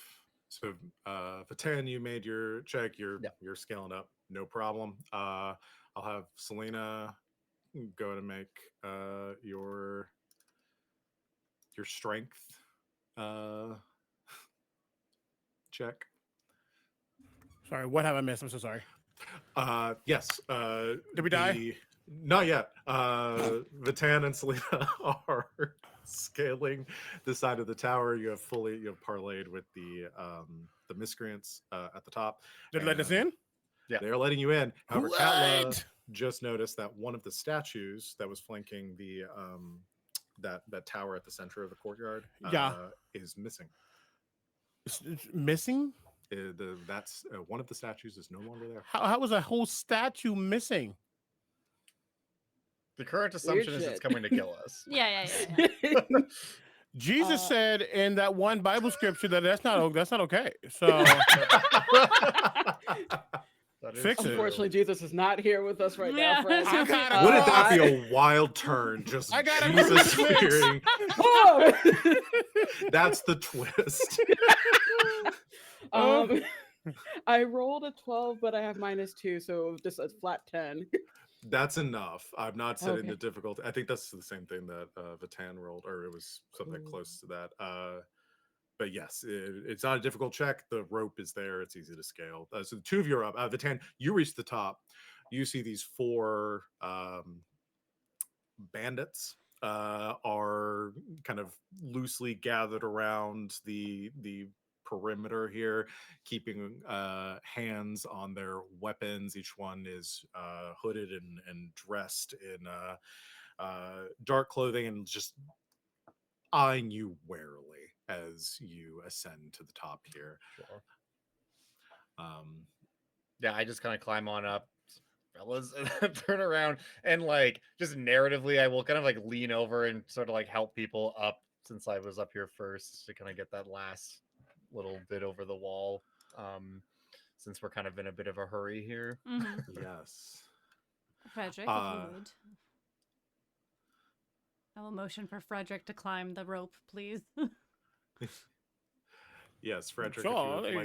so, Vatan, you made your check. You're scaling up, no problem. I'll have Selena go to make your strength check. Sorry, what have I missed? I'm so sorry. Yes. Did we die? Not yet. Vatan and Selena are scaling the side of the tower. You have parlayed with the miscreants at the top. Did let us in? Yeah, they're letting you in. However, Katla just noticed that one of the statues that was flanking the that tower at the center of the courtyard is missing. It's missing? That's one of the statues is no longer there. How was a whole statue missing? The current assumption is it's coming to kill us. Yeah. Jesus said in that one Bible scripture that's not okay. So fix it. Unfortunately, Jesus is not here with us right now, friends. Wouldn't that be a wild turn? Just Jesus hearing. That's the twist. I rolled a 12, but I have -2, so just a flat 10. That's enough. I'm not setting the difficulty. I think that's the same thing that Vatan rolled, or it was something close to that. But yes, it's not a difficult check. The rope is there. It's easy to scale. So the two of you are up. Vatan, you reach the top. You see these 4 bandits are kind of loosely gathered around the perimeter here, keeping hands on their weapons. Each one is hooded and dressed in dark clothing, and just eyeing you warily as you ascend to the top here. Sure. I just kind of climb on up, fellas, and turn around, and like just narratively, I will kind of like lean over and sort of like help people up, since I was up here first, to kind of get that last little bit over the wall, since we're kind of in a bit of a hurry here. Mm-hmm. Yes. Frederick, if you would. I will motion for Frederick to climb the rope, please. Yes, Frederick, sure, if you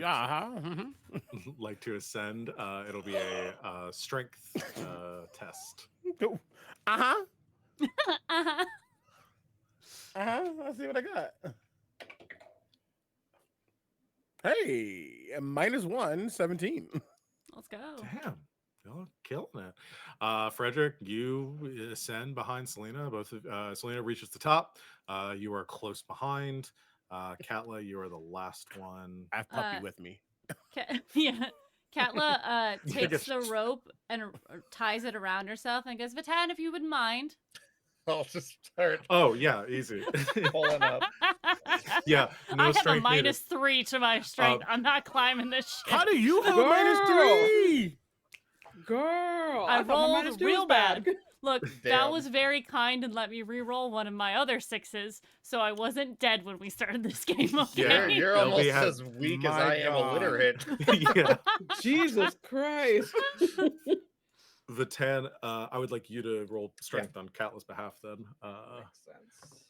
would like to ascend, it'll be a strength test. Let's see what I got. Hey, -1, 17. Let's go. Damn, you're killing it. Frederick, you ascend behind Selena. Both of Selena reaches the top. You are close behind. Katla, you are the last one. I have puppy with me. Katla takes the rope and ties it around herself and goes, Vatan, if you wouldn't mind. I'll just start. Oh yeah, easy. Pulling up. Yeah, no I have strength a needed. -3 to my strength. I'm not climbing this shit. How do you have a -3? Girl, I thought my rolled -2 real was bad. bad. Look, that Damn. was very kind and let me re-roll one of my other 6s, so I wasn't dead when we started this game. Okay? Yeah. You're LB almost has- as weak as My I am God. illiterate. Yeah, Jesus Christ. Vatan, I would like you to roll strength on Katla's behalf then. Makes sense.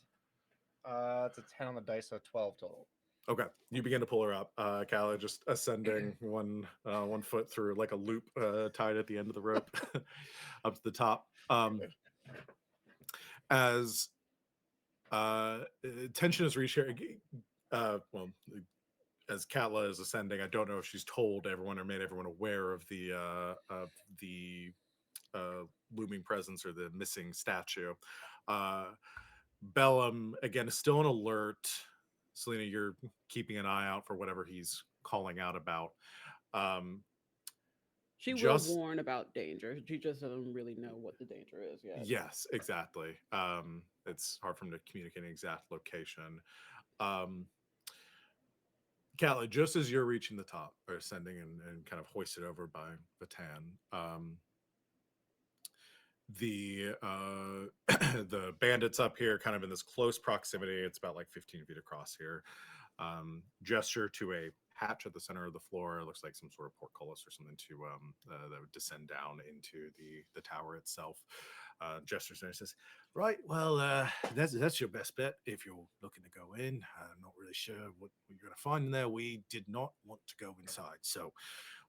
It's a 10 on the dice, so 12 total. Okay, you begin to pull her up. Katla just ascending one foot through like a loop tied at the end of the rope up to the top. As tension is reached here, well, as Katla is ascending, I don't know if she's told everyone or made everyone aware of the looming presence or the missing statue. Bellum again is still on alert, Selena, you're keeping an eye out for whatever he's calling out about. Um, She will just warn about danger. She just doesn't really know what the danger is yet. yes, exactly. It's hard for him to communicate an exact location. Um, Calla, just as you're reaching the top or ascending and kind of hoisted over by Vatan, the the bandits up here, kind of in this close proximity. It's about like 15 feet across here. Gesture to a hatch at the center of the floor. It looks like some sort of portcullis or something to that would descend down into the tower itself. Gestures there and says, "Right, well, that's your best bet if you're looking to go in. I'm not really sure what you're going to find in there. We did not want to go inside, so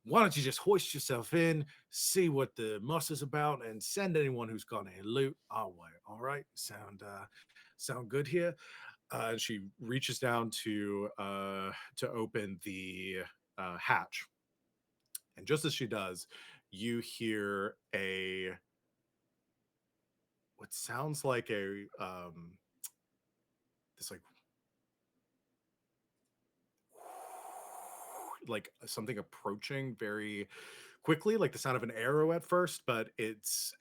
why don't you just hoist yourself in, see what the muss is about, and send anyone who's got any loot our way. All right, sound good here." She reaches down to open the hatch, and just as she does, you hear a what sounds like a this like something approaching very quickly, like the sound of an arrow at first, but it's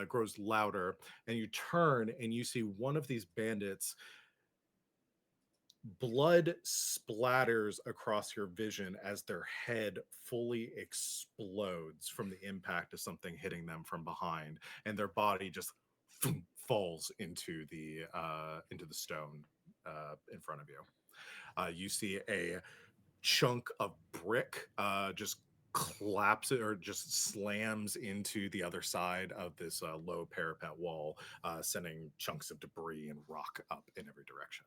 grows louder, and you turn and you see one of these bandits. Blood splatters across your vision as their head fully explodes from the impact of something hitting them from behind, and their body just falls into the stone in front of you. You see a chunk of brick just collapses or just slams into the other side of this low parapet wall, sending chunks of debris and rock up in every direction.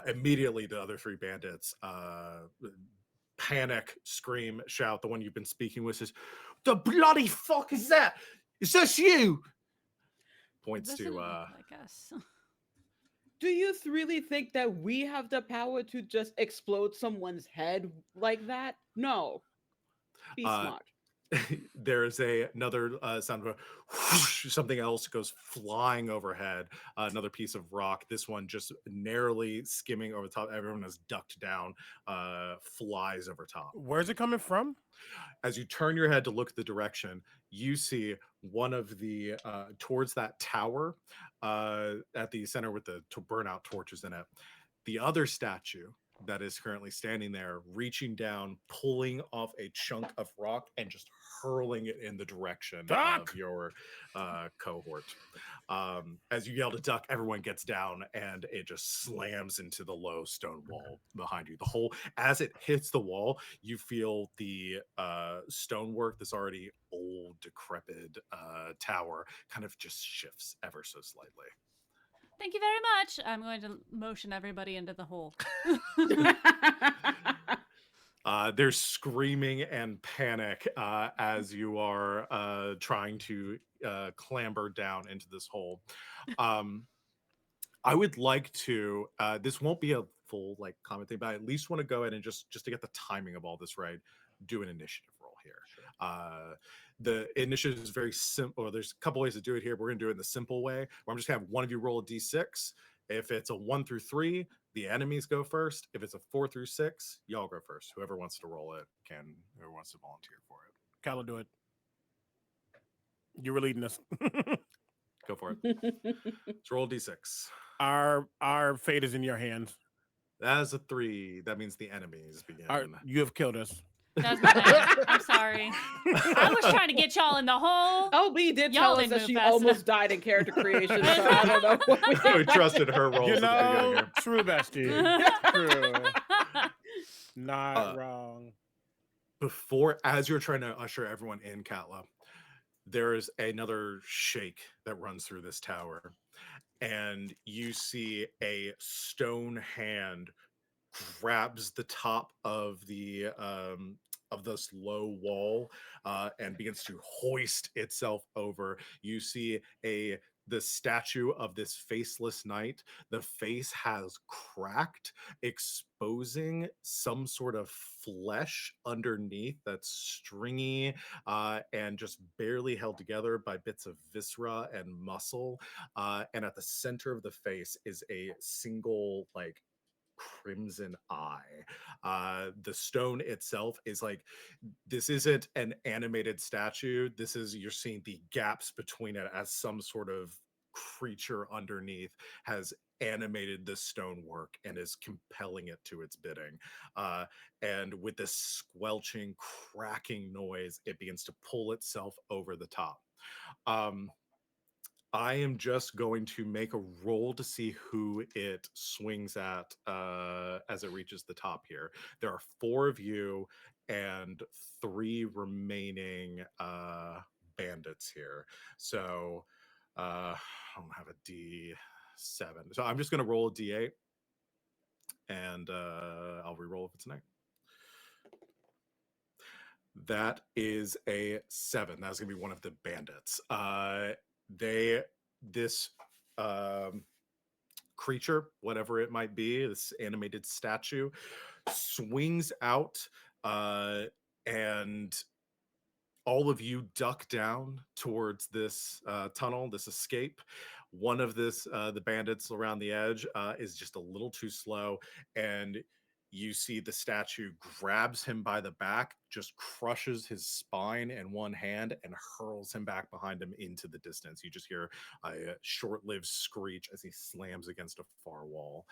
Immediately, the other three bandits panic, scream, shout. The one you've been speaking with says, "The bloody fuck is that? Is that you?" Points Doesn't to look like us. Do you really think that we have the power to just explode someone's head like that? No. Be uh, smart. there's another sound of a whoosh, something else goes flying overhead. Another piece of rock. This one just narrowly skimming over the top. Everyone is ducked down. Flies over top. Where's it coming from? As you turn your head to look at the direction, you see one of the towards that tower at the center with the burnout torches in it. The other statue that is currently standing there, reaching down, pulling off a chunk of rock and just hurling it in the direction Duck! of your cohort. As you yell to duck, everyone gets down and it just slams into the low stone wall behind you. The whole, as it hits the wall, you feel the stonework, this already old, decrepit tower, kind of just shifts ever so slightly. Thank you very much. I'm going to motion everybody into the hole. There's screaming and panic as you are trying to clamber down into this hole. I would like to. This won't be a full like comment thing, but I at least want to go ahead and just to get the timing of all this right, do an initiative roll here. Sure. The initiative is very simple. Or there's a couple ways to do it here. We're going to do it in the simple way, where I'm just going to have one of you roll a d6. If it's a 1 through 3, the enemies go first. If it's a 4 through 6, y'all go first. Whoever wants to roll it can. Whoever wants to volunteer for it, Calla, do it. You were leading us. go for it. Let's roll d6. Our fate is in your hands. That is a 3. That means the enemies begin. You have killed us. That's my bad. I'm sorry. I was trying to get y'all in the hole. LB did Y'all tell us didn't that move she fast almost died in character creation, so I don't know what We trusted her rolls. You at the beginning know, here. true bestie. True. Not wrong. Before, as you're trying to usher everyone in, Katla, there's another shake that runs through this tower, and you see a stone hand grabs the top of this low wall and begins to hoist itself over. You see the statue of this faceless knight. The face has cracked, exposing some sort of flesh underneath that's stringy and just barely held together by bits of viscera and muscle. And at the center of the face is a single, like, crimson eye. The stone itself is like, this isn't an animated statue. This is, you're seeing the gaps between it as some sort of creature underneath has animated the stonework and is compelling it to its bidding. And with this squelching, cracking noise, it begins to pull itself over the top. I am just going to make a roll to see who it swings at as it reaches the top here. There are 4 of you and 3 remaining bandits here. So I don't have a D7. So I'm just going to roll a D8 and I'll re-roll if it's an 8. That is a 7. That's going to be one of the bandits. This creature, whatever it might be, this animated statue, swings out, and all of you duck down towards this tunnel, this escape. One of the bandits around the edge is just a little too slow, and you see the statue grabs him by the back, just crushes his spine in one hand, and hurls him back behind him into the distance. You just hear a short-lived screech as he slams against a far wall.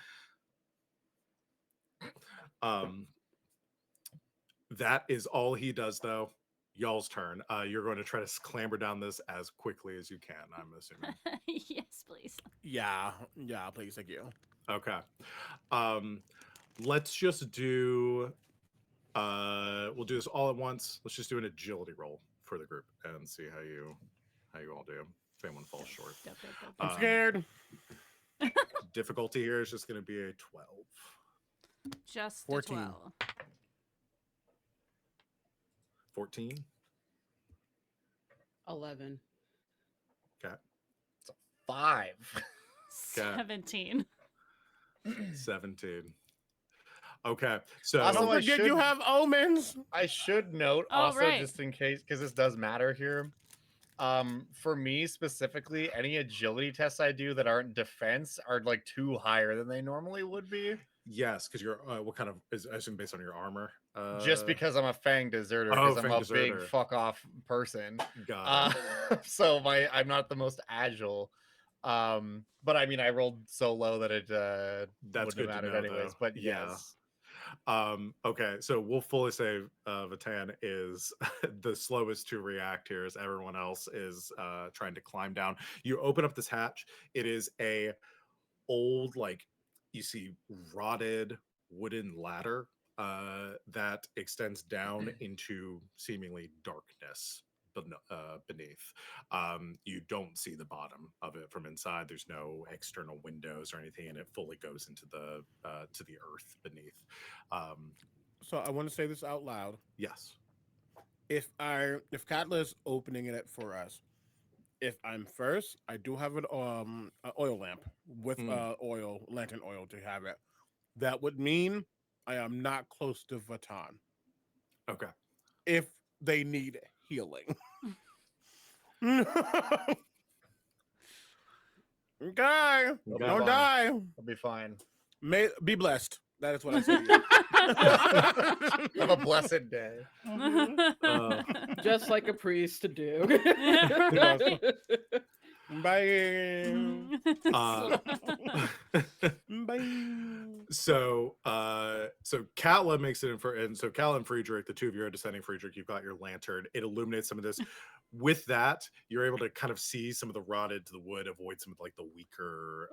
That is all he does, though. Y'all's turn. You're going to try to clamber down this as quickly as you can, I'm assuming. Yes, please. Yeah, please, thank you. Okay. Let's just do we'll do this all at once. Let's just do an agility roll for the group and see how you all do. If anyone falls short. I'm scared. Difficulty here is just going to be a 12. Just 14. 12. 14. 11. Okay. 5. Okay. 17. 17. Okay. So Also, Don't forget you have omens. I should note also, right. just in case, because this does matter here. For me specifically, any agility tests I do that aren't defense are like 2 higher than they normally would be. yes, because you're what kind of is, I assume, based on your armor? Just because I'm a Fang deserter, oh, because I'm Fang a deserter. big fuck off person. Got it. So I'm not the most agile. But I mean, I rolled so low that it That's wouldn't have good to mattered know, anyways. though. But Yeah. yes. Okay, so we'll fully say Vatan is the slowest to react here, as everyone else is trying to climb down. You open up this hatch. It is a old, like, you see rotted wooden ladder that extends down into seemingly darkness beneath. You don't see the bottom of it from inside. There's no external windows or anything, and it fully goes into the to the earth beneath. So I want to say this out loud. Yes. If Katla is opening it for us, if I'm first, I do have an oil lamp with lantern oil to have it. That would mean I am not close to Vatan. Okay. If they need healing. Okay. Don't die. I'll be fine. Be blessed. That is what I say to you. Have a blessed day. Just like a priest to do. Bye. Bye. So Katla makes it in for, and so Katla and Friedrich, the two of you are descending. Friedrich, you've got your lantern. It illuminates some of this. With that, you're able to kind of see some of the rotted to the wood, avoid some of like the weaker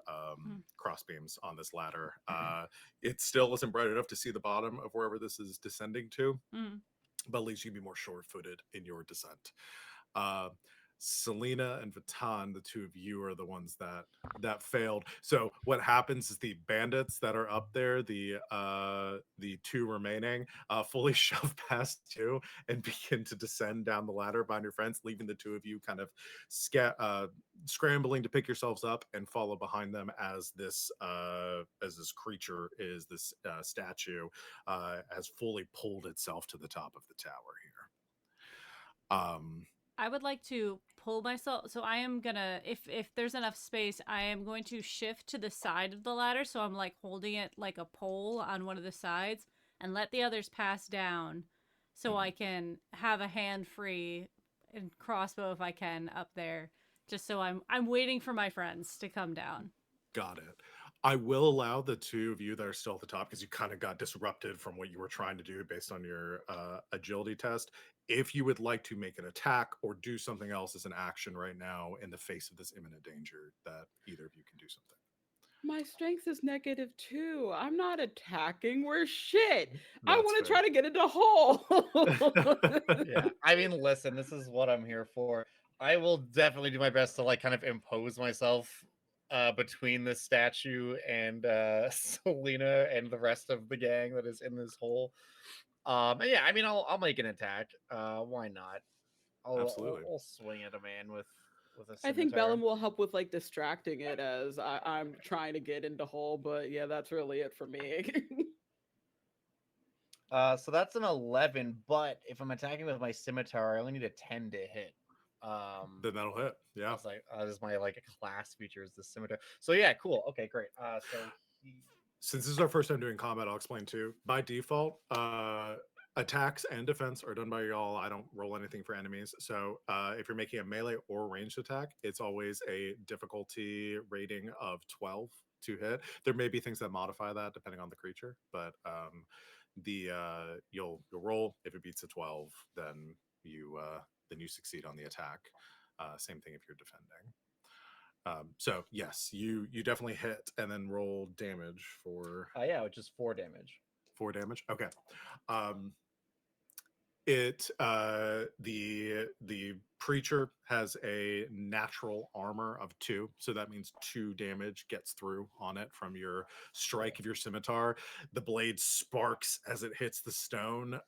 cross beams on this ladder. It still isn't bright enough to see the bottom of wherever this is descending to, but at least you can be more sure-footed in your descent. Selena and Vatan, the two of you, are the ones that failed. So what happens is the bandits that are up there, the 2 remaining, fully shove past you and begin to descend down the ladder behind your friends, leaving the 2 of you kind of scrambling to pick yourselves up and follow behind them as this creature, is this statue, has fully pulled itself to the top of the tower here. I would like to pull myself. So I am gonna, if there's enough space, I am going to shift to the side of the ladder. So I'm like holding it like a pole on one of the sides and let the others pass down, so I can have a hand free and crossbow if I can up there. Just so I'm waiting for my friends to come down. Got it. I will allow the two of you that are still at the top because you kind of got disrupted from what you were trying to do based on your agility test. If you would like to make an attack or do something else as an action right now in the face of this imminent danger, that either of you can do something. My strength is -2. I'm not attacking. We're shit. I That's want to fair. try to get into hole. Yeah, I mean, listen, this is what I'm here for. I will definitely do my best to like kind of impose myself between the statue and Selena and the rest of the gang that is in this hole. And yeah, I mean, I'll make an attack. Why not? Absolutely. I'll swing at a man with a I think scimitar. Bellum will help with like distracting it as I'm trying to get into hole, but yeah, that's really it for me. So that's an 11, but if I'm attacking with my scimitar, I only need a 10 to hit. Then that'll hit. Yeah. That's like this is my like class feature is the scimitar. So yeah, cool. Okay, great. So Since this is our first time doing combat, I'll explain too. By default, attacks and defense are done by y'all. I don't roll anything for enemies. So if you're making a melee or ranged attack, it's always a difficulty rating of 12 to hit. There may be things that modify that depending on the creature, but you'll roll. If it beats a 12, then you succeed on the attack. Same thing if you're defending. So yes, you definitely hit and then roll damage for yeah, which is 4 damage. 4 damage. Okay. The preacher has a natural armor of 2, so that means 2 damage gets through on it from your strike of your scimitar. The blade sparks as it hits the stone.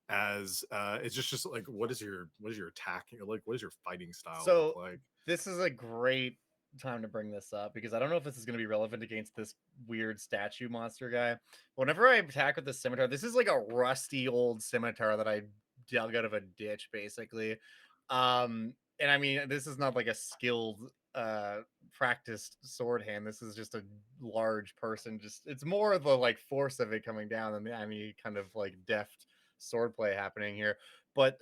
As it's just like what is your attacking, like what is your fighting style look like? This is a great time to bring this up because I don't know if this is going to be relevant against this weird statue monster guy. Whenever I attack with the scimitar, this is like a rusty old scimitar that I dug out of a ditch, basically. And I mean, this is not like a skilled, practiced sword hand. This is just a large person. Just it's more of the like force of it coming down than any kind of like deft swordplay happening here. But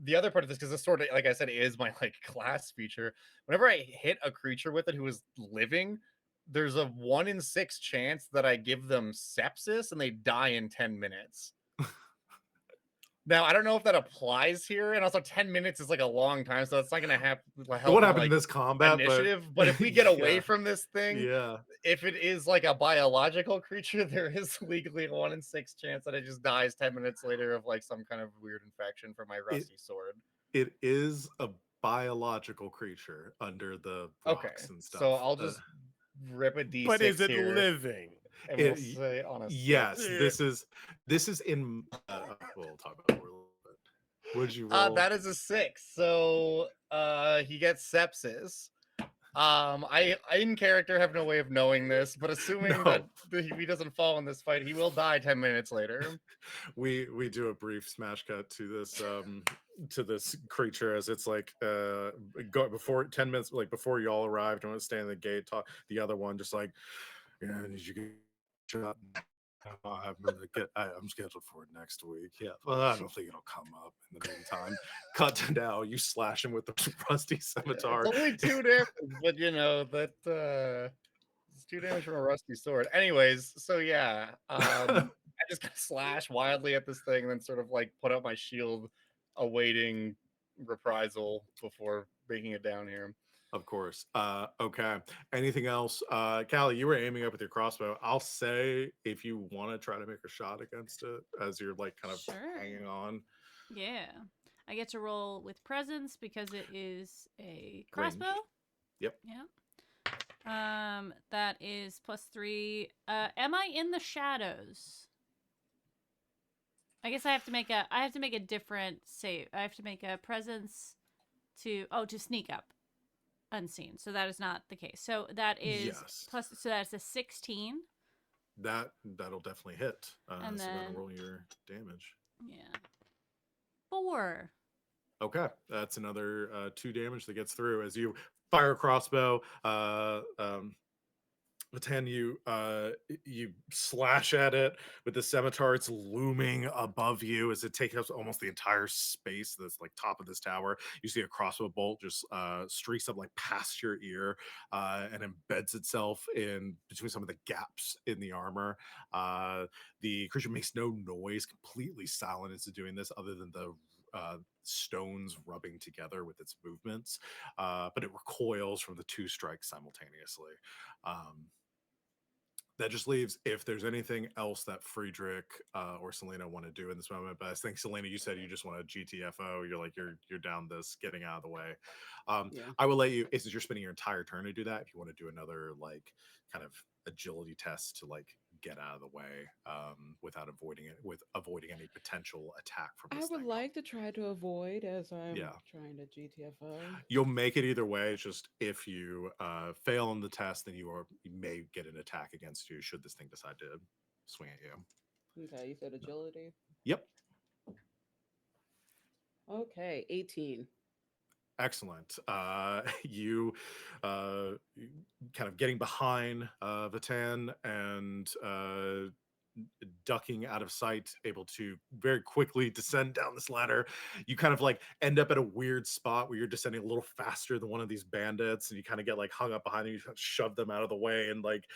the other part of this, because this sword, like I said, is my like class feature. Whenever I hit a creature with it who is living, there's a 1 in 6 chance that I give them sepsis and they die in 10 minutes. Now, I don't know if that applies here, and also 10 minutes is like a long time, so it's not going to help. What happened like, in this combat? Initiative, but if we get away from this thing, yeah, if it is like a biological creature, there is legally a 1 in 6 chance that it just dies 10 minutes later of like some kind of weird infection from my rusty sword. It is a biological creature under the rocks and stuff. So I'll just rip a d6. But is it here, living? And we'll say honestly. Yes, this is in. We'll talk about it a little bit. Would you roll? That is a 6. So he gets sepsis. I in character have no way of knowing this, but assuming that he doesn't fall in this fight, he will die 10 minutes later. We do a brief smash cut to this creature as it's like go before 10 minutes, like before you all arrived, and stand in the gate, talk the other one just like, yeah, did you get shot? I'm scheduled for it next week. Yeah, well, I don't think it'll come up in the meantime. Cut to now. You slash him with the rusty scimitar. It's only 2 damage, but you know that it's 2 damage from a rusty sword. Anyways, so yeah, I just slash wildly at this thing, and then sort of like put up my shield, awaiting reprisal before breaking it down here. Of course. Okay. Anything else? Callie, you were aiming up with your crossbow. I'll say if you want to try to make a shot against it as you're like kind of hanging on. Yeah. I get to roll with presence because it is a crossbow. Range. Yep. Yeah. That is +3. Am I in the shadows? I guess I have to make a different save. I have to make a presence to sneak up unseen. So that is not the case. So that is plus. So that's a 16. That'll definitely hit. And so then roll your damage. Yeah. 4. Okay, that's another 2 damage that gets through as you fire a crossbow. Vatan, you slash at it with the scimitar. It's looming above you as it takes up almost the entire space that's like top of this tower. You see a crossbow bolt just streaks up like past your ear and embeds itself in between some of the gaps in the armor. The creature makes no noise, completely silent as it's doing this, other than the stones rubbing together with its movements, but it recoils from the 2 strikes simultaneously. Um, that just leaves if there's anything else that Friedrich or Selena want to do in this moment. But I think Selena, you said you just want a GTFO. You're like you're down this, getting out of the way. Yeah. I will let you. Is you're spending your entire turn to do that. If you want to do another like kind of agility test to like get out of the way without avoiding any potential attack from I this would thing. like to try to avoid as I'm Yeah. trying to GTFO. You'll make it either way. It's just if you fail on the test, then you may get an attack against you should this thing decide to swing at you. Okay, you said agility. Yep. Okay, 18. Excellent. You kind of getting behind Vatan and ducking out of sight, able to very quickly descend down this ladder. You kind of like end up at a weird spot where you're descending a little faster than one of these bandits, and you kind of get like hung up behind them. You kind of shove them out of the way and like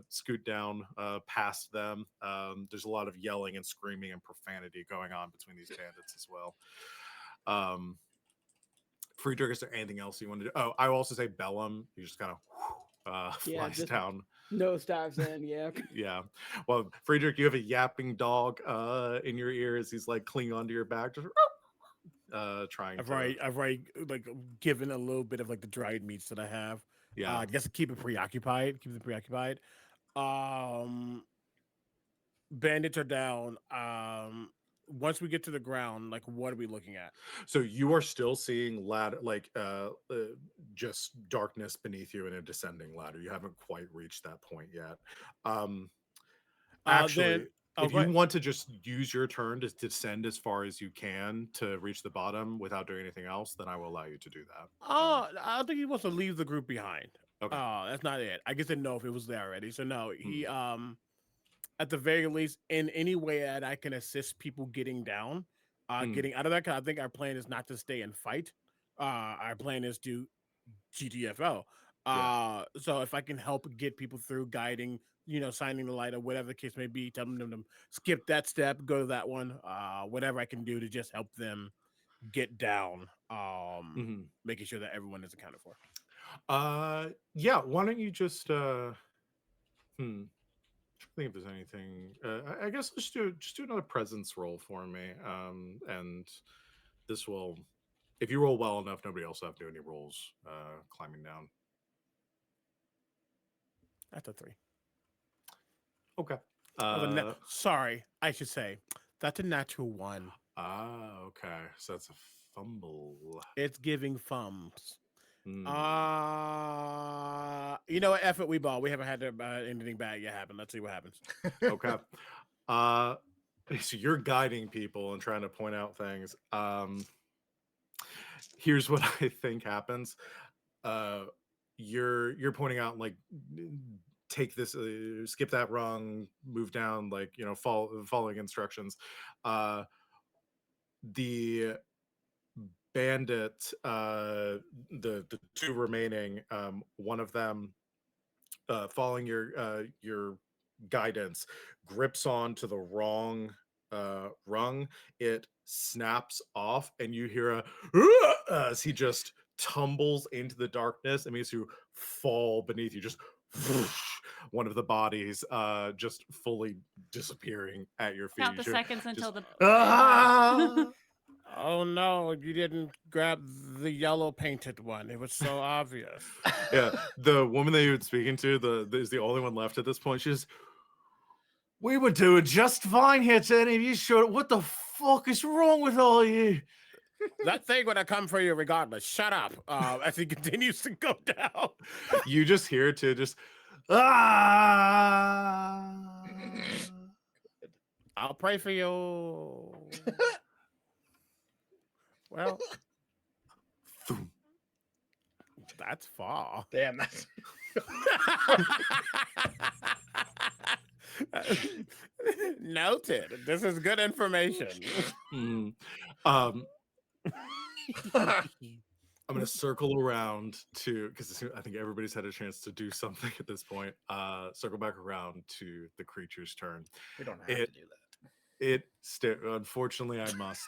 scoot down past them. There's a lot of yelling and screaming and profanity going on between these bandits as well. Friedrich, is there anything else you want to do? Oh, I will also say Bellum. You just kind of flies just down. nose dives in. Yeah. Yeah. Well, Friedrich, you have a yapping dog in your ear as he's like clinging onto your back, just trying I've to. already like given a little bit of like the dried meats that I have. Yeah. Just to keep it preoccupied. Keep them preoccupied. Bandits are down. Once we get to the ground, like what are we looking at? So you are still seeing ladder, like just darkness beneath you in a descending ladder. You haven't quite reached that point yet. Actually, if you want to just use your turn to descend as far as you can to reach the bottom without doing anything else, then I will allow you to do that. I don't think he wants to leave the group behind. Okay. That's not it. I guess I didn't know if it was there already. So no, he at the very least, in any way that I can assist people getting down, getting out of that. Cause I think our plan is not to stay and fight. Our plan is to GTFO. So if I can help get people through, guiding, signing the light or whatever the case may be, tell them to skip that step, go to that one, whatever I can do to just help them get down, making sure that everyone is accounted for. Yeah, why don't you just think if there's anything. I guess let's do another presence roll for me. And this will, if you roll well enough, nobody else will have to do any rolls climbing down. That's a 3. Okay. Sorry, I should say that's a natural 1. Okay. So that's a fumble. It's giving thumbs. You know what? Effort we ball. We haven't had anything bad yet happen. Let's see what happens. Okay. So you're guiding people and trying to point out things. Here's what I think happens. You're pointing out like take this, skip that rung, move down, like following instructions. The bandit, the 2 remaining, one of them following your guidance grips on to the wrong rung. It snaps off and you hear a as he just tumbles into the darkness and makes you fall beneath you. Just one of the bodies just fully disappearing at your feet. Count the seconds until the Oh no, you didn't grab the yellow painted one. It was so obvious. Yeah, the woman that you were speaking to is the only one left at this point. She's, we were doing just fine here, Jenny. You sure? What the fuck is wrong with all you? That thing would have come for you regardless. Shut up. As he continues to go down. You just hear it too, just I'll pray for you. Well, that's fall. Damn, that's Noted. This is good information. Mm. I'm going to circle around to, because I think everybody's had a chance to do something at this point. Circle back around to the creature's turn. we don't have to do Unfortunately, I must.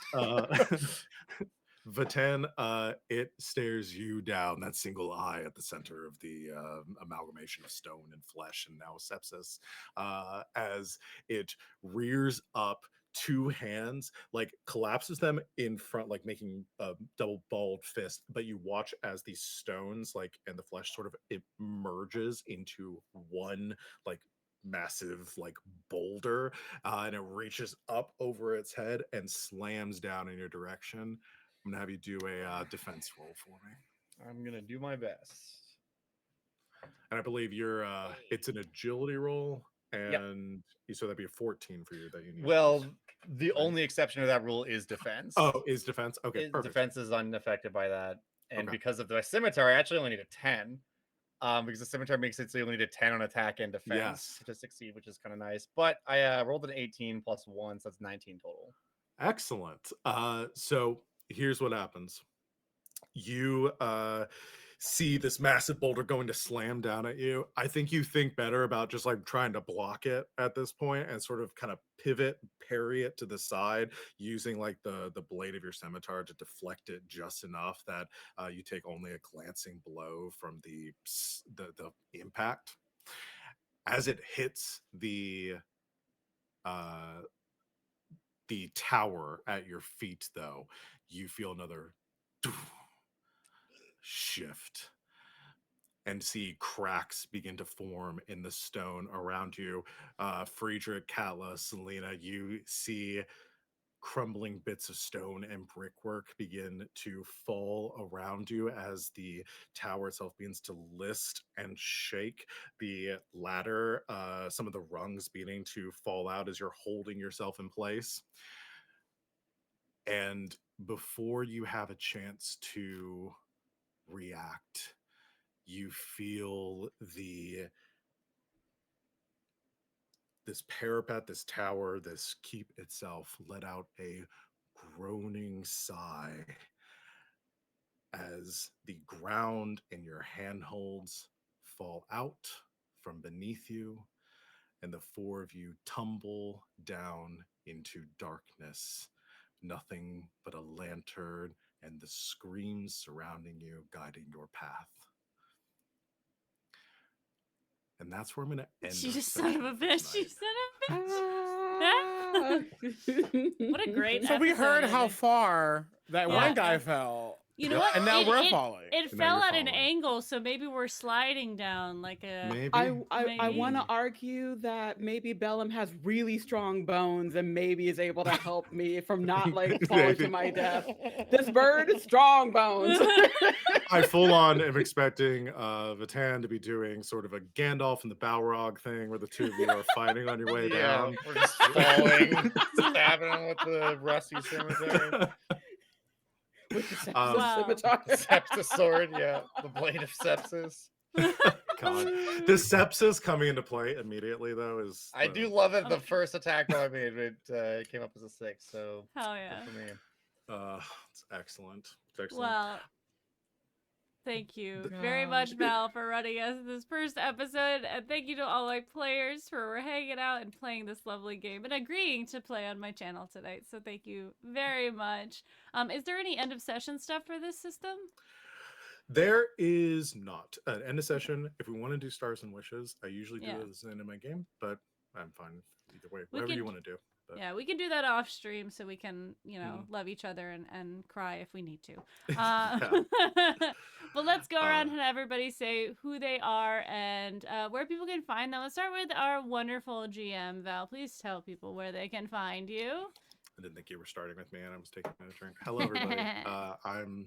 Vatan, it stares you down, that single eye at the center of the amalgamation of stone and flesh and now sepsis, as it rears up two hands, like collapses them in front, like making a double balled fist. But you watch as these stones, like, and the flesh sort of it merges into one, like, massive, like, boulder, and it reaches up over its head and slams down in your direction. I'm gonna have you do a defense roll for me. that. I'm gonna do my best. And I believe you're it's an agility roll, and so that'd be a 14 for you that you need. Well, the only exception to that rule is defense. Oh, is defense? Okay, perfect. Defense is unaffected by that. And Okay. because of the scimitar, I actually only need a 10. Because the scimitar makes it so you only need a 10 on attack and defense to succeed, which is kind of nice. But I rolled an 18 plus 1, so that's 19 total. Excellent. So here's what happens. You see this massive boulder going to slam down at you. I think you think better about just like trying to block it at this point and sort of kind of pivot, parry it to the side using like the blade of your scimitar to deflect it just enough that you take only a glancing blow from the impact. As it hits the tower at your feet, though, you feel another shift and see cracks begin to form in the stone around you. Friedrich, Katla, Selena, you see crumbling bits of stone and brickwork begin to fall around you as the tower itself begins to list and shake. The ladder, some of the rungs beginning to fall out as you're holding yourself in place. And before you have a chance to react, you feel this parapet, this tower, this keep itself let out a groaning sigh as the ground in your handholds fall out from beneath you, and the four of you tumble down into darkness. Nothing but a lantern and the screams surrounding you, guiding your path. And that's where I'm going to end. You son of a bitch! You son of a bitch! What a great! So we heard episode, how far that one guy fell. You know what? And now we're falling. It fell at an angle, so maybe we're sliding down like a. Maybe. I want to argue that maybe Bellum has really strong bones and maybe is able to help me from not like falling to my death. This bird is strong bones. I full on am expecting Vatan to be doing sort of a Gandalf and the Balrog thing where the two of you are fighting on your way down. We're just falling, stabbing him with the rusty scimitar. With the scimitar. Sepsis sword, the blade of sepsis. God, the sepsis coming into play immediately though is. I do love it. The first attack roll I made, it came up as a 6. So hell yeah, for me. It's excellent. It's excellent. Well, thank you very much, Val, for running us this first episode, and thank you to all my players for hanging out and playing this lovely game and agreeing to play on my channel tonight. So thank you very much. Is there any end of session stuff for this system? There is not an end of session. If we want to do stars and wishes, I usually do it as the end of my game, but I'm fine either way. Whatever you want to do. But. Yeah, we can do that off stream so we can, love each other and cry if we need to. But let's go around and everybody say who they are and where people can find them. Let's start with our wonderful GM, Val. Please tell people where they can find you. I didn't think you were starting with me and I was taking a drink. Hello, everybody. I'm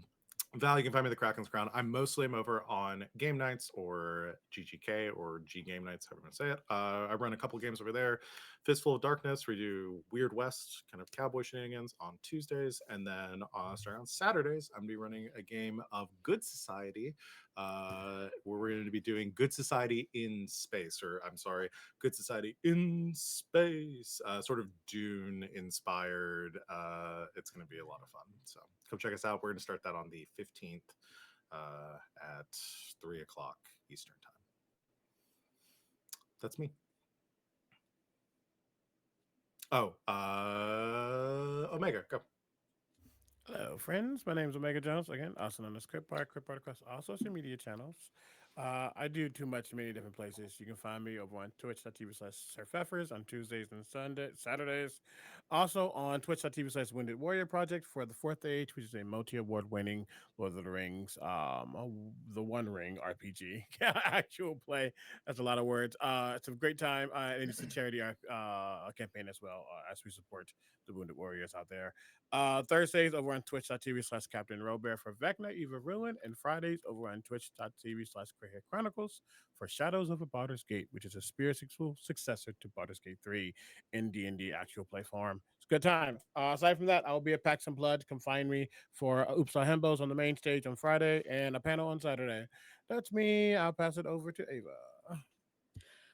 Val, you can find me at the Kraken's Crown. I'm mostly over on game nights or GGK or G Game Nights, however you want to say it. I run a couple games over there. Fistful of Darkness, we do Weird West, kind of cowboy shenanigans on Tuesdays. And then starting on Saturdays, I'm going to be running a game of Good Society, where we're going to be doing Good Society in Space, or I'm sorry, Good Society in Space, sort of Dune inspired. It's going to be a lot of fun. So come check us out. We're going to start that on the 15th at 3 o'clock Eastern Time. That's me. Oh, Omega, go. Hello, friends. My name is Omega Jones, again, also known as Crip Art across all social media channels. I do too much many different places. You can find me over on twitch.tv/surfeffers on Tuesdays and Saturdays. Also on twitch.tv/Wounded Warrior Project for the Fourth Age, which is a multi-award-winning Lord of the Rings, the One Ring RPG actual play. That's a lot of words. It's a great time, and it's a charity campaign as well, as we support the Wounded Warriors out there. Thursdays over on twitch.tv/Captain Robert for Vecna Eva Ruin, and Fridays over on twitch.tv/Greyhead Chronicles for Shadows of a Baldur's Gate, which is a spiritual successor to Baldur's Gate 3 in D&D actual play form. It's a good time. Aside from that, I'll be at Pack Some Blood. Come find me for Oops All Hembos on the main stage on Friday and a panel on Saturday. That's me. I'll pass it over to Ava.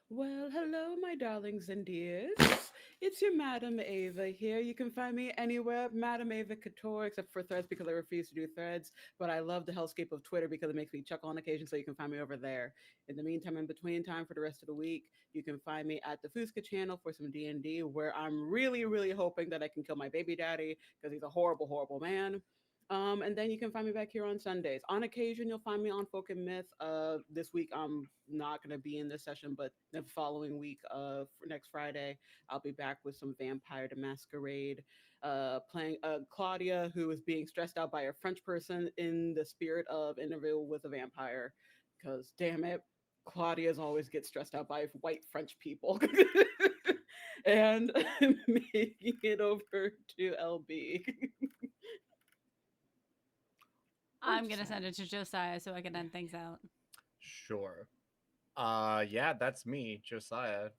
Well, hello, my darlings and dears. It's your Madam Ava here. You can find me anywhere, Madam Ava Couture, except for Threads because I refuse to do Threads. But I love the hellscape of Twitter because it makes me chuckle on occasion, so you can find me over there. In the meantime, in between time for the rest of the week, you can find me at the Fusca channel for some D&D, where I'm really, really hoping that I can kill my baby daddy because he's a horrible, horrible man. And then you can find me back here on Sundays. On occasion, you'll find me on Folk and Myth. This week, I'm not going to be in this session, but the following week, for next Friday, I'll be back with some Vampire the Masquerade, playing Claudia, who is being stressed out by a French person in the spirit of Interview with a Vampire. Because, damn it, Claudia's always get stressed out by white French people. And making it over to LB. I'm gonna send it to Josiah so I can end things out. Sure. Yeah, that's me, Josiah,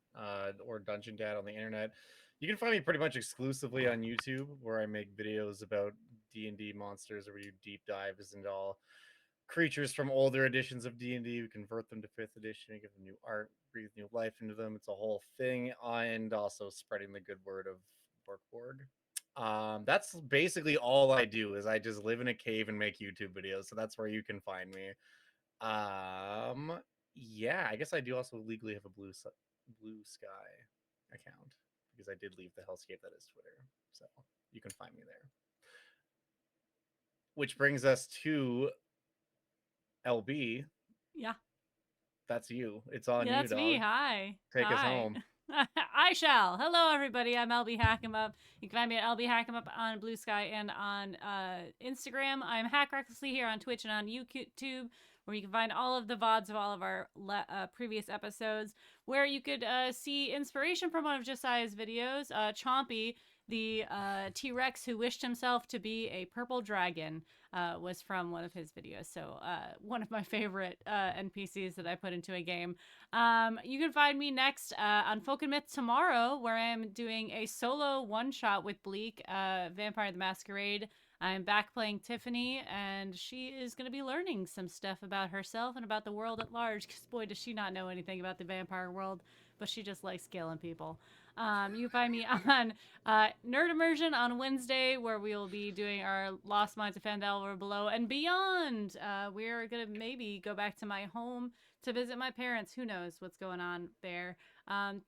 or Dungeon Dad on the internet. You can find me pretty much exclusively on YouTube, where I make videos about D&D monsters, where we do deep dives into all creatures from older editions of D&D. We convert them to 5th edition, give them new art, breathe new life into them. It's a whole thing, and also spreading the good word of Borg. That's basically all I do. Is I just live in a cave and make YouTube videos. So that's where you can find me. Yeah, I guess I do also legally have a Blue Sky account because I did leave the hellscape that is Twitter. So you can find me there. Which brings us to LB. Yeah. That's you. It's on you, that's dog. me. Hi. Take us home. I shall. Hello, everybody. I'm LB Hackemup. You can find me at LB Hackemup on Blue Sky and on Instagram. I'm Hack Recklessly here on Twitch and on YouTube, where you can find all of the VODs of all of our previous episodes, where you could see inspiration from one of Josiah's videos. Chompy, the T-Rex who wished himself to be a purple dragon, was from one of his videos. So one of my favorite NPCs that I put into a game. You can find me next on Folk and Myth tomorrow, where I'm doing a solo one-shot with Bleak, Vampire the Masquerade. I'm back playing Tiffany, and she is going to be learning some stuff about herself and about the world at large, because boy, does she not know anything about the vampire world, but she just likes killing people. You can find me on Nerd Immersion on Wednesday, where we will be doing our Lost Mines of Phandelver Below and Beyond. We're going to maybe go back to my home to visit my parents. Who knows what's going on there.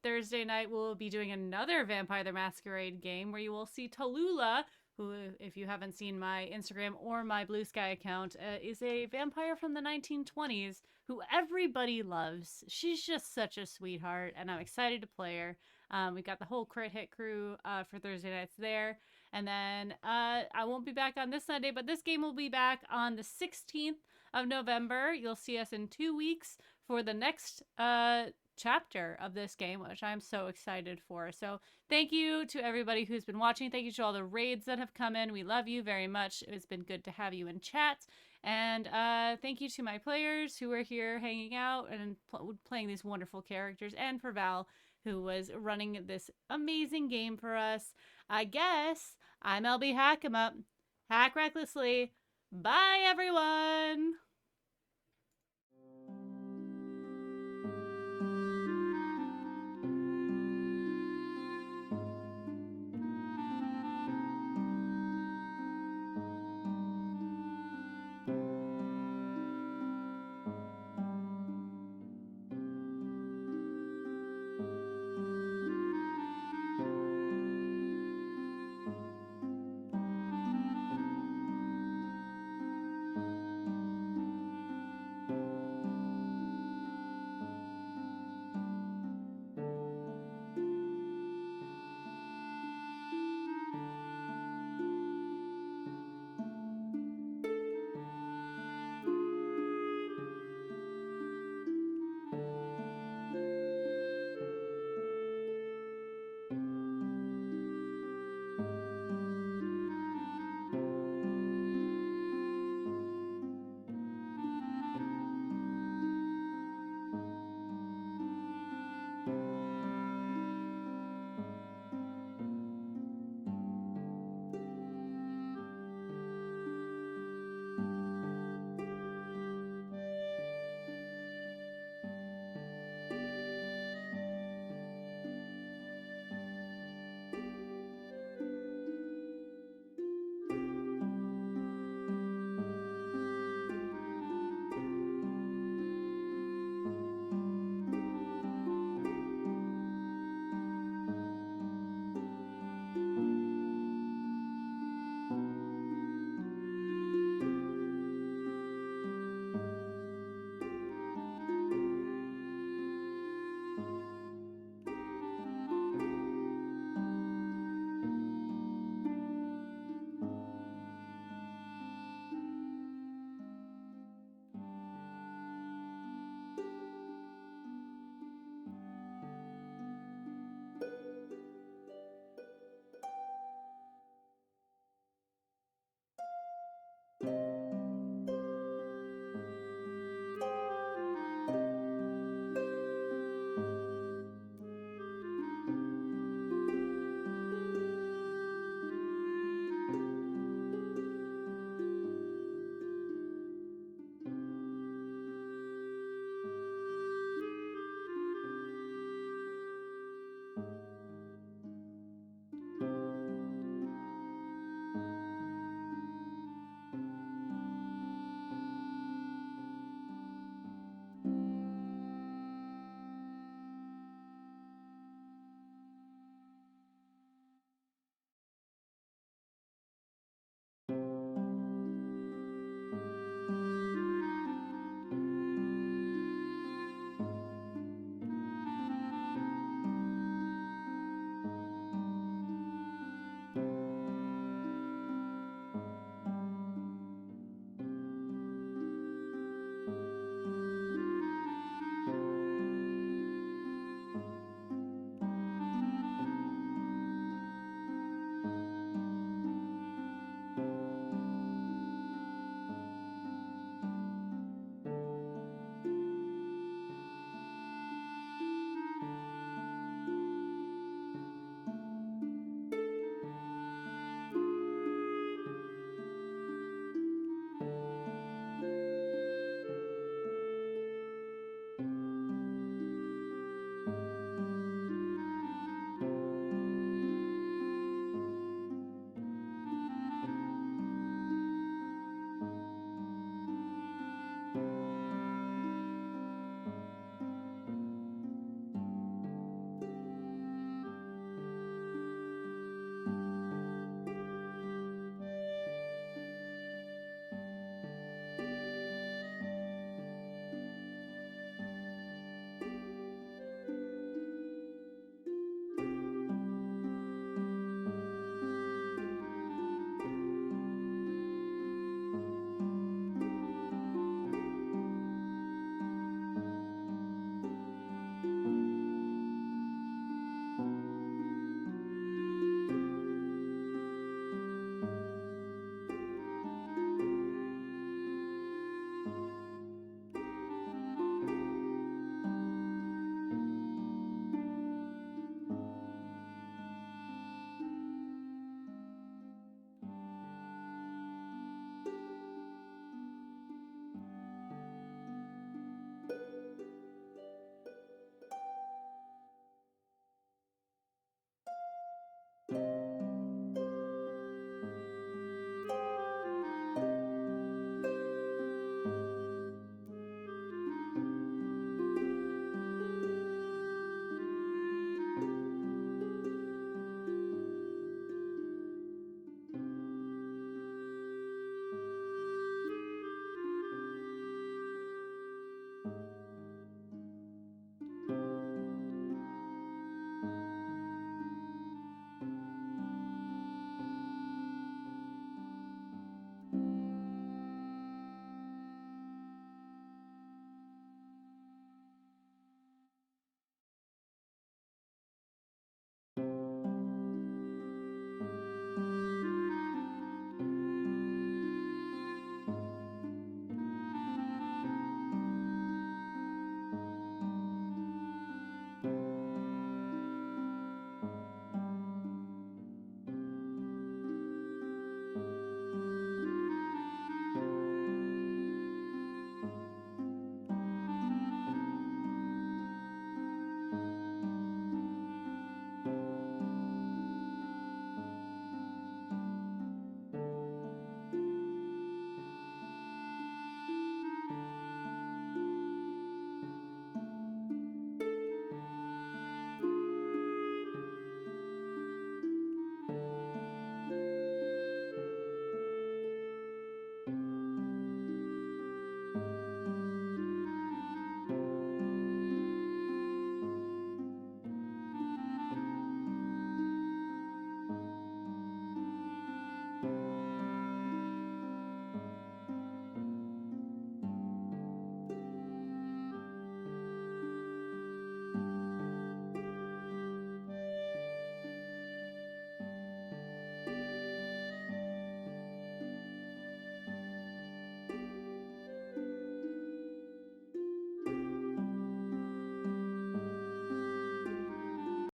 Thursday night, we'll be doing another Vampire the Masquerade game, where you will see Tallulah, who, if you haven't seen my Instagram or my Blue Sky account, is a vampire from the 1920s who everybody loves. She's just such a sweetheart, and I'm excited to play her. We've got the whole Crit Hit crew for Thursday nights there. And then I won't be back on this Sunday, but this game will be back on the 16th of November. You'll see us in 2 weeks for the next chapter of this game, which I'm so excited for. So thank you to everybody who's been watching. Thank you to all the raids that have come in. We love you very much. It's been good to have you in chat. And thank you to my players who are here hanging out and playing these wonderful characters, and for Val, who was running this amazing game for us. I guess I'm LB Hack 'em Up. Hack recklessly. Bye, everyone.